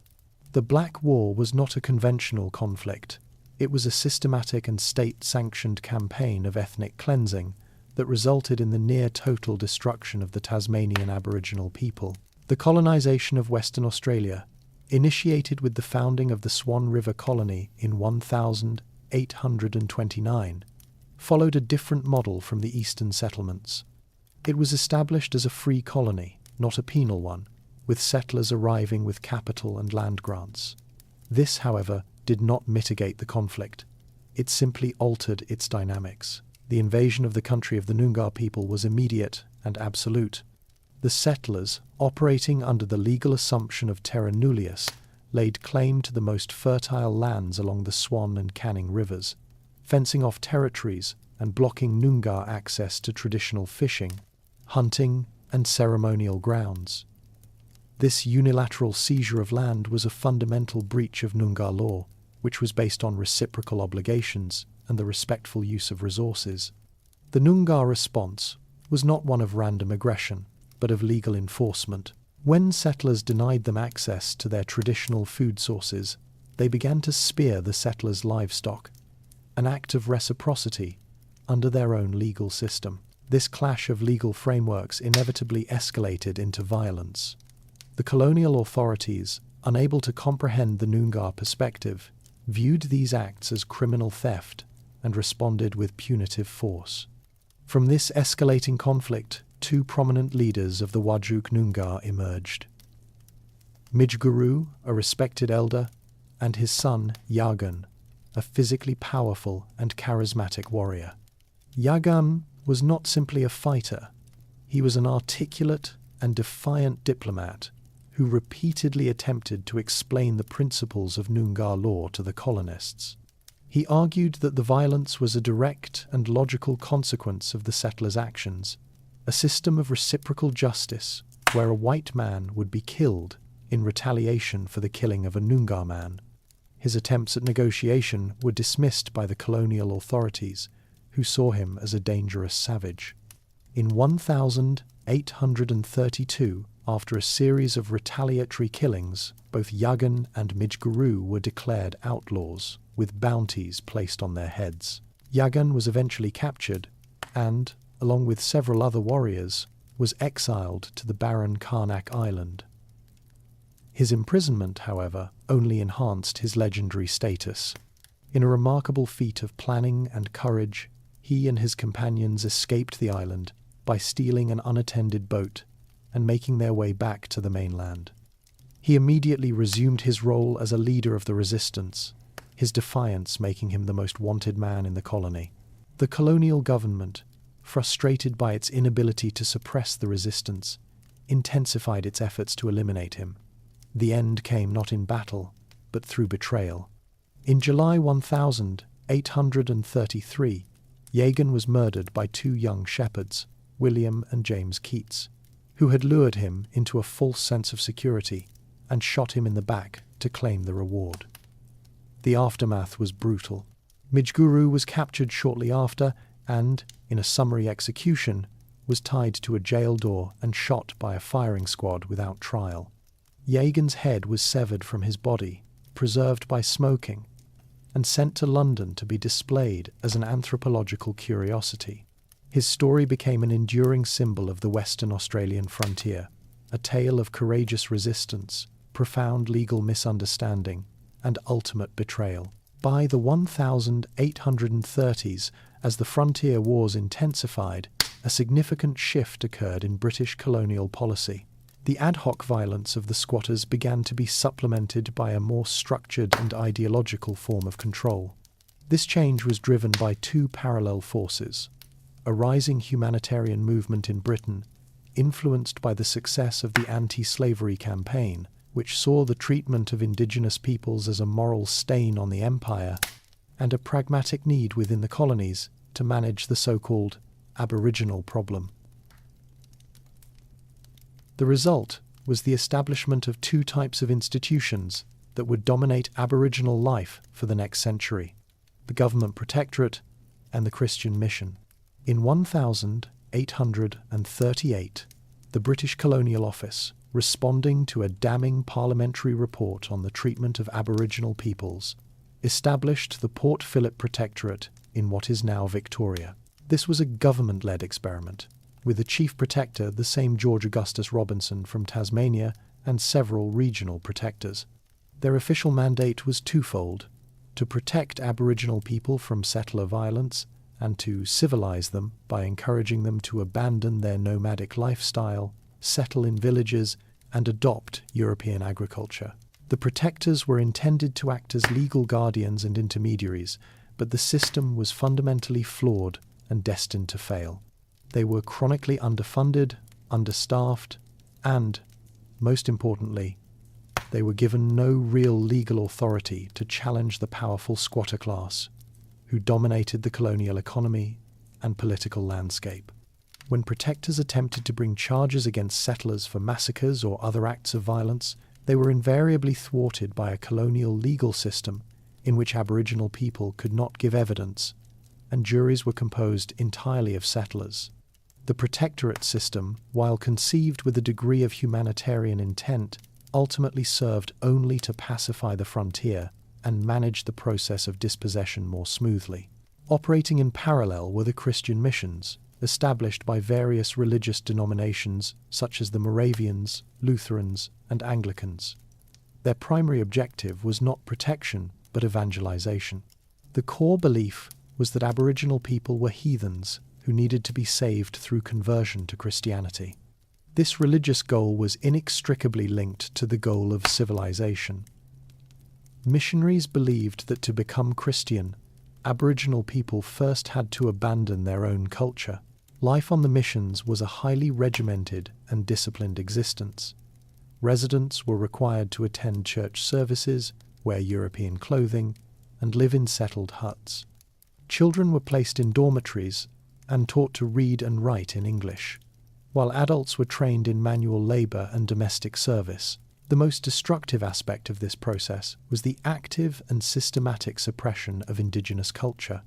The Black War was not a conventional conflict. It was a systematic and state-sanctioned campaign of ethnic cleansing that resulted in the near-total destruction of the Tasmanian Aboriginal people. The colonisation of Western Australia, initiated with the founding of the Swan River Colony in 1829, followed a different model from the eastern settlements. It was established as a free colony, not a penal one, with settlers arriving with capital and land grants. This, however, did not mitigate the conflict. It simply altered its dynamics. The invasion of the country of the Noongar people was immediate and absolute. The settlers, operating under the legal assumption of terra nullius, laid claim to the most fertile lands along the Swan and Canning rivers, fencing off territories and blocking Noongar access to traditional fishing, hunting, and ceremonial grounds. This unilateral seizure of land was a fundamental breach of Noongar law, which was based on reciprocal obligations and the respectful use of resources. The Noongar response was not one of random aggression, but of legal enforcement. When settlers denied them access to their traditional food sources, they began to spear the settlers' livestock, an act of reciprocity under their own legal system. This clash of legal frameworks inevitably escalated into violence. The colonial authorities, unable to comprehend the Noongar perspective, viewed these acts as criminal theft and responded with punitive force. From this escalating conflict, two prominent leaders of the Whadjuk Noongar emerged. Midguru, a respected elder, and his son Yagan, a physically powerful and charismatic warrior. Yagan was not simply a fighter. He was an articulate and defiant diplomat who repeatedly attempted to explain the principles of Noongar law to the colonists. He argued that the violence was a direct and logical consequence of the settlers' actions, a system of reciprocal justice where a white man would be killed in retaliation for the killing of a Noongar man. His attempts at negotiation were dismissed by the colonial authorities, who saw him as a dangerous savage. In 1832, after a series of retaliatory killings, both Yagan and Midguru were declared outlaws, with bounties placed on their heads. Yagan was eventually captured and, along with several other warriors, was exiled to the barren Karnak Island. His imprisonment, however, only enhanced his legendary status. In a remarkable feat of planning and courage, he and his companions escaped the island by stealing an unattended boat and making their way back to the mainland. He immediately resumed his role as a leader of the resistance, his defiance making him the most wanted man in the colony. The colonial government, frustrated by its inability to suppress the resistance, intensified its efforts to eliminate him. The end came not in battle, but through betrayal. In July 1833, Yagan was murdered by two young shepherds, William and James Keats, who had lured him into a false sense of security and shot him in the back to claim the reward. The aftermath was brutal. Midguru was captured shortly after and, in a summary execution, was tied to a jail door and shot by a firing squad without trial. Yagan's head was severed from his body, preserved by smoking, and sent to London to be displayed as an anthropological curiosity. His story became an enduring symbol of the Western Australian frontier, a tale of courageous resistance, profound legal misunderstanding, and ultimate betrayal. By the 1830s, as the frontier wars intensified, a significant shift occurred in British colonial policy. The ad hoc violence of the squatters began to be supplemented by a more structured and ideological form of control. This change was driven by two parallel forces: a rising humanitarian movement in Britain, influenced by the success of the anti-slavery campaign, which saw the treatment of indigenous peoples as a moral stain on the empire, and a pragmatic need within the colonies to manage the so-called Aboriginal problem. The result was the establishment of two types of institutions that would dominate Aboriginal life for the next century: the government protectorate and the Christian mission. In 1838, the British Colonial Office, responding to a damning parliamentary report on the treatment of Aboriginal peoples, established the Port Phillip Protectorate in what is now Victoria. This was a government-led experiment, with the chief protector the same George Augustus Robinson from Tasmania and several regional protectors. Their official mandate was twofold: to protect Aboriginal people from settler violence and to civilize them by encouraging them to abandon their nomadic lifestyle, settle in villages, and adopt European agriculture. The protectors were intended to act as legal guardians and intermediaries, but the system was fundamentally flawed and destined to fail. They were chronically underfunded, understaffed, and, most importantly, they were given no real legal authority to challenge the powerful squatter class, who dominated the colonial economy and political landscape. When protectors attempted to bring charges against settlers for massacres or other acts of violence, they were invariably thwarted by a colonial legal system in which Aboriginal people could not give evidence, and juries were composed entirely of settlers. The protectorate system, while conceived with a degree of humanitarian intent, ultimately served only to pacify the frontier and manage the process of dispossession more smoothly. Operating in parallel were the Christian missions, established by various religious denominations such as the Moravians, Lutherans, and Anglicans. Their primary objective was not protection, but evangelization. The core belief was that Aboriginal people were heathens who needed to be saved through conversion to Christianity. This religious goal was inextricably linked to the goal of civilization. Missionaries believed that to become Christian, Aboriginal people first had to abandon their own culture. Life on the missions was a highly regimented and disciplined existence. Residents were required to attend church services, wear European clothing, and live in settled huts. Children were placed in dormitories and taught to read and write in English, while adults were trained in manual labour and domestic service. The most destructive aspect of this process was the active and systematic suppression of indigenous culture.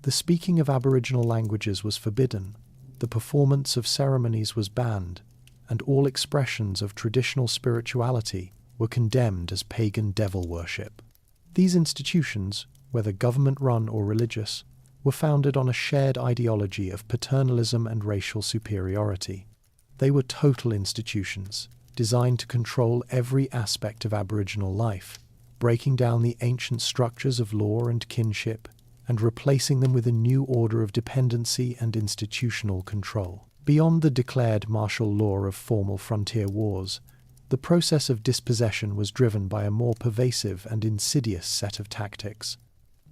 The speaking of Aboriginal languages was forbidden, the performance of ceremonies was banned, and all expressions of traditional spirituality were condemned as pagan devil worship. These institutions, whether government-run or religious, were founded on a shared ideology of paternalism and racial superiority. They were total institutions, designed to control every aspect of Aboriginal life, breaking down the ancient structures of law and kinship, and replacing them with a new order of dependency and institutional control. Beyond the declared martial law of formal frontier wars, the process of dispossession was driven by a more pervasive and insidious set of tactics.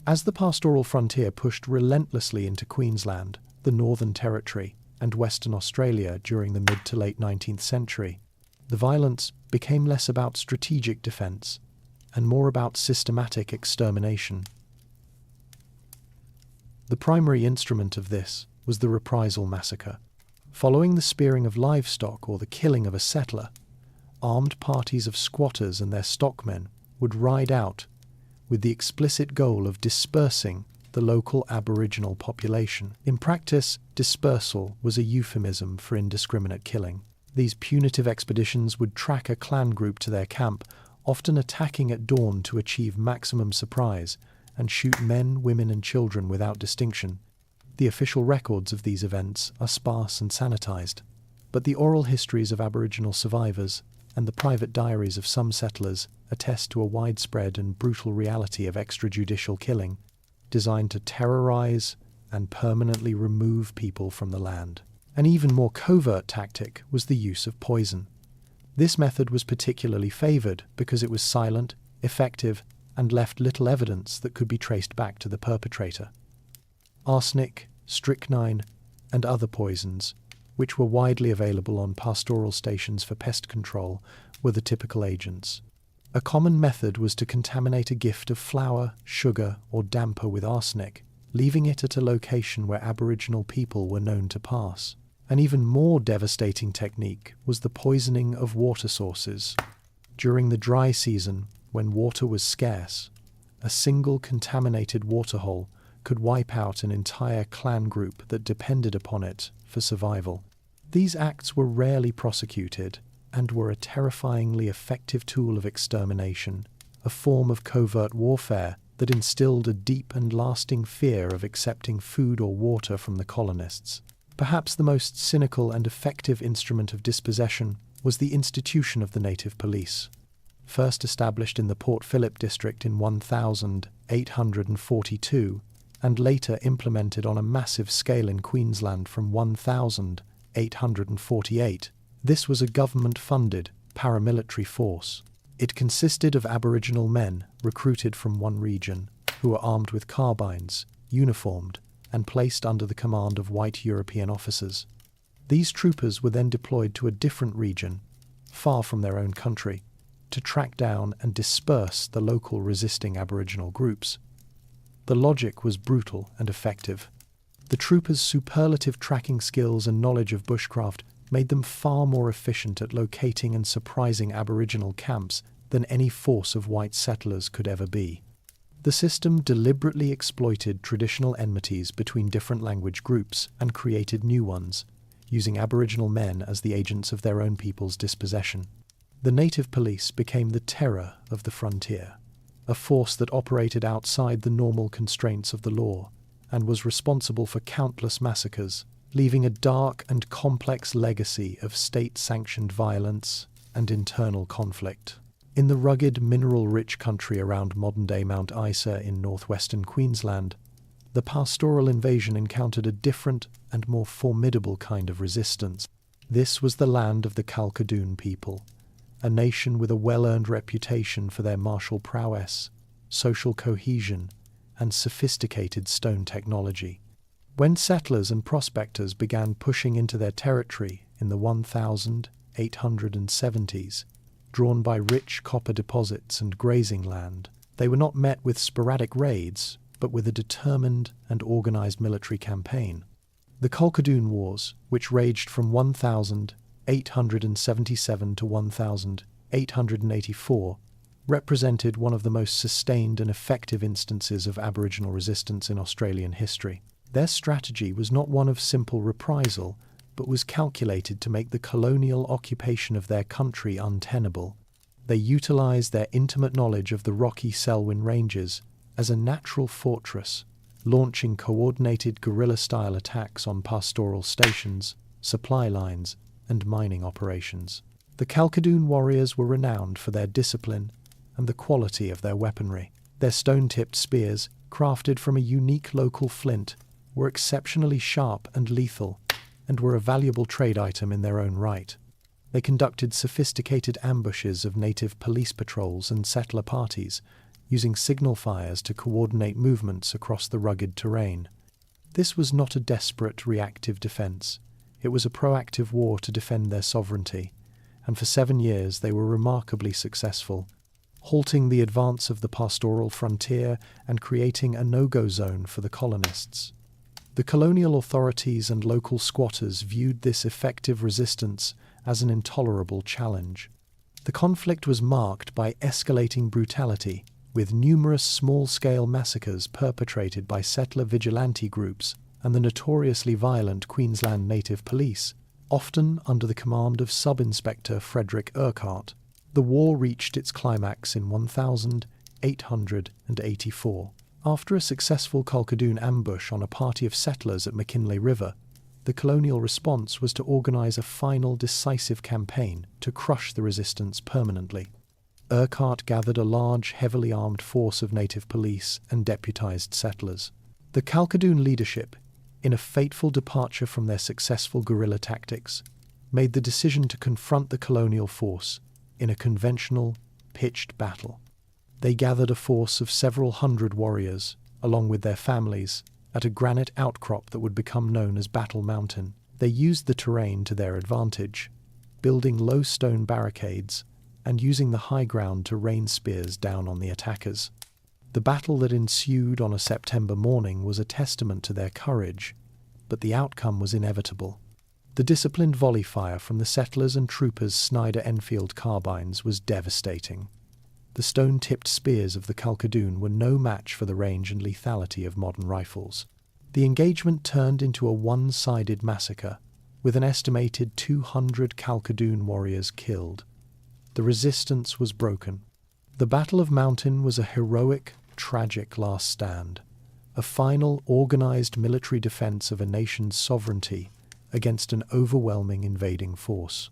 As the pastoral frontier pushed relentlessly into Queensland, the Northern Territory, and Western Australia during the mid to late 19th century, the violence became less about strategic defence and more about systematic extermination. The primary instrument of this was the reprisal massacre. Following the spearing of livestock or the killing of a settler, armed parties of squatters and their stockmen would ride out with the explicit goal of dispersing the local Aboriginal population. In practice, dispersal was a euphemism for indiscriminate killing. These punitive expeditions would track a clan group to their camp, often attacking at dawn to achieve maximum surprise, and shoot men, women and children without distinction. The official records of these events are sparse and sanitized, but the oral histories of Aboriginal survivors and the private diaries of some settlers attest to a widespread and brutal reality of extrajudicial killing, designed to terrorize and permanently remove people from the land. An even more covert tactic was the use of poison. This method was particularly favored because it was silent, effective, and left little evidence that could be traced back to the perpetrator. Arsenic, strychnine, and other poisons, which were widely available on pastoral stations for pest control, were the typical agents. A common method was to contaminate a gift of flour, sugar, or damper with arsenic, leaving it at a location where Aboriginal people were known to pass. An even more devastating technique was the poisoning of water sources. During the dry season, when water was scarce, a single contaminated waterhole could wipe out an entire clan group that depended upon it for survival. These acts were rarely prosecuted and were a terrifyingly effective tool of extermination, a form of covert warfare that instilled a deep and lasting fear of accepting food or water from the colonists. Perhaps the most cynical and effective instrument of dispossession was the institution of the native police. First established in the Port Phillip district in 1842, and later implemented on a massive scale in Queensland from 1848, this was a government-funded paramilitary force. It consisted of Aboriginal men recruited from one region, who were armed with carbines, uniformed, and placed under the command of white European officers. These troopers were then deployed to a different region, far from their own country, to track down and disperse the local resisting Aboriginal groups. The logic was brutal and effective. The troopers' superlative tracking skills and knowledge of bushcraft made them far more efficient at locating and surprising Aboriginal camps than any force of white settlers could ever be. The system deliberately exploited traditional enmities between different language groups and created new ones, using Aboriginal men as the agents of their own people's dispossession. The native police became the terror of the frontier, a force that operated outside the normal constraints of the law and was responsible for countless massacres, leaving a dark and complex legacy of state-sanctioned violence and internal conflict. In the rugged, mineral-rich country around modern-day Mount Isa in northwestern Queensland, the pastoral invasion encountered a different and more formidable kind of resistance. This was the land of the Kalkadoon people, a nation with a well-earned reputation for their martial prowess, social cohesion, and sophisticated stone technology. When settlers and prospectors began pushing into their territory in the 1870s, drawn by rich copper deposits and grazing land, they were not met with sporadic raids, but with a determined and organized military campaign. The Kalkadoon Wars, which raged from 1877 to 1884, represented one of the most sustained and effective instances of Aboriginal resistance in Australian history. Their strategy was not one of simple reprisal, but was calculated to make the colonial occupation of their country untenable. They utilised their intimate knowledge of the rocky Selwyn Ranges as a natural fortress, launching coordinated guerrilla-style attacks on pastoral stations, supply lines, and mining operations. The Kalkadoon warriors were renowned for their discipline and the quality of their weaponry. Their stone-tipped spears, crafted from a unique local flint, were exceptionally sharp and lethal, and were a valuable trade item in their own right. They conducted sophisticated ambushes of native police patrols and settler parties, using signal fires to coordinate movements across the rugged terrain. This was not a desperate, reactive defense. It was a proactive war to defend their sovereignty, and for 7 years they were remarkably successful, halting the advance of the pastoral frontier and creating a no-go zone for the colonists. The colonial authorities and local squatters viewed this effective resistance as an intolerable challenge. The conflict was marked by escalating brutality, with numerous small-scale massacres perpetrated by settler vigilante groups and the notoriously violent Queensland Native Police, often under the command of Sub-Inspector Frederick Urquhart. The war reached its climax in 1884. After a successful Kalkadoon ambush on a party of settlers at McKinley River, the colonial response was to organise a final decisive campaign to crush the resistance permanently. Urquhart gathered a large, heavily armed force of native police and deputised settlers. The Kalkadoon leadership, in a fateful departure from their successful guerrilla tactics, made the decision to confront the colonial force in a conventional, pitched battle. They gathered a force of several hundred warriors, along with their families, at a granite outcrop that would become known as Battle Mountain. They used the terrain to their advantage, building low stone barricades and using the high ground to rain spears down on the attackers. The battle that ensued on a September morning was a testament to their courage, but the outcome was inevitable. The disciplined volley fire from the settlers' and troopers' Snyder-Enfield carbines was devastating. The stone-tipped spears of the Kalkadoon were no match for the range and lethality of modern rifles. The engagement turned into a one-sided massacre, with an estimated 200 Kalkadoon warriors killed. The resistance was broken. The Battle of Mountain was a heroic, tragic last stand, a final organised military defence of a nation's sovereignty against an overwhelming invading force.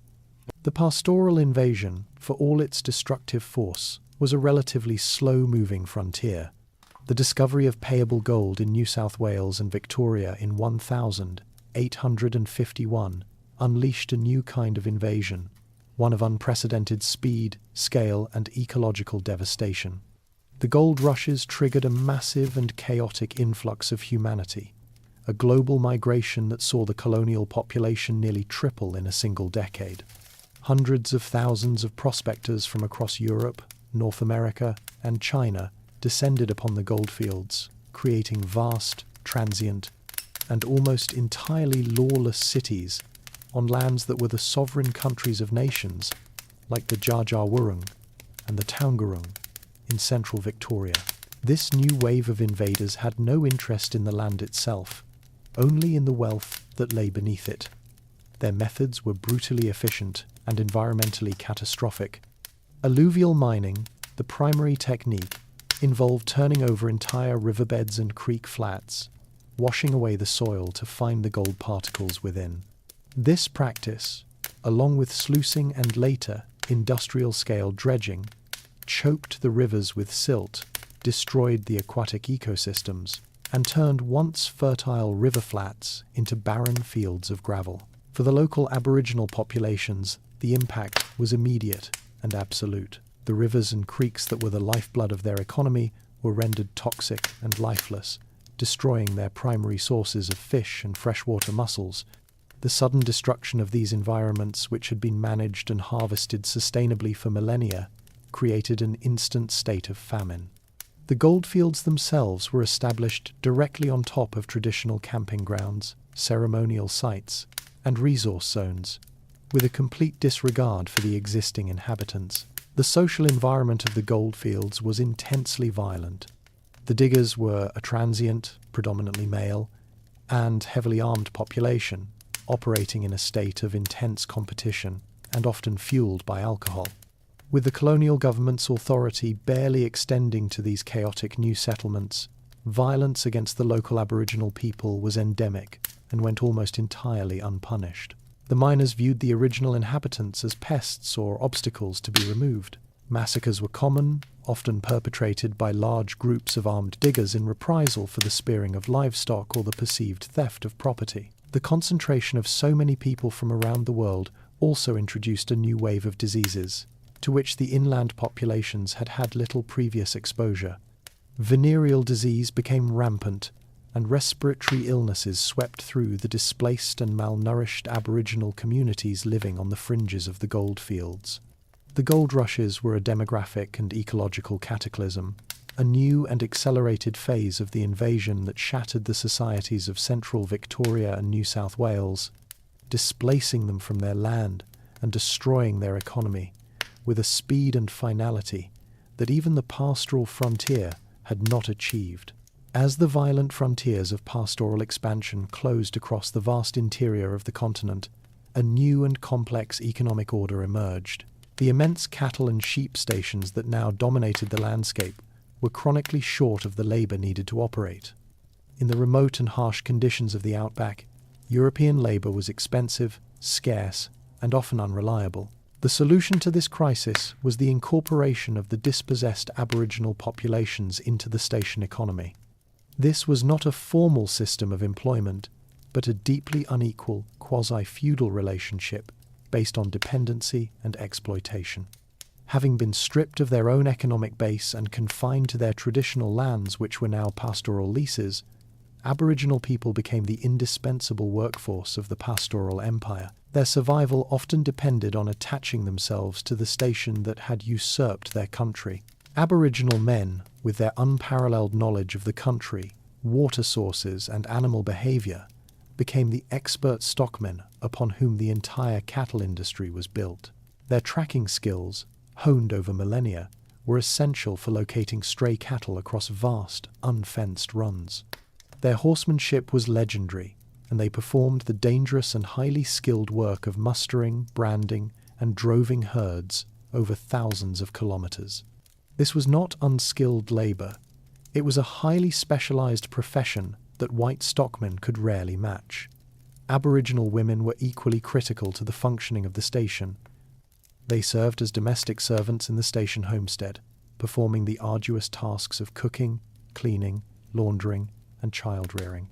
The pastoral invasion, for all its destructive force, was a relatively slow-moving frontier. The discovery of payable gold in New South Wales and Victoria in 1851 unleashed a new kind of invasion, one of unprecedented speed, scale, and ecological devastation. The gold rushes triggered a massive and chaotic influx of humanity, a global migration that saw the colonial population nearly triple in a single decade. Hundreds of thousands of prospectors from across Europe, North America, and China descended upon the goldfields, creating vast, transient, and almost entirely lawless cities on lands that were the sovereign countries of nations, like the Dja Dja Wurrung and the Taungurung in central Victoria. This new wave of invaders had no interest in the land itself, only in the wealth that lay beneath it. Their methods were brutally efficient and environmentally catastrophic. Alluvial mining, the primary technique, involved turning over entire riverbeds and creek flats, washing away the soil to find the gold particles within. This practice, along with sluicing and later industrial-scale dredging, choked the rivers with silt, destroyed the aquatic ecosystems, and turned once fertile river flats into barren fields of gravel. For the local Aboriginal populations, the impact was immediate and absolute. The rivers and creeks that were the lifeblood of their economy were rendered toxic and lifeless, destroying their primary sources of fish and freshwater mussels. The sudden destruction of these environments, which had been managed and harvested sustainably for millennia, created an instant state of famine. The goldfields themselves were established directly on top of traditional camping grounds, ceremonial sites, and resource zones, with a complete disregard for the existing inhabitants. The social environment of the goldfields was intensely violent. The diggers were a transient, predominantly male, and heavily armed population, operating in a state of intense competition and often fueled by alcohol. With the colonial government's authority barely extending to these chaotic new settlements, violence against the local Aboriginal people was endemic and went almost entirely unpunished. The miners viewed the original inhabitants as pests or obstacles to be removed. Massacres were common, often perpetrated by large groups of armed diggers in reprisal for the spearing of livestock or the perceived theft of property. The concentration of so many people from around the world also introduced a new wave of diseases, to which the inland populations had had little previous exposure. Venereal disease became rampant, and respiratory illnesses swept through the displaced and malnourished Aboriginal communities living on the fringes of the goldfields. The gold rushes were a demographic and ecological cataclysm, a new and accelerated phase of the invasion that shattered the societies of central Victoria and New South Wales, displacing them from their land and destroying their economy with a speed and finality that even the pastoral frontier had not achieved. As the violent frontiers of pastoral expansion closed across the vast interior of the continent, a new and complex economic order emerged. The immense cattle and sheep stations that now dominated the landscape were chronically short of the labour needed to operate. In the remote and harsh conditions of the outback, European labour was expensive, scarce, and often unreliable. The solution to this crisis was the incorporation of the dispossessed Aboriginal populations into the station economy. This was not a formal system of employment, but a deeply unequal, quasi-feudal relationship based on dependency and exploitation. Having been stripped of their own economic base and confined to their traditional lands, which were now pastoral leases, Aboriginal people became the indispensable workforce of the pastoral empire. Their survival often depended on attaching themselves to the station that had usurped their country. Aboriginal men, with their unparalleled knowledge of the country, water sources, and animal behaviour, became the expert stockmen upon whom the entire cattle industry was built. Their tracking skills, honed over millennia, were essential for locating stray cattle across vast, unfenced runs. Their horsemanship was legendary, and they performed the dangerous and highly skilled work of mustering, branding, and droving herds over thousands of kilometres. This was not unskilled labour. It was a highly specialised profession that white stockmen could rarely match. Aboriginal women were equally critical to the functioning of the station. They served as domestic servants in the station homestead, performing the arduous tasks of cooking, cleaning, laundering, and child-rearing.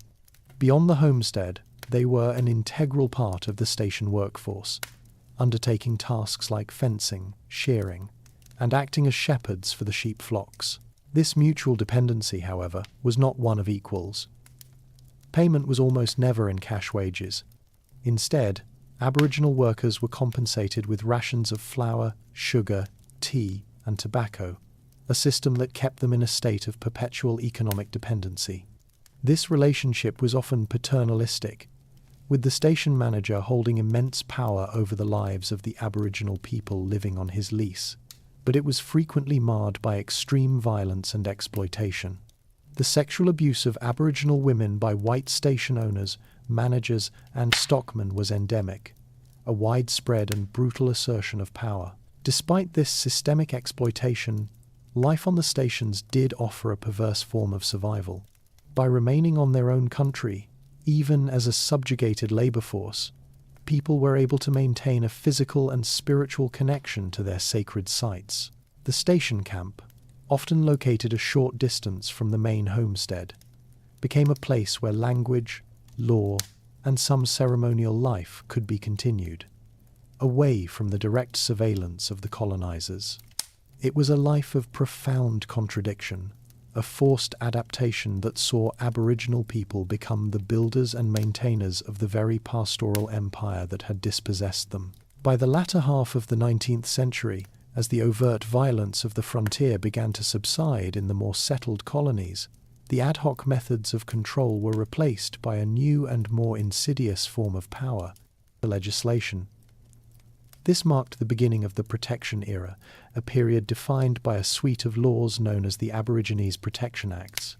Beyond the homestead, they were an integral part of the station workforce, undertaking tasks like fencing, shearing, and acting as shepherds for the sheep flocks. This mutual dependency, however, was not one of equals. Payment was almost never in cash wages. Instead, Aboriginal workers were compensated with rations of flour, sugar, tea, and tobacco, a system that kept them in a state of perpetual economic dependency. This relationship was often paternalistic, with the station manager holding immense power over the lives of the Aboriginal people living on his lease, but it was frequently marred by extreme violence and exploitation. The sexual abuse of Aboriginal women by white station owners, managers, and stockmen was endemic, a widespread and brutal assertion of power. Despite this systemic exploitation, life on the stations did offer a perverse form of survival. By remaining on their own country, even as a subjugated labour force, people were able to maintain a physical and spiritual connection to their sacred sites. The station camp, often located a short distance from the main homestead, became a place where language, law, and some ceremonial life could be continued, away from the direct surveillance of the colonizers. It was a life of profound contradiction, a forced adaptation that saw Aboriginal people become the builders and maintainers of the very pastoral empire that had dispossessed them. By the latter half of the 19th century, as the overt violence of the frontier began to subside in the more settled colonies, the ad hoc methods of control were replaced by a new and more insidious form of power, the legislation. This marked the beginning of the Protection Era, a period defined by a suite of laws known as the Aborigines Protection Acts.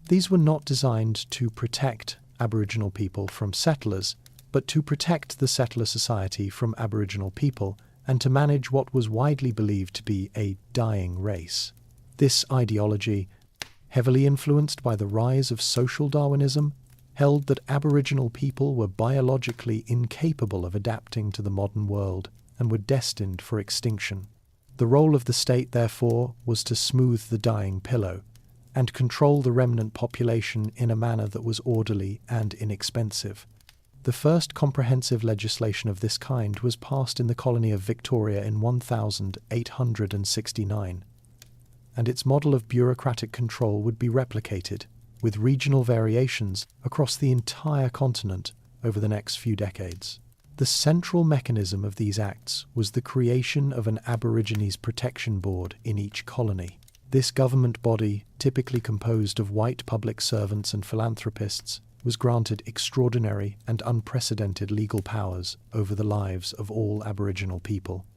These were not designed to protect Aboriginal people from settlers, but to protect the settler society from Aboriginal people and to manage what was widely believed to be a dying race. This ideology, heavily influenced by the rise of social Darwinism, held that Aboriginal people were biologically incapable of adapting to the modern world and were destined for extinction. The role of the state, therefore, was to smooth the dying pillow and control the remnant population in a manner that was orderly and inexpensive. The first comprehensive legislation of this kind was passed in the colony of Victoria in 1869, and its model of bureaucratic control would be replicated, with regional variations across the entire continent over the next few decades. The central mechanism of these acts was the creation of an Aborigines Protection Board in each colony. This government body, typically composed of white public servants and philanthropists, was granted extraordinary and unprecedented legal powers over the lives of all Aboriginal people.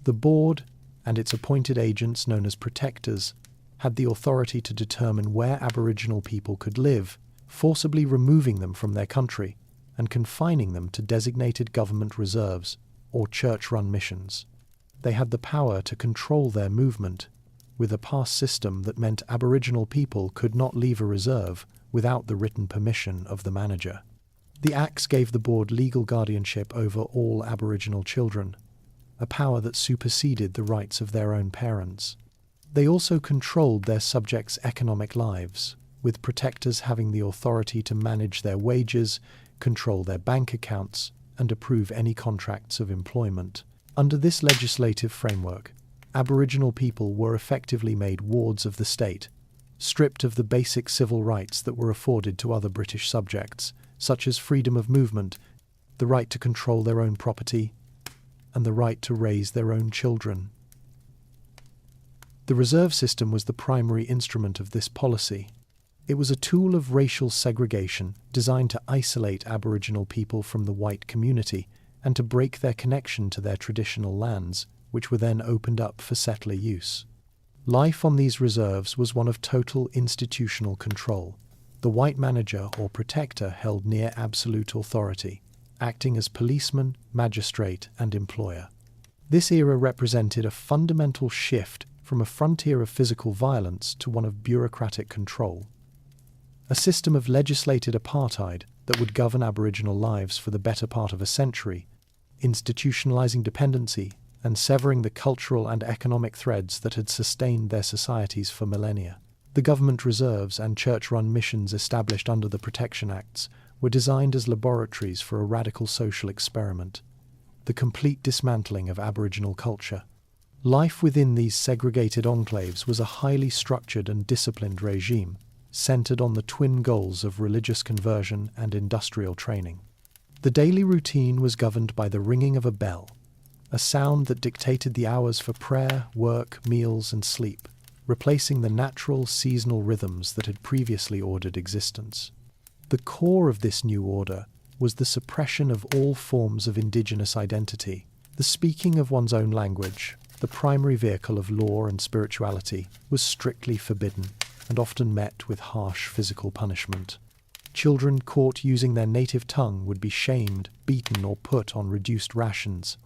The board, and its appointed agents known as protectors, had the authority to determine where Aboriginal people could live, forcibly removing them from their country and confining them to designated government reserves or church-run missions. They had the power to control their movement, with a pass system that meant Aboriginal people could not leave a reserve without the written permission of the manager. The Acts gave the board legal guardianship over all Aboriginal children, a power that superseded the rights of their own parents. They also controlled their subjects' economic lives, with protectors having the authority to manage their wages, control their bank accounts, and approve any contracts of employment. Under this legislative framework, Aboriginal people were effectively made wards of the state, stripped of the basic civil rights that were afforded to other British subjects, such as freedom of movement, the right to control their own property, and the right to raise their own children. The reserve system was the primary instrument of this policy. It was a tool of racial segregation designed to isolate Aboriginal people from the white community and to break their connection to their traditional lands, which were then opened up for settler use. Life on these reserves was one of total institutional control. The white manager or protector held near absolute authority, acting as policeman, magistrate, and employer. This era represented a fundamental shift from a frontier of physical violence to one of bureaucratic control. A system of legislated apartheid that would govern Aboriginal lives for the better part of a century, institutionalizing dependency and severing the cultural and economic threads that had sustained their societies for millennia. The government reserves and church-run missions established under the Protection Acts were designed as laboratories for a radical social experiment, the complete dismantling of Aboriginal culture. Life within these segregated enclaves was a highly structured and disciplined regime, centered on the twin goals of religious conversion and industrial training. The daily routine was governed by the ringing of a bell, a sound that dictated the hours for prayer, work, meals, and sleep, replacing the natural seasonal rhythms that had previously ordered existence. The core of this new order was the suppression of all forms of indigenous identity. The speaking of one's own language, the primary vehicle of law and spirituality, was strictly forbidden and often met with harsh physical punishment. Children caught using their native tongue would be shamed, beaten, or put on reduced rations.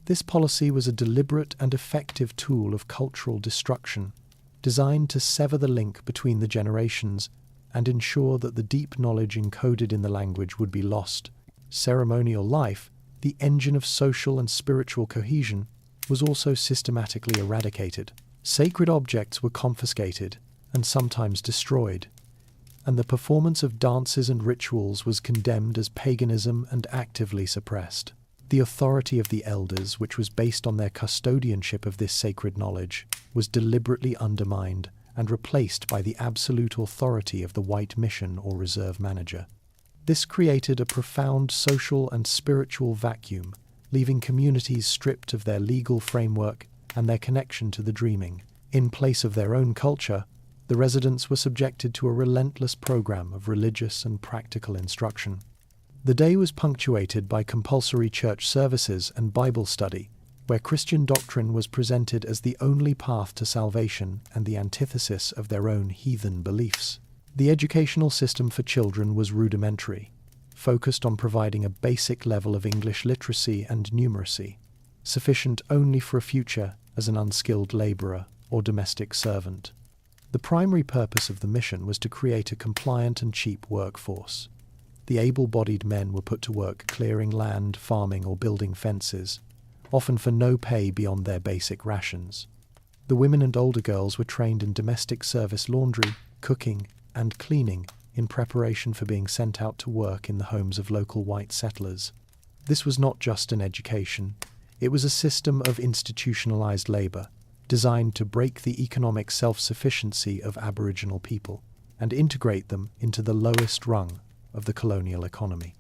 This policy was a deliberate and effective tool of cultural destruction, designed to sever the link between the generations and ensure that the deep knowledge encoded in the language would be lost. Ceremonial life, the engine of social and spiritual cohesion, was also systematically eradicated. Sacred objects were confiscated and sometimes destroyed, and the performance of dances and rituals was condemned as paganism and actively suppressed. The authority of the elders, which was based on their custodianship of this sacred knowledge, was deliberately undermined and replaced by the absolute authority of the white mission or reserve manager. This created a profound social and spiritual vacuum, leaving communities stripped of their legal framework and their connection to the dreaming. In place of their own culture, the residents were subjected to a relentless program of religious and practical instruction. The day was punctuated by compulsory church services and Bible study, where Christian doctrine was presented as the only path to salvation and the antithesis of their own heathen beliefs. The educational system for children was rudimentary, focused on providing a basic level of English literacy and numeracy, sufficient only for a future as an unskilled labourer or domestic servant. The primary purpose of the mission was to create a compliant and cheap workforce. The able-bodied men were put to work clearing land, farming, or building fences, often for no pay beyond their basic rations. The women and older girls were trained in domestic service laundry, cooking, and cleaning, in preparation for being sent out to work in the homes of local white settlers. This was not just an education, it was a system of institutionalized labor, designed to break the economic self-sufficiency of Aboriginal people and integrate them into the lowest rung of the colonial economy.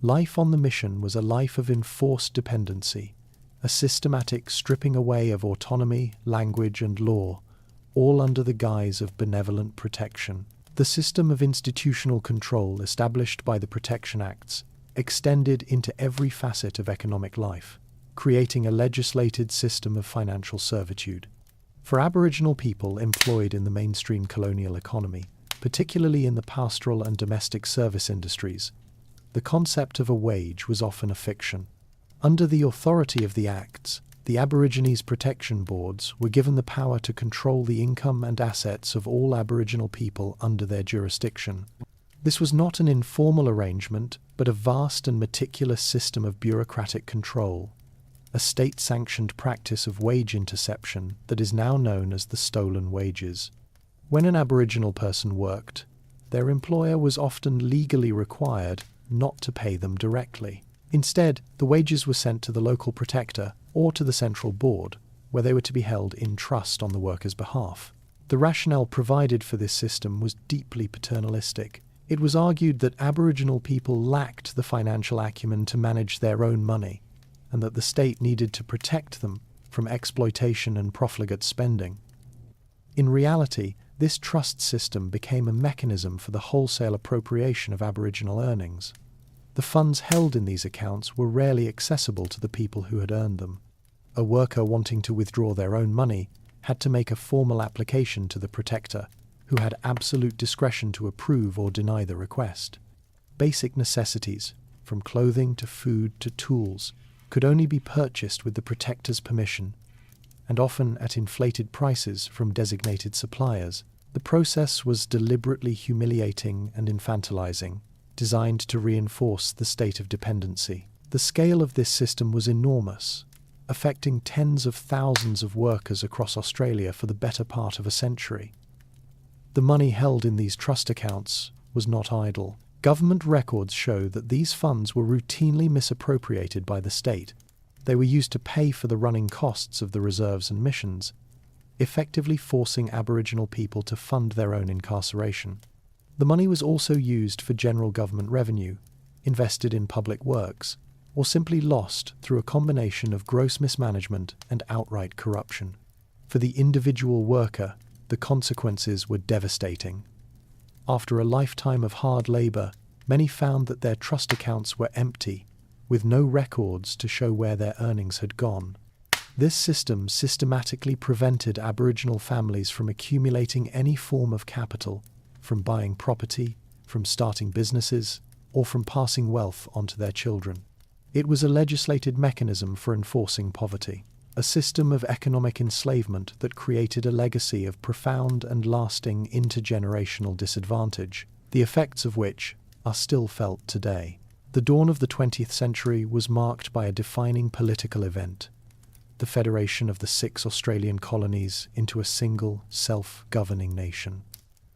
Life on the mission was a life of enforced dependency, a systematic stripping away of autonomy, language, and law, all under the guise of benevolent protection. The system of institutional control established by the Protection Acts extended into every facet of economic life, creating a legislated system of financial servitude. For Aboriginal people employed in the mainstream colonial economy, particularly in the pastoral and domestic service industries, the concept of a wage was often a fiction. Under the authority of the Acts, the Aborigines Protection Boards were given the power to control the income and assets of all Aboriginal people under their jurisdiction. This was not an informal arrangement, but a vast and meticulous system of bureaucratic control, a state-sanctioned practice of wage interception that is now known as the stolen wages. When an Aboriginal person worked, their employer was often legally required not to pay them directly. Instead, the wages were sent to the local protector or to the central board, where they were to be held in trust on the worker's behalf. The rationale provided for this system was deeply paternalistic. It was argued that Aboriginal people lacked the financial acumen to manage their own money, and that the state needed to protect them from exploitation and profligate spending. In reality, this trust system became a mechanism for the wholesale appropriation of Aboriginal earnings. The funds held in these accounts were rarely accessible to the people who had earned them. A worker wanting to withdraw their own money had to make a formal application to the protector, who had absolute discretion to approve or deny the request. Basic necessities, from clothing to food to tools, could only be purchased with the protector's permission, and often at inflated prices from designated suppliers. The process was deliberately humiliating and infantilizing, designed to reinforce the state of dependency. The scale of this system was enormous, affecting tens of thousands of workers across Australia for the better part of a century. The money held in these trust accounts was not idle. Government records show that these funds were routinely misappropriated by the state. They were used to pay for the running costs of the reserves and missions, effectively forcing Aboriginal people to fund their own incarceration. The money was also used for general government revenue, invested in public works, or simply lost through a combination of gross mismanagement and outright corruption. For the individual worker, the consequences were devastating. After a lifetime of hard labour, many found that their trust accounts were empty, with no records to show where their earnings had gone. This system systematically prevented Aboriginal families from accumulating any form of capital, from buying property, from starting businesses, or from passing wealth on to their children. It was a legislated mechanism for enforcing poverty, a system of economic enslavement that created a legacy of profound and lasting intergenerational disadvantage, the effects of which are still felt today. The dawn of the 20th century was marked by a defining political event: the federation of the 6 Australian colonies into a single, self-governing nation.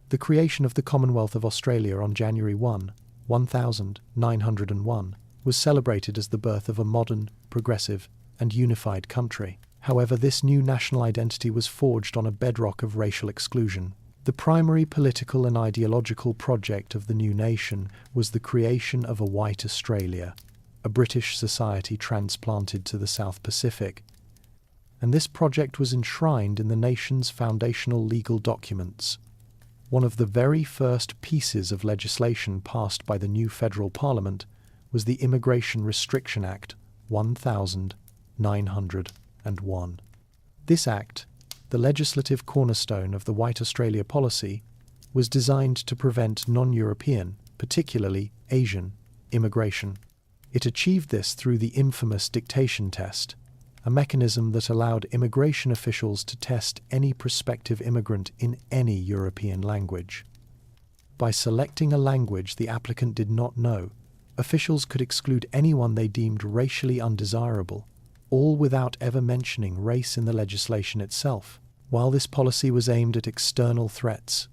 The creation of the Commonwealth of Australia on January 1, 1901, was celebrated as the birth of a modern, progressive, and unified country. However, this new national identity was forged on a bedrock of racial exclusion. The primary political and ideological project of the new nation was the creation of a white Australia, a British society transplanted to the South Pacific, and this project was enshrined in the nation's foundational legal documents. One of the very first pieces of legislation passed by the new federal parliament was the Immigration Restriction Act 1901. This act, the legislative cornerstone of the White Australia policy, was designed to prevent non-European, particularly Asian, immigration. It achieved this through the infamous dictation test, a mechanism that allowed immigration officials to test any prospective immigrant in any European language. By selecting a language the applicant did not know, officials could exclude anyone they deemed racially undesirable, all without ever mentioning race in the legislation itself. While this policy was aimed at external threats,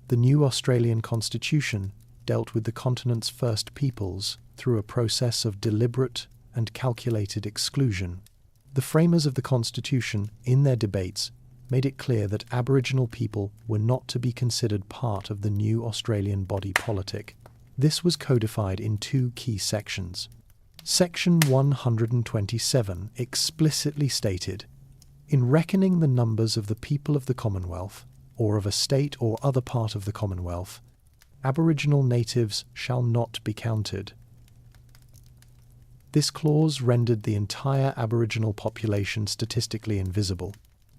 the new Australian Constitution dealt with the continent's first peoples through a process of deliberate and calculated exclusion. The framers of the Constitution, in their debates, made it clear that Aboriginal people were not to be considered part of the new Australian body politic. This was codified in two key sections. Section 127 explicitly stated, "In reckoning the numbers of the people of the Commonwealth, or of a state or other part of the Commonwealth, Aboriginal natives shall not be counted." This clause rendered the entire Aboriginal population statistically invisible.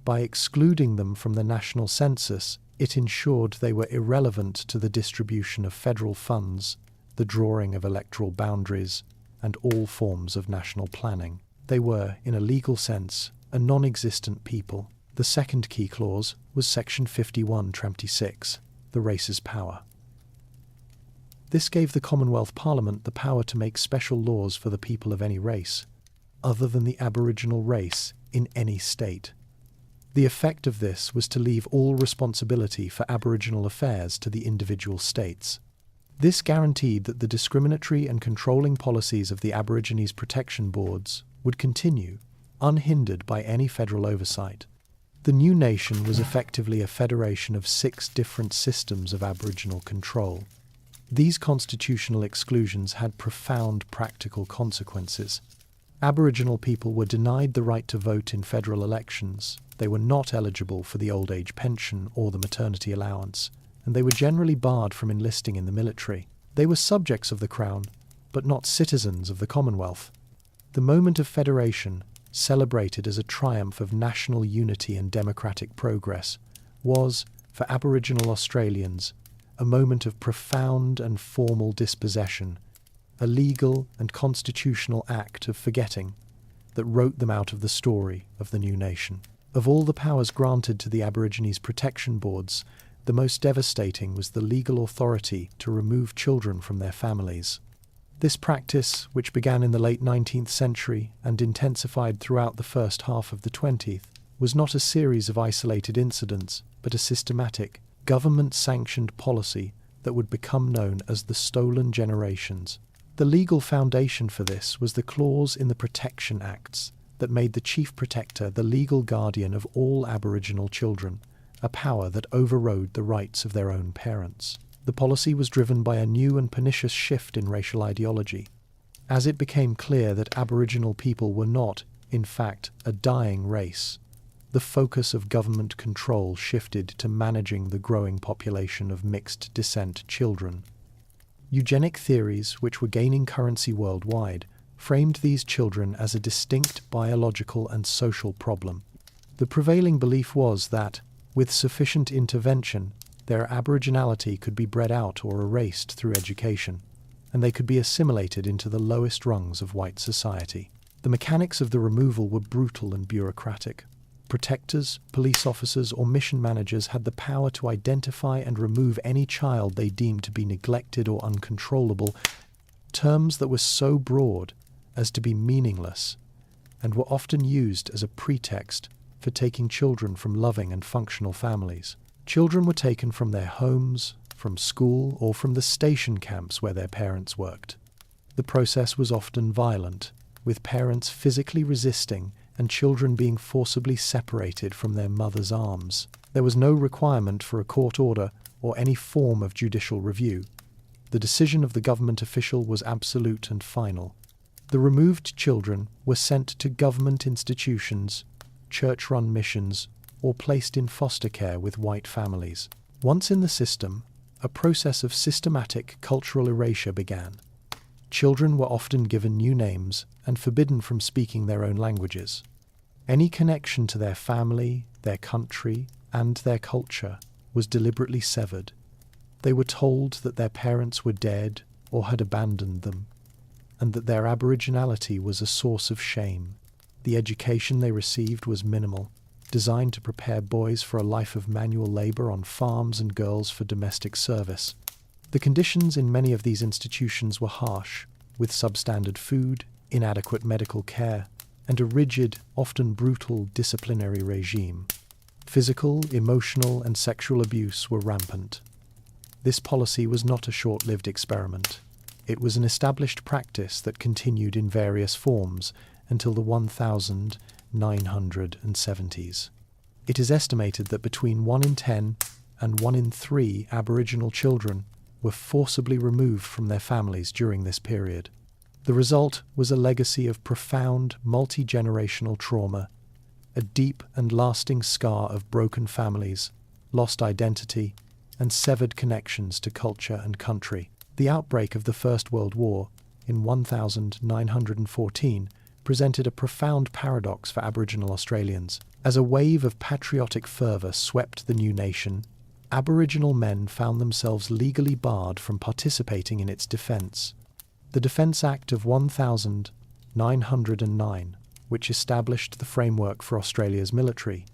By excluding them from the national census, it ensured they were irrelevant to the distribution of federal funds, the drawing of electoral boundaries, and all forms of national planning. They were, in a legal sense, a non-existent people. The second key clause was Section 51(6), the race's power. This gave the Commonwealth Parliament the power to make special laws for the people of any race, other than the Aboriginal race, in any state. The effect of this was to leave all responsibility for Aboriginal affairs to the individual states. This guaranteed that the discriminatory and controlling policies of the Aborigines protection boards would continue, unhindered by any federal oversight. The new nation was effectively a federation of 6 different systems of Aboriginal control. These constitutional exclusions had profound practical consequences. Aboriginal people were denied the right to vote in federal elections, they were not eligible for the old age pension or the maternity allowance, and they were generally barred from enlisting in the military. They were subjects of the Crown, but not citizens of the Commonwealth. The moment of federation, celebrated as a triumph of national unity and democratic progress, was, for Aboriginal Australians, a moment of profound and formal dispossession, a legal and constitutional act of forgetting that wrote them out of the story of the new nation. Of all the powers granted to the Aborigines protection boards, the most devastating was the legal authority to remove children from their families. This practice, which began in the late 19th century and intensified throughout the first half of the 20th, was not a series of isolated incidents, but a systematic, government-sanctioned policy that would become known as the Stolen Generations. The legal foundation for this was the clause in the Protection Acts that made the Chief Protector the legal guardian of all Aboriginal children, a power that overrode the rights of their own parents. The policy was driven by a new and pernicious shift in racial ideology. As it became clear that Aboriginal people were not, in fact, a dying race, the focus of government control shifted to managing the growing population of mixed descent children. Eugenic theories, which were gaining currency worldwide, framed these children as a distinct biological and social problem. The prevailing belief was that, with sufficient intervention, their aboriginality could be bred out or erased through education, and they could be assimilated into the lowest rungs of white society. The mechanics of the removal were brutal and bureaucratic. Protectors, police officers, or mission managers had the power to identify and remove any child they deemed to be neglected or uncontrollable, terms that were so broad as to be meaningless, and were often used as a pretext for taking children from loving and functional families. Children were taken from their homes, from school, or from the station camps where their parents worked. The process was often violent, with parents physically resisting and children being forcibly separated from their mother's arms. There was no requirement for a court order or any form of judicial review. The decision of the government official was absolute and final. The removed children were sent to government institutions, church-run missions, or placed in foster care with white families. Once in the system, a process of systematic cultural erasure began. Children were often given new names and forbidden from speaking their own languages. Any connection to their family, their country, and their culture was deliberately severed. They were told that their parents were dead or had abandoned them, and that their aboriginality was a source of shame. The education they received was minimal, designed to prepare boys for a life of manual labor on farms and girls for domestic service. The conditions in many of these institutions were harsh, with substandard food, inadequate medical care, and a rigid, often brutal disciplinary regime. Physical, emotional, and sexual abuse were rampant. This policy was not a short-lived experiment. It was an established practice that continued in various forms until the 1970s. It is estimated that between 1 in 10 and 1 in 3 Aboriginal children were forcibly removed from their families during this period. The result was a legacy of profound, multi-generational trauma, a deep and lasting scar of broken families, lost identity, and severed connections to culture and country. The outbreak of the First World War in 1914 presented a profound paradox for Aboriginal Australians. As a wave of patriotic fervour swept the new nation, Aboriginal men found themselves legally barred from participating in its defence. The Defence Act of 1909, which established the framework for Australia's military,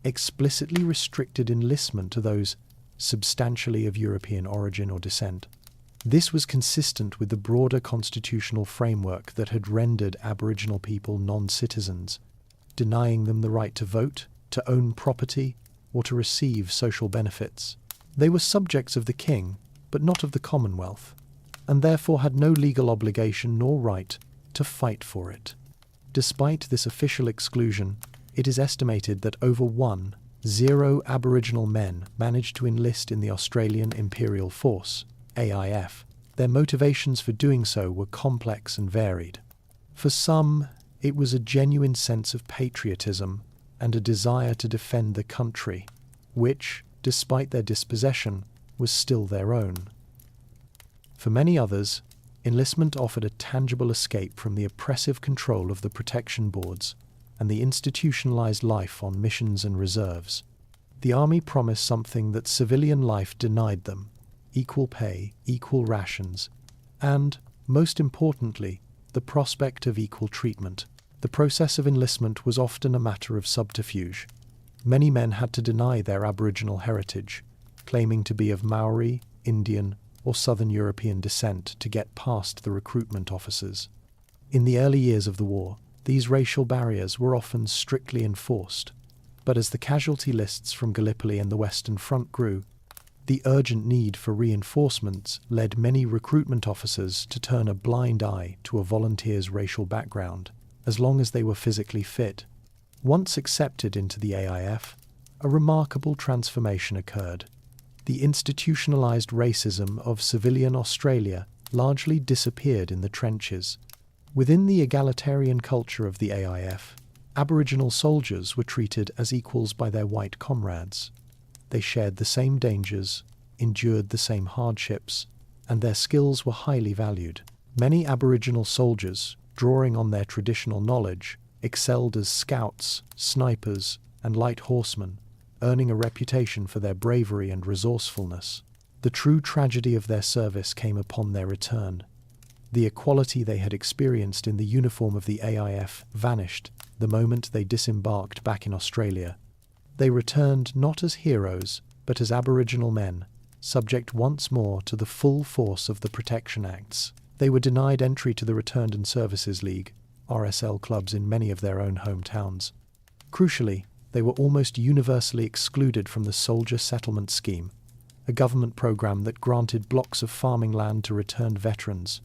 explicitly restricted enlistment to those substantially of European origin or descent. This was consistent with the broader constitutional framework that had rendered Aboriginal people non-citizens, denying them the right to vote, to own property, or to receive social benefits. They were subjects of the king, but not of the Commonwealth, and therefore had no legal obligation nor right to fight for it. Despite this official exclusion, it is estimated that over 10 Aboriginal men managed to enlist in the Australian Imperial Force, AIF. Their motivations for doing so were complex and varied. For some, it was a genuine sense of patriotism and a desire to defend the country, which, despite their dispossession, was still their own. For many others, enlistment offered a tangible escape from the oppressive control of the protection boards and the institutionalized life on missions and reserves. The army promised something that civilian life denied them: equal pay, equal rations, and, most importantly, the prospect of equal treatment. The process of enlistment was often a matter of subterfuge. Many men had to deny their Aboriginal heritage, claiming to be of Maori, Indian, or Southern European descent to get past the recruitment officers. In the early years of the war, these racial barriers were often strictly enforced, but as the casualty lists from Gallipoli and the Western Front grew, the urgent need for reinforcements led many recruitment officers to turn a blind eye to a volunteer's racial background, as long as they were physically fit. Once accepted into the AIF, a remarkable transformation occurred. The institutionalized racism of civilian Australia largely disappeared in the trenches. Within the egalitarian culture of the AIF, Aboriginal soldiers were treated as equals by their white comrades. They shared the same dangers, endured the same hardships, and their skills were highly valued. Many Aboriginal soldiers, drawing on their traditional knowledge, excelled as scouts, snipers, and light horsemen, earning a reputation for their bravery and resourcefulness. The true tragedy of their service came upon their return. The equality they had experienced in the uniform of the AIF vanished the moment they disembarked back in Australia. They returned not as heroes, but as Aboriginal men, subject once more to the full force of the Protection Acts. They were denied entry to the Returned and Services League, RSL clubs in many of their own hometowns. Crucially, they were almost universally excluded from the Soldier Settlement Scheme, a government program that granted blocks of farming land to returned veterans.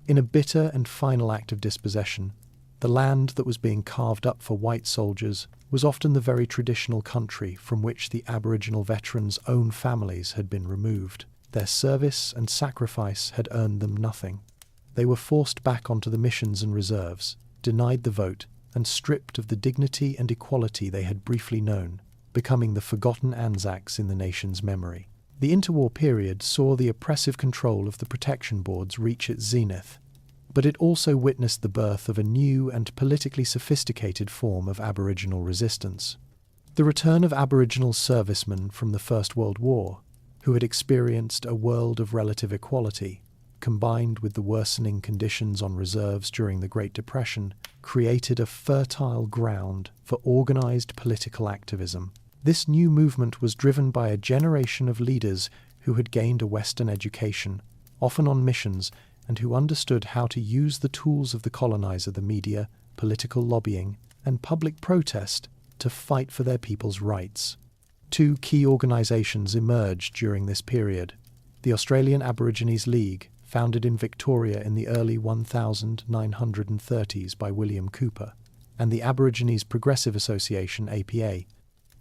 In a bitter and final act of dispossession, the land that was being carved up for white soldiers was often the very traditional country from which the Aboriginal veterans' own families had been removed. Their service and sacrifice had earned them nothing. They were forced back onto the missions and reserves, denied the vote, and stripped of the dignity and equality they had briefly known, becoming the forgotten Anzacs in the nation's memory. The interwar period saw the oppressive control of the protection boards reach its zenith, but it also witnessed the birth of a new and politically sophisticated form of Aboriginal resistance. The return of Aboriginal servicemen from the First World War, who had experienced a world of relative equality, combined with the worsening conditions on reserves during the Great Depression, created a fertile ground for organized political activism. This new movement was driven by a generation of leaders who had gained a Western education, often on missions, and who understood how to use the tools of the colonizer, the media, political lobbying, and public protest to fight for their people's rights. Two key organizations emerged during this period: The Australian Aborigines League, founded in Victoria in the early 1930s by William Cooper, and the Aborigines Progressive Association (APA),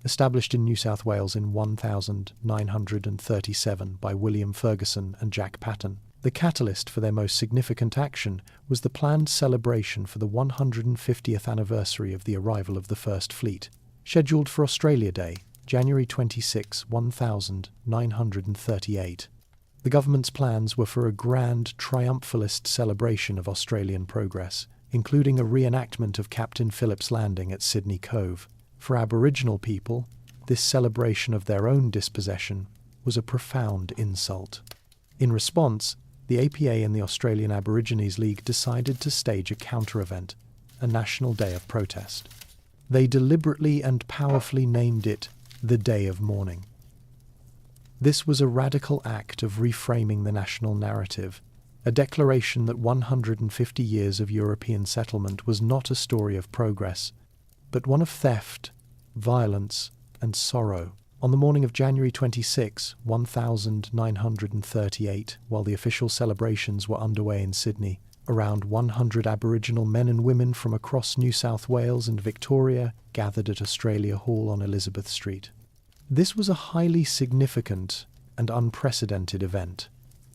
established in New South Wales in 1937 by William Fergusson and Jack Patton. The catalyst for their most significant action was the planned celebration for the 150th anniversary of the arrival of the First Fleet, scheduled for Australia Day, January 26, 1938. The government's plans were for a grand triumphalist celebration of Australian progress, including a reenactment of Captain Phillip's landing at Sydney Cove. For Aboriginal people, this celebration of their own dispossession was a profound insult. In response, the APA and the Australian Aborigines League decided to stage a counter-event, a national day of protest. They deliberately and powerfully named it the Day of Mourning. This was a radical act of reframing the national narrative, a declaration that 150 years of European settlement was not a story of progress, but one of theft, violence, and sorrow. On the morning of January 26, 1938, while the official celebrations were underway in Sydney, around 100 Aboriginal men and women from across New South Wales and Victoria gathered at Australia Hall on Elizabeth Street. This was a highly significant and unprecedented event,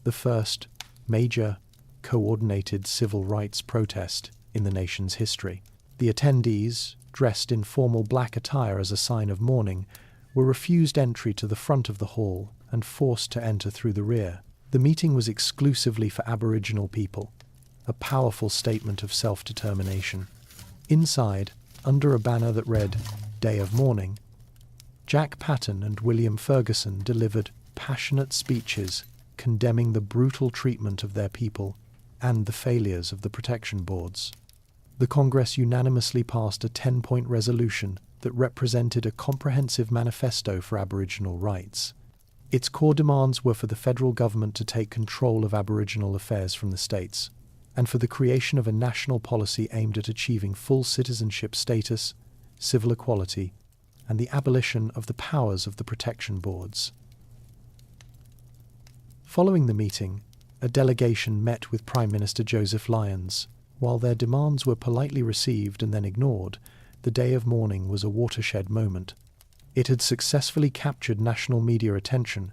the first major, coordinated civil rights protest in the nation's history. The attendees, dressed in formal black attire as a sign of mourning, were refused entry to the front of the hall and forced to enter through the rear. The meeting was exclusively for Aboriginal people, a powerful statement of self-determination. Inside, under a banner that read, Day of Mourning, Jack Patton and William Fergusson delivered passionate speeches condemning the brutal treatment of their people and the failures of the protection boards. The Congress unanimously passed a 10-point resolution that represented a comprehensive manifesto for Aboriginal rights. Its core demands were for the federal government to take control of Aboriginal affairs from the states, and for the creation of a national policy aimed at achieving full citizenship status, civil equality, and the abolition of the powers of the protection boards. Following the meeting, a delegation met with Prime Minister Joseph Lyons. While their demands were politely received and then ignored, the Day of Mourning was a watershed moment. It had successfully captured national media attention,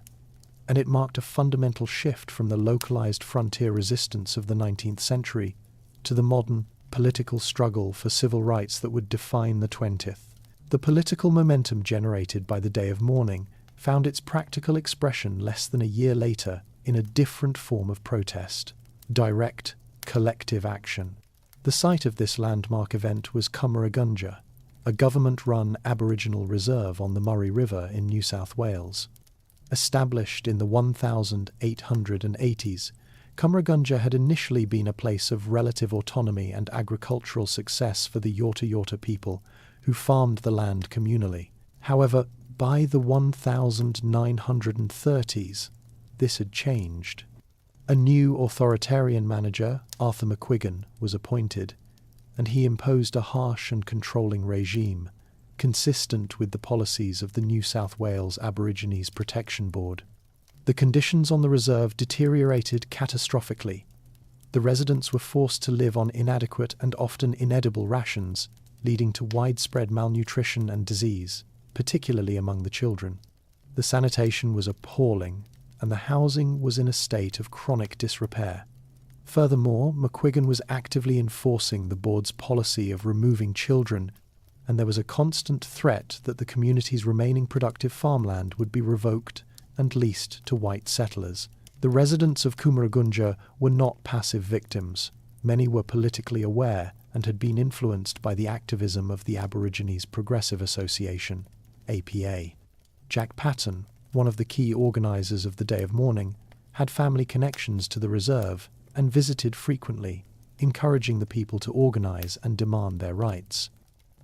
and it marked a fundamental shift from the localized frontier resistance of the 19th century to the modern political struggle for civil rights that would define the 20th. The political momentum generated by the Day of Mourning found its practical expression less than a year later in a different form of protest: direct, collective action. The site of this landmark event was Cumaragunja, a government-run Aboriginal reserve on the Murray River in New South Wales. Established in the 1880s, Cumaragunja had initially been a place of relative autonomy and agricultural success for the Yorta Yorta people, who farmed the land communally. However, by the 1930s, this had changed. A new authoritarian manager, Arthur McQuiggan, was appointed, and he imposed a harsh and controlling regime, consistent with the policies of the New South Wales Aborigines Protection Board. The conditions on the reserve deteriorated catastrophically. The residents were forced to live on inadequate and often inedible rations, leading to widespread malnutrition and disease, particularly among the children. The sanitation was appalling, and the housing was in a state of chronic disrepair. Furthermore, McQuiggan was actively enforcing the board's policy of removing children, and there was a constant threat that the community's remaining productive farmland would be revoked and leased to white settlers. The residents of Cumaragunja were not passive victims. Many were politically aware and had been influenced by the activism of the Aborigines Progressive Association, APA. Jack Patton, one of the key organisers of the Day of Mourning, had family connections to the reserve and visited frequently, encouraging the people to organise and demand their rights.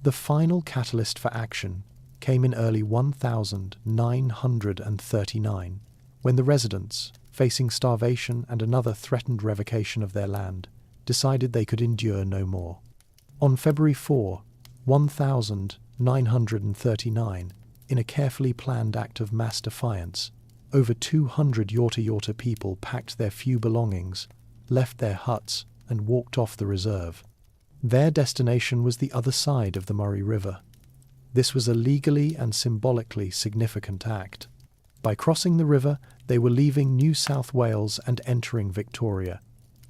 The final catalyst for action came in early 1939, when the residents, facing starvation and another threatened revocation of their land, decided they could endure no more. On February 4, 1939, in a carefully planned act of mass defiance, over 200 Yorta people packed their few belongings, left their huts, and walked off the reserve. Their destination was the other side of the Murray River. This was a legally and symbolically significant act. By crossing the river, they were leaving New South Wales and entering Victoria,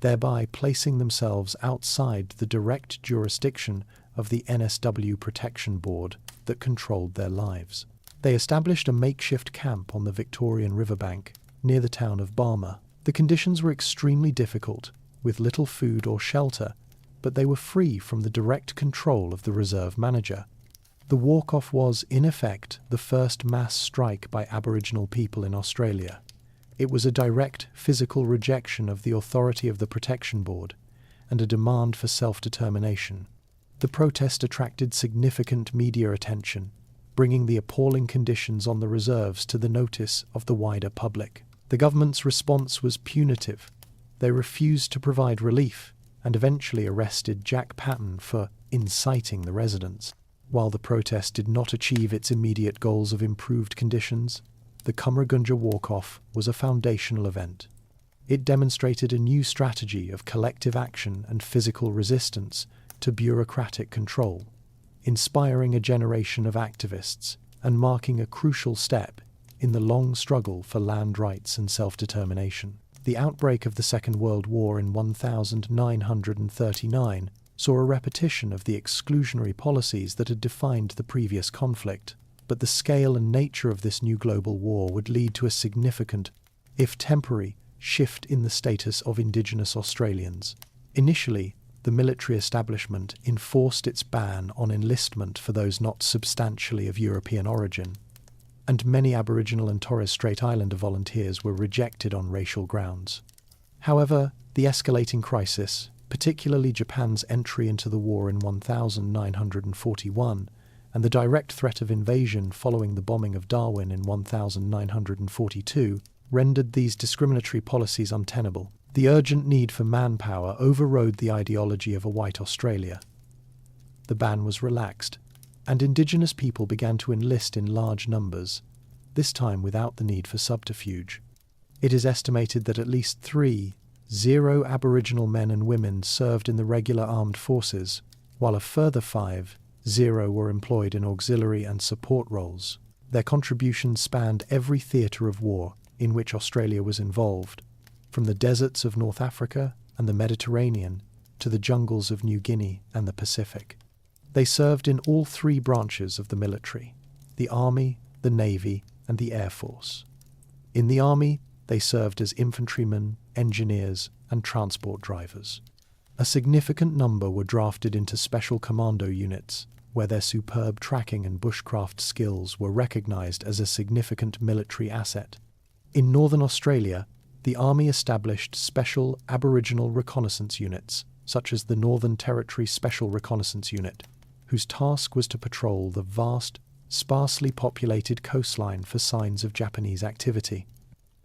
thereby placing themselves outside the direct jurisdiction of the NSW Protection Board that controlled their lives. They established a makeshift camp on the Victorian riverbank, near the town of Barmer. The conditions were extremely difficult, with little food or shelter, but they were free from the direct control of the reserve manager. The walk-off was, in effect, the first mass strike by Aboriginal people in Australia. It was a direct physical rejection of the authority of the Protection Board and a demand for self-determination. The protest attracted significant media attention, bringing the appalling conditions on the reserves to the notice of the wider public. The government's response was punitive. They refused to provide relief and eventually arrested Jack Patton for inciting the residents. While the protest did not achieve its immediate goals of improved conditions, the Cummeragunja Walk-Off was a foundational event. It demonstrated a new strategy of collective action and physical resistance to bureaucratic control, inspiring a generation of activists and marking a crucial step in the long struggle for land rights and self-determination. The outbreak of the Second World War in 1939 saw a repetition of the exclusionary policies that had defined the previous conflict, but the scale and nature of this new global war would lead to a significant, if temporary, shift in the status of Indigenous Australians. Initially, the military establishment enforced its ban on enlistment for those not substantially of European origin, and many Aboriginal and Torres Strait Islander volunteers were rejected on racial grounds. However, the escalating crisis, particularly Japan's entry into the war in 1941, and the direct threat of invasion following the bombing of Darwin in 1942, rendered these discriminatory policies untenable. The urgent need for manpower overrode the ideology of a white Australia. The ban was relaxed, and Indigenous people began to enlist in large numbers, this time without the need for subterfuge. It is estimated that at least 3 Aboriginal men and women served in the regular armed forces, while a further 5 were employed in auxiliary and support roles. Their contributions spanned every theatre of war in which Australia was involved, from the deserts of North Africa and the Mediterranean to the jungles of New Guinea and the Pacific. They served in all 3 branches of the military: the Army, the Navy, and the Air Force. In the Army, they served as infantrymen, engineers, and transport drivers. A significant number were drafted into special commando units, where their superb tracking and bushcraft skills were recognised as a significant military asset. In Northern Australia, the Army established special Aboriginal reconnaissance units, such as the Northern Territory Special Reconnaissance Unit, whose task was to patrol the vast, sparsely populated coastline for signs of Japanese activity.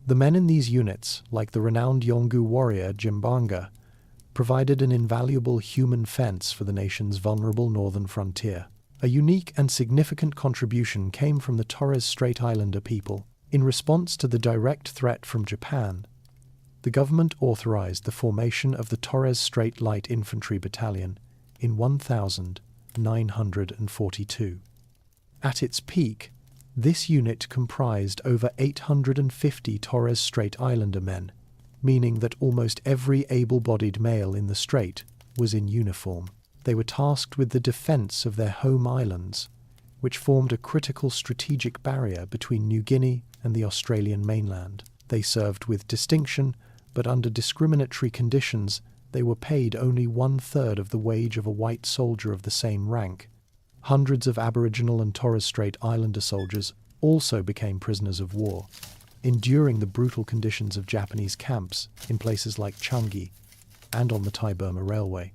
The men in these units, like the renowned Yolngu warrior Jimbanga, provided an invaluable human fence for the nation's vulnerable northern frontier. A unique and significant contribution came from the Torres Strait Islander people. In response to the direct threat from Japan, the government authorized the formation of the Torres Strait Light Infantry Battalion in 1942. At its peak, this unit comprised over 850 Torres Strait Islander men, meaning that almost every able-bodied male in the strait was in uniform. They were tasked with the defense of their home islands, which formed a critical strategic barrier between New Guinea and the Australian mainland. They served with distinction, but under discriminatory conditions they were paid only 1/3 of the wage of a white soldier of the same rank. Hundreds of Aboriginal and Torres Strait Islander soldiers also became prisoners of war, enduring the brutal conditions of Japanese camps in places like Changi and on the Thai-Burma Railway.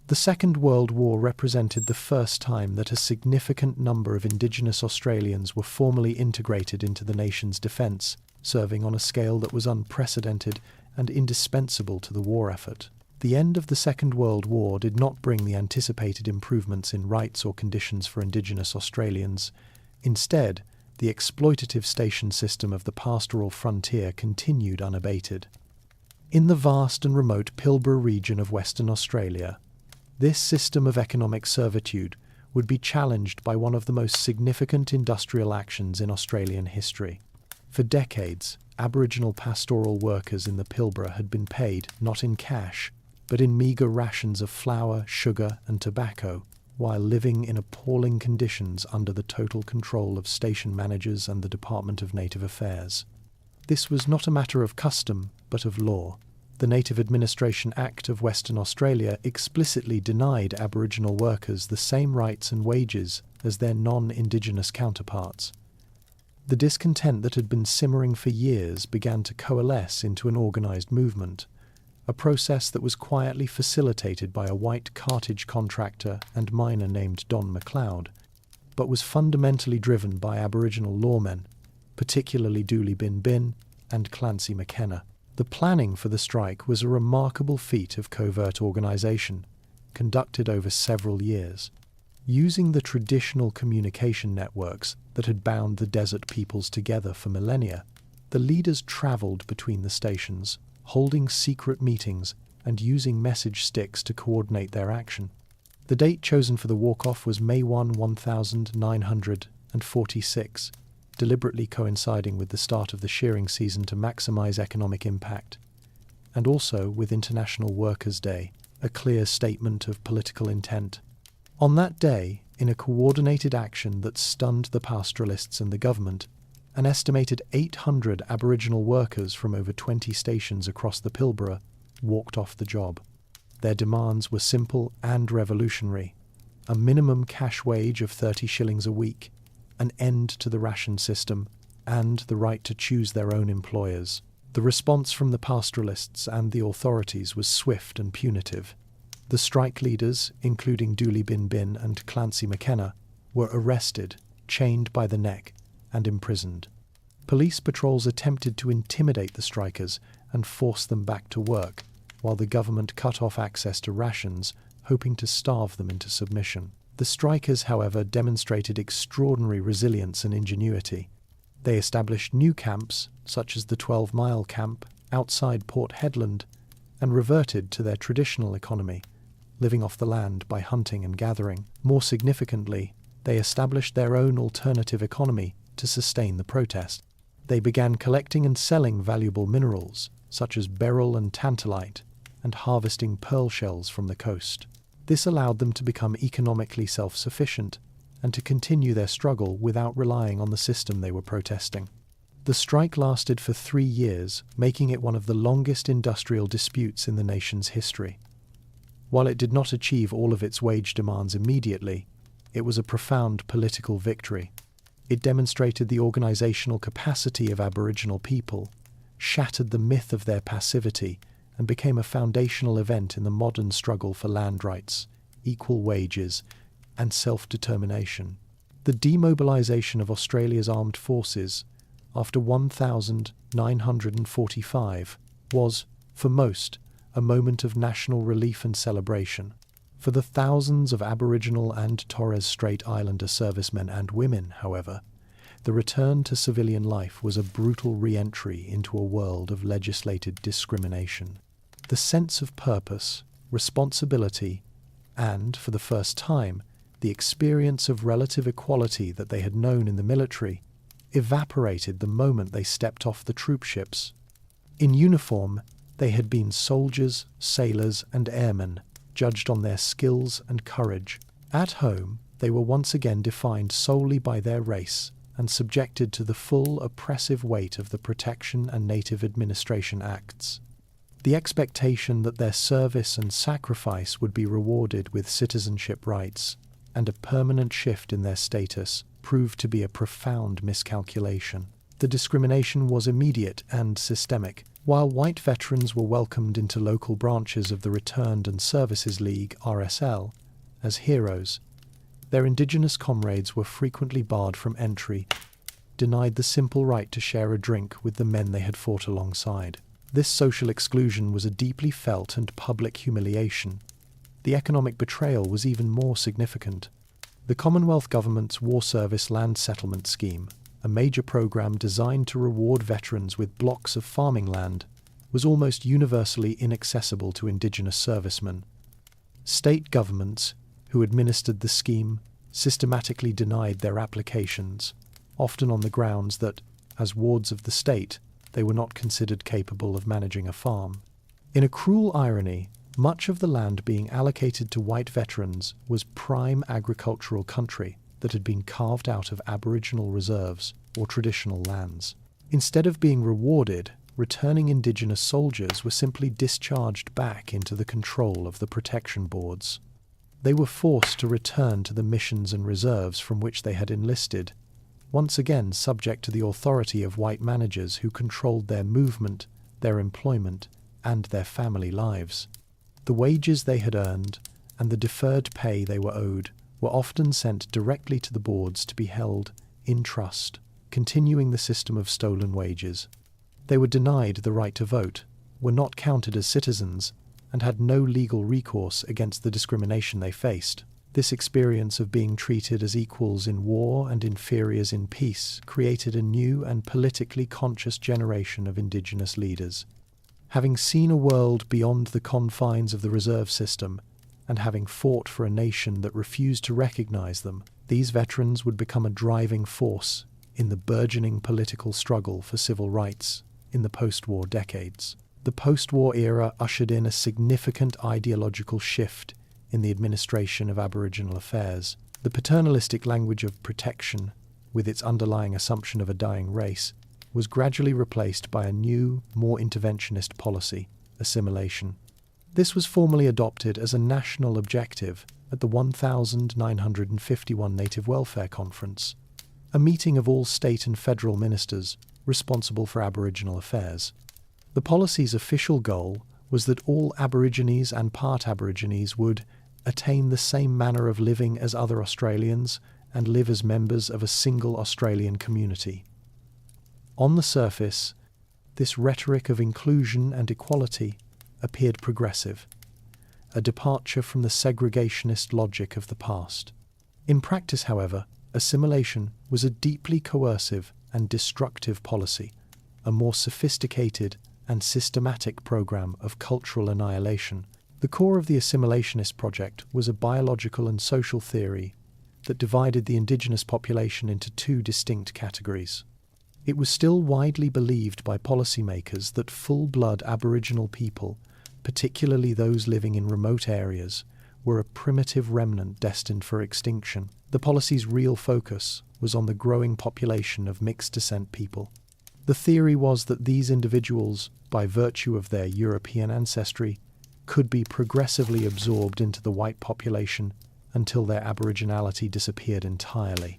The Second World War represented the first time that a significant number of Indigenous Australians were formally integrated into the nation's defence, serving on a scale that was unprecedented and indispensable to the war effort. The end of the Second World War did not bring the anticipated improvements in rights or conditions for Indigenous Australians. Instead, the exploitative station system of the pastoral frontier continued unabated. In the vast and remote Pilbara region of Western Australia, this system of economic servitude would be challenged by one of the most significant industrial actions in Australian history. For decades, Aboriginal pastoral workers in the Pilbara had been paid not in cash, but in meagre rations of flour, sugar, and tobacco, while living in appalling conditions under the total control of station managers and the Department of Native Affairs. This was not a matter of custom, but of law. The Native Administration Act of Western Australia explicitly denied Aboriginal workers the same rights and wages as their non-Indigenous counterparts. The discontent that had been simmering for years began to coalesce into an organised movement, a process that was quietly facilitated by a white cartage contractor and miner named Don MacLeod, but was fundamentally driven by Aboriginal lawmen, particularly Dooley Bin Bin and Clancy McKenna. The planning for the strike was a remarkable feat of covert organisation, conducted over several years. Using the traditional communication networks that had bound the desert peoples together for millennia, the leaders travelled between the stations, holding secret meetings and using message sticks to coordinate their action. The date chosen for the walk-off was May 1, 1946, deliberately coinciding with the start of the shearing season to maximise economic impact, and also with International Workers' Day, a clear statement of political intent. On that day, in a coordinated action that stunned the pastoralists and the government, an estimated 800 Aboriginal workers from over 20 stations across the Pilbara walked off the job. Their demands were simple and revolutionary: a minimum cash wage of 30 shillings a week, an end to the ration system, and the right to choose their own employers. The response from the pastoralists and the authorities was swift and punitive. The strike leaders, including Dooley Bin Bin and Clancy McKenna, were arrested, chained by the neck, and imprisoned. Police patrols attempted to intimidate the strikers and force them back to work, while the government cut off access to rations, hoping to starve them into submission. The strikers, however, demonstrated extraordinary resilience and ingenuity. They established new camps, such as the 12-mile camp, outside Port Hedland, and reverted to their traditional economy, living off the land by hunting and gathering. More significantly, they established their own alternative economy to sustain the protest. They began collecting and selling valuable minerals, such as beryl and tantalite, and harvesting pearl shells from the coast. This allowed them to become economically self-sufficient and to continue their struggle without relying on the system they were protesting. The strike lasted for 3 years, making it one of the longest industrial disputes in the nation's history. While it did not achieve all of its wage demands immediately, it was a profound political victory. It demonstrated the organizational capacity of Aboriginal people, shattered the myth of their passivity, and became a foundational event in the modern struggle for land rights, equal wages, and self-determination. The demobilization of Australia's armed forces after 1945 was, for most, a moment of national relief and celebration. For the thousands of Aboriginal and Torres Strait Islander servicemen and women, however, the return to civilian life was a brutal re-entry into a world of legislated discrimination. The sense of purpose, responsibility, and, for the first time, the experience of relative equality that they had known in the military evaporated the moment they stepped off the troop ships. In uniform, they had been soldiers, sailors, and airmen, judged on their skills and courage. At home, they were once again defined solely by their race and subjected to the full oppressive weight of the Protection and Native Administration Acts. The expectation that their service and sacrifice would be rewarded with citizenship rights and a permanent shift in their status proved to be a profound miscalculation. The discrimination was immediate and systemic. While white veterans were welcomed into local branches of the Returned and Services League, RSL, as heroes, their Indigenous comrades were frequently barred from entry, denied the simple right to share a drink with the men they had fought alongside. This social exclusion was a deeply felt and public humiliation. The economic betrayal was even more significant. The Commonwealth Government's War Service Land Settlement Scheme, a major program designed to reward veterans with blocks of farming land, was almost universally inaccessible to Indigenous servicemen. State governments, who administered the scheme, systematically denied their applications, often on the grounds that, as wards of the state, they were not considered capable of managing a farm. In a cruel irony, much of the land being allocated to white veterans was prime agricultural country that had been carved out of Aboriginal reserves or traditional lands. Instead of being rewarded, returning Indigenous soldiers were simply discharged back into the control of the protection boards. They were forced to return to the missions and reserves from which they had enlisted, once again subject to the authority of white managers who controlled their movement, their employment, and their family lives. The wages they had earned and the deferred pay they were owed were often sent directly to the boards to be held in trust, continuing the system of stolen wages. They were denied the right to vote, were not counted as citizens, and had no legal recourse against the discrimination they faced. This experience of being treated as equals in war and inferiors in peace created a new and politically conscious generation of Indigenous leaders. Having seen a world beyond the confines of the reserve system, and having fought for a nation that refused to recognize them, these veterans would become a driving force in the burgeoning political struggle for civil rights in the post-war decades. The post-war era ushered in a significant ideological shift in the administration of Aboriginal affairs. The paternalistic language of protection, with its underlying assumption of a dying race, was gradually replaced by a new, more interventionist policy, assimilation. This was formally adopted as a national objective at the 1951 Native Welfare Conference, a meeting of all state and federal ministers responsible for Aboriginal affairs. The policy's official goal was that all Aborigines and part Aborigines would attain the same manner of living as other Australians and live as members of a single Australian community. On the surface, this rhetoric of inclusion and equality appeared progressive, a departure from the segregationist logic of the past. In practice, however, assimilation was a deeply coercive and destructive policy, a more sophisticated and systematic program of cultural annihilation. The core of the assimilationist project was a biological and social theory that divided the Indigenous population into two distinct categories. It was still widely believed by policymakers that full-blood Aboriginal people, particularly those living in remote areas, were a primitive remnant destined for extinction. The policy's real focus was on the growing population of mixed-descent people. The theory was that these individuals, by virtue of their European ancestry, could be progressively absorbed into the white population until their Aboriginality disappeared entirely.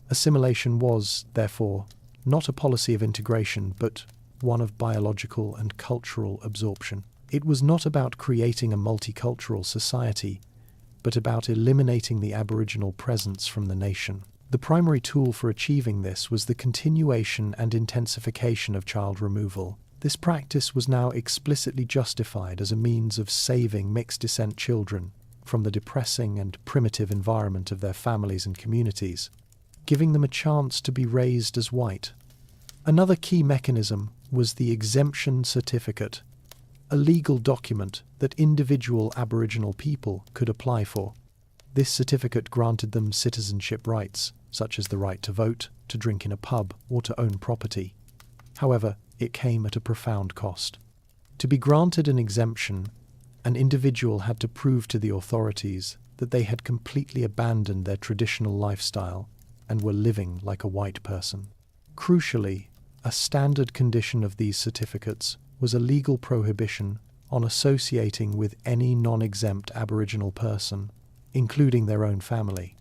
Assimilation was, therefore, not a policy of integration, but one of biological and cultural absorption. It was not about creating a multicultural society, but about eliminating the Aboriginal presence from the nation. The primary tool for achieving this was the continuation and intensification of child removal. This practice was now explicitly justified as a means of saving mixed-descent children from the depressing and primitive environment of their families and communities, giving them a chance to be raised as white. Another key mechanism was the exemption certificate, a legal document that individual Aboriginal people could apply for. This certificate granted them citizenship rights, such as the right to vote, to drink in a pub, or to own property. However, it came at a profound cost. To be granted an exemption, an individual had to prove to the authorities that they had completely abandoned their traditional lifestyle and were living like a white person. Crucially, a standard condition of these certificates was a legal prohibition on associating with any non-exempt Aboriginal person, including their own family.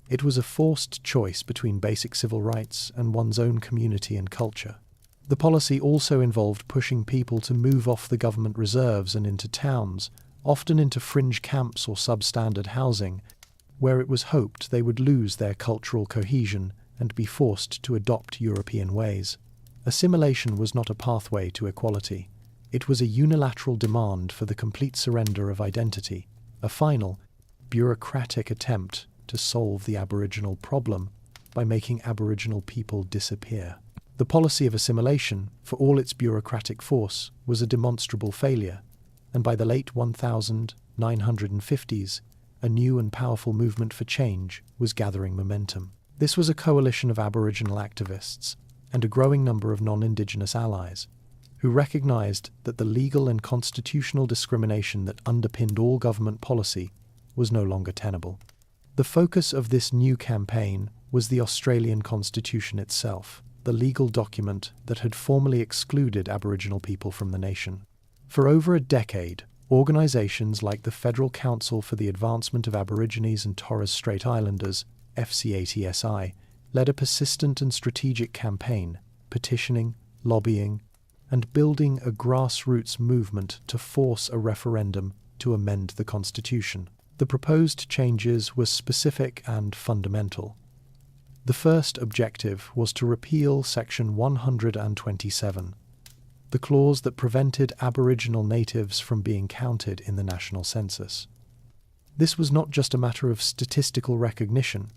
It was a forced choice between basic civil rights and one's own community and culture. The policy also involved pushing people to move off the government reserves and into towns, often into fringe camps or substandard housing, where it was hoped they would lose their cultural cohesion and be forced to adopt European ways. Assimilation was not a pathway to equality. It was a unilateral demand for the complete surrender of identity, a final, bureaucratic attempt to solve the Aboriginal problem by making Aboriginal people disappear. The policy of assimilation, for all its bureaucratic force, was a demonstrable failure, and by the late 1950s, a new and powerful movement for change was gathering momentum. This was a coalition of Aboriginal activists and a growing number of non-Indigenous allies who recognized that the legal and constitutional discrimination that underpinned all government policy was no longer tenable. The focus of this new campaign was the Australian Constitution itself, the legal document that had formally excluded Aboriginal people from the nation. For over a decade, organisations like the Federal Council for the Advancement of Aborigines and Torres Strait Islanders, FCATSI, led a persistent and strategic campaign, petitioning, lobbying, and building a grassroots movement to force a referendum to amend the Constitution. The proposed changes were specific and fundamental. The first objective was to repeal Section 127, the clause that prevented Aboriginal natives from being counted in the national census. This was not just a matter of statistical recognition,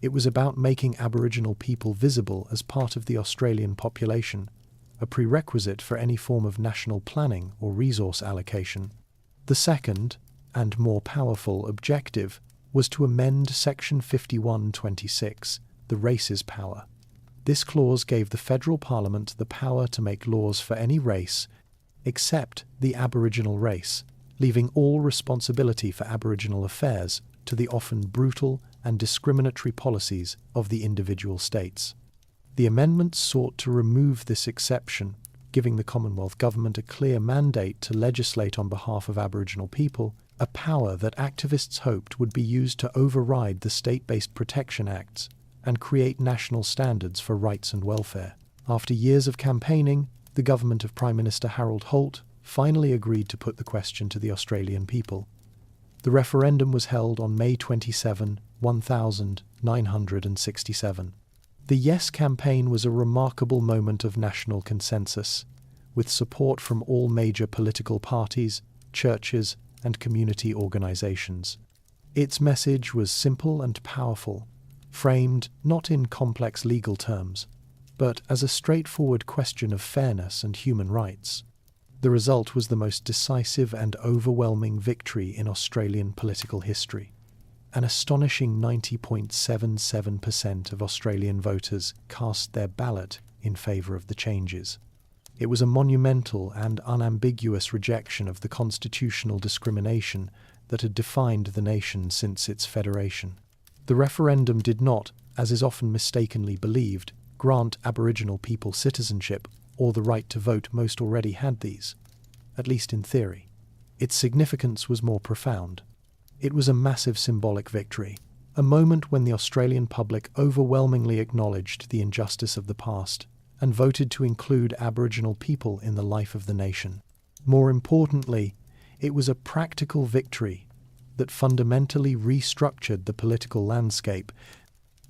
it was about making Aboriginal people visible as part of the Australian population, a prerequisite for any form of national planning or resource allocation. The second, and more powerful, objective was to amend Section 5126, the races power. This clause gave the federal parliament the power to make laws for any race except the Aboriginal race, leaving all responsibility for Aboriginal affairs to the often brutal and discriminatory policies of the individual states. The amendments sought to remove this exception, giving the Commonwealth Government a clear mandate to legislate on behalf of Aboriginal people, a power that activists hoped would be used to override the state-based Protection Acts and create national standards for rights and welfare. After years of campaigning, the government of Prime Minister Harold Holt finally agreed to put the question to the Australian people. The referendum was held on May 27, 1967. The Yes campaign was a remarkable moment of national consensus, with support from all major political parties, churches, and community organisations. Its message was simple and powerful, framed not in complex legal terms, but as a straightforward question of fairness and human rights. The result was the most decisive and overwhelming victory in Australian political history. An astonishing 90.77% of Australian voters cast their ballot in favour of the changes. It was a monumental and unambiguous rejection of the constitutional discrimination that had defined the nation since its federation. The referendum did not, as is often mistakenly believed, grant Aboriginal people citizenship or the right to vote. Most already had these, at least in theory. Its significance was more profound. It was a massive symbolic victory, a moment when the Australian public overwhelmingly acknowledged the injustice of the past and voted to include Aboriginal people in the life of the nation. More importantly, it was a practical victory that fundamentally restructured the political landscape,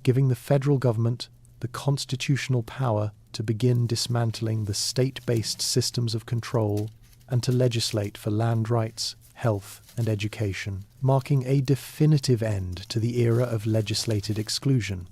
giving the federal government the constitutional power to begin dismantling the state-based systems of control and to legislate for land rights, health, and education, marking a definitive end to the era of legislated exclusion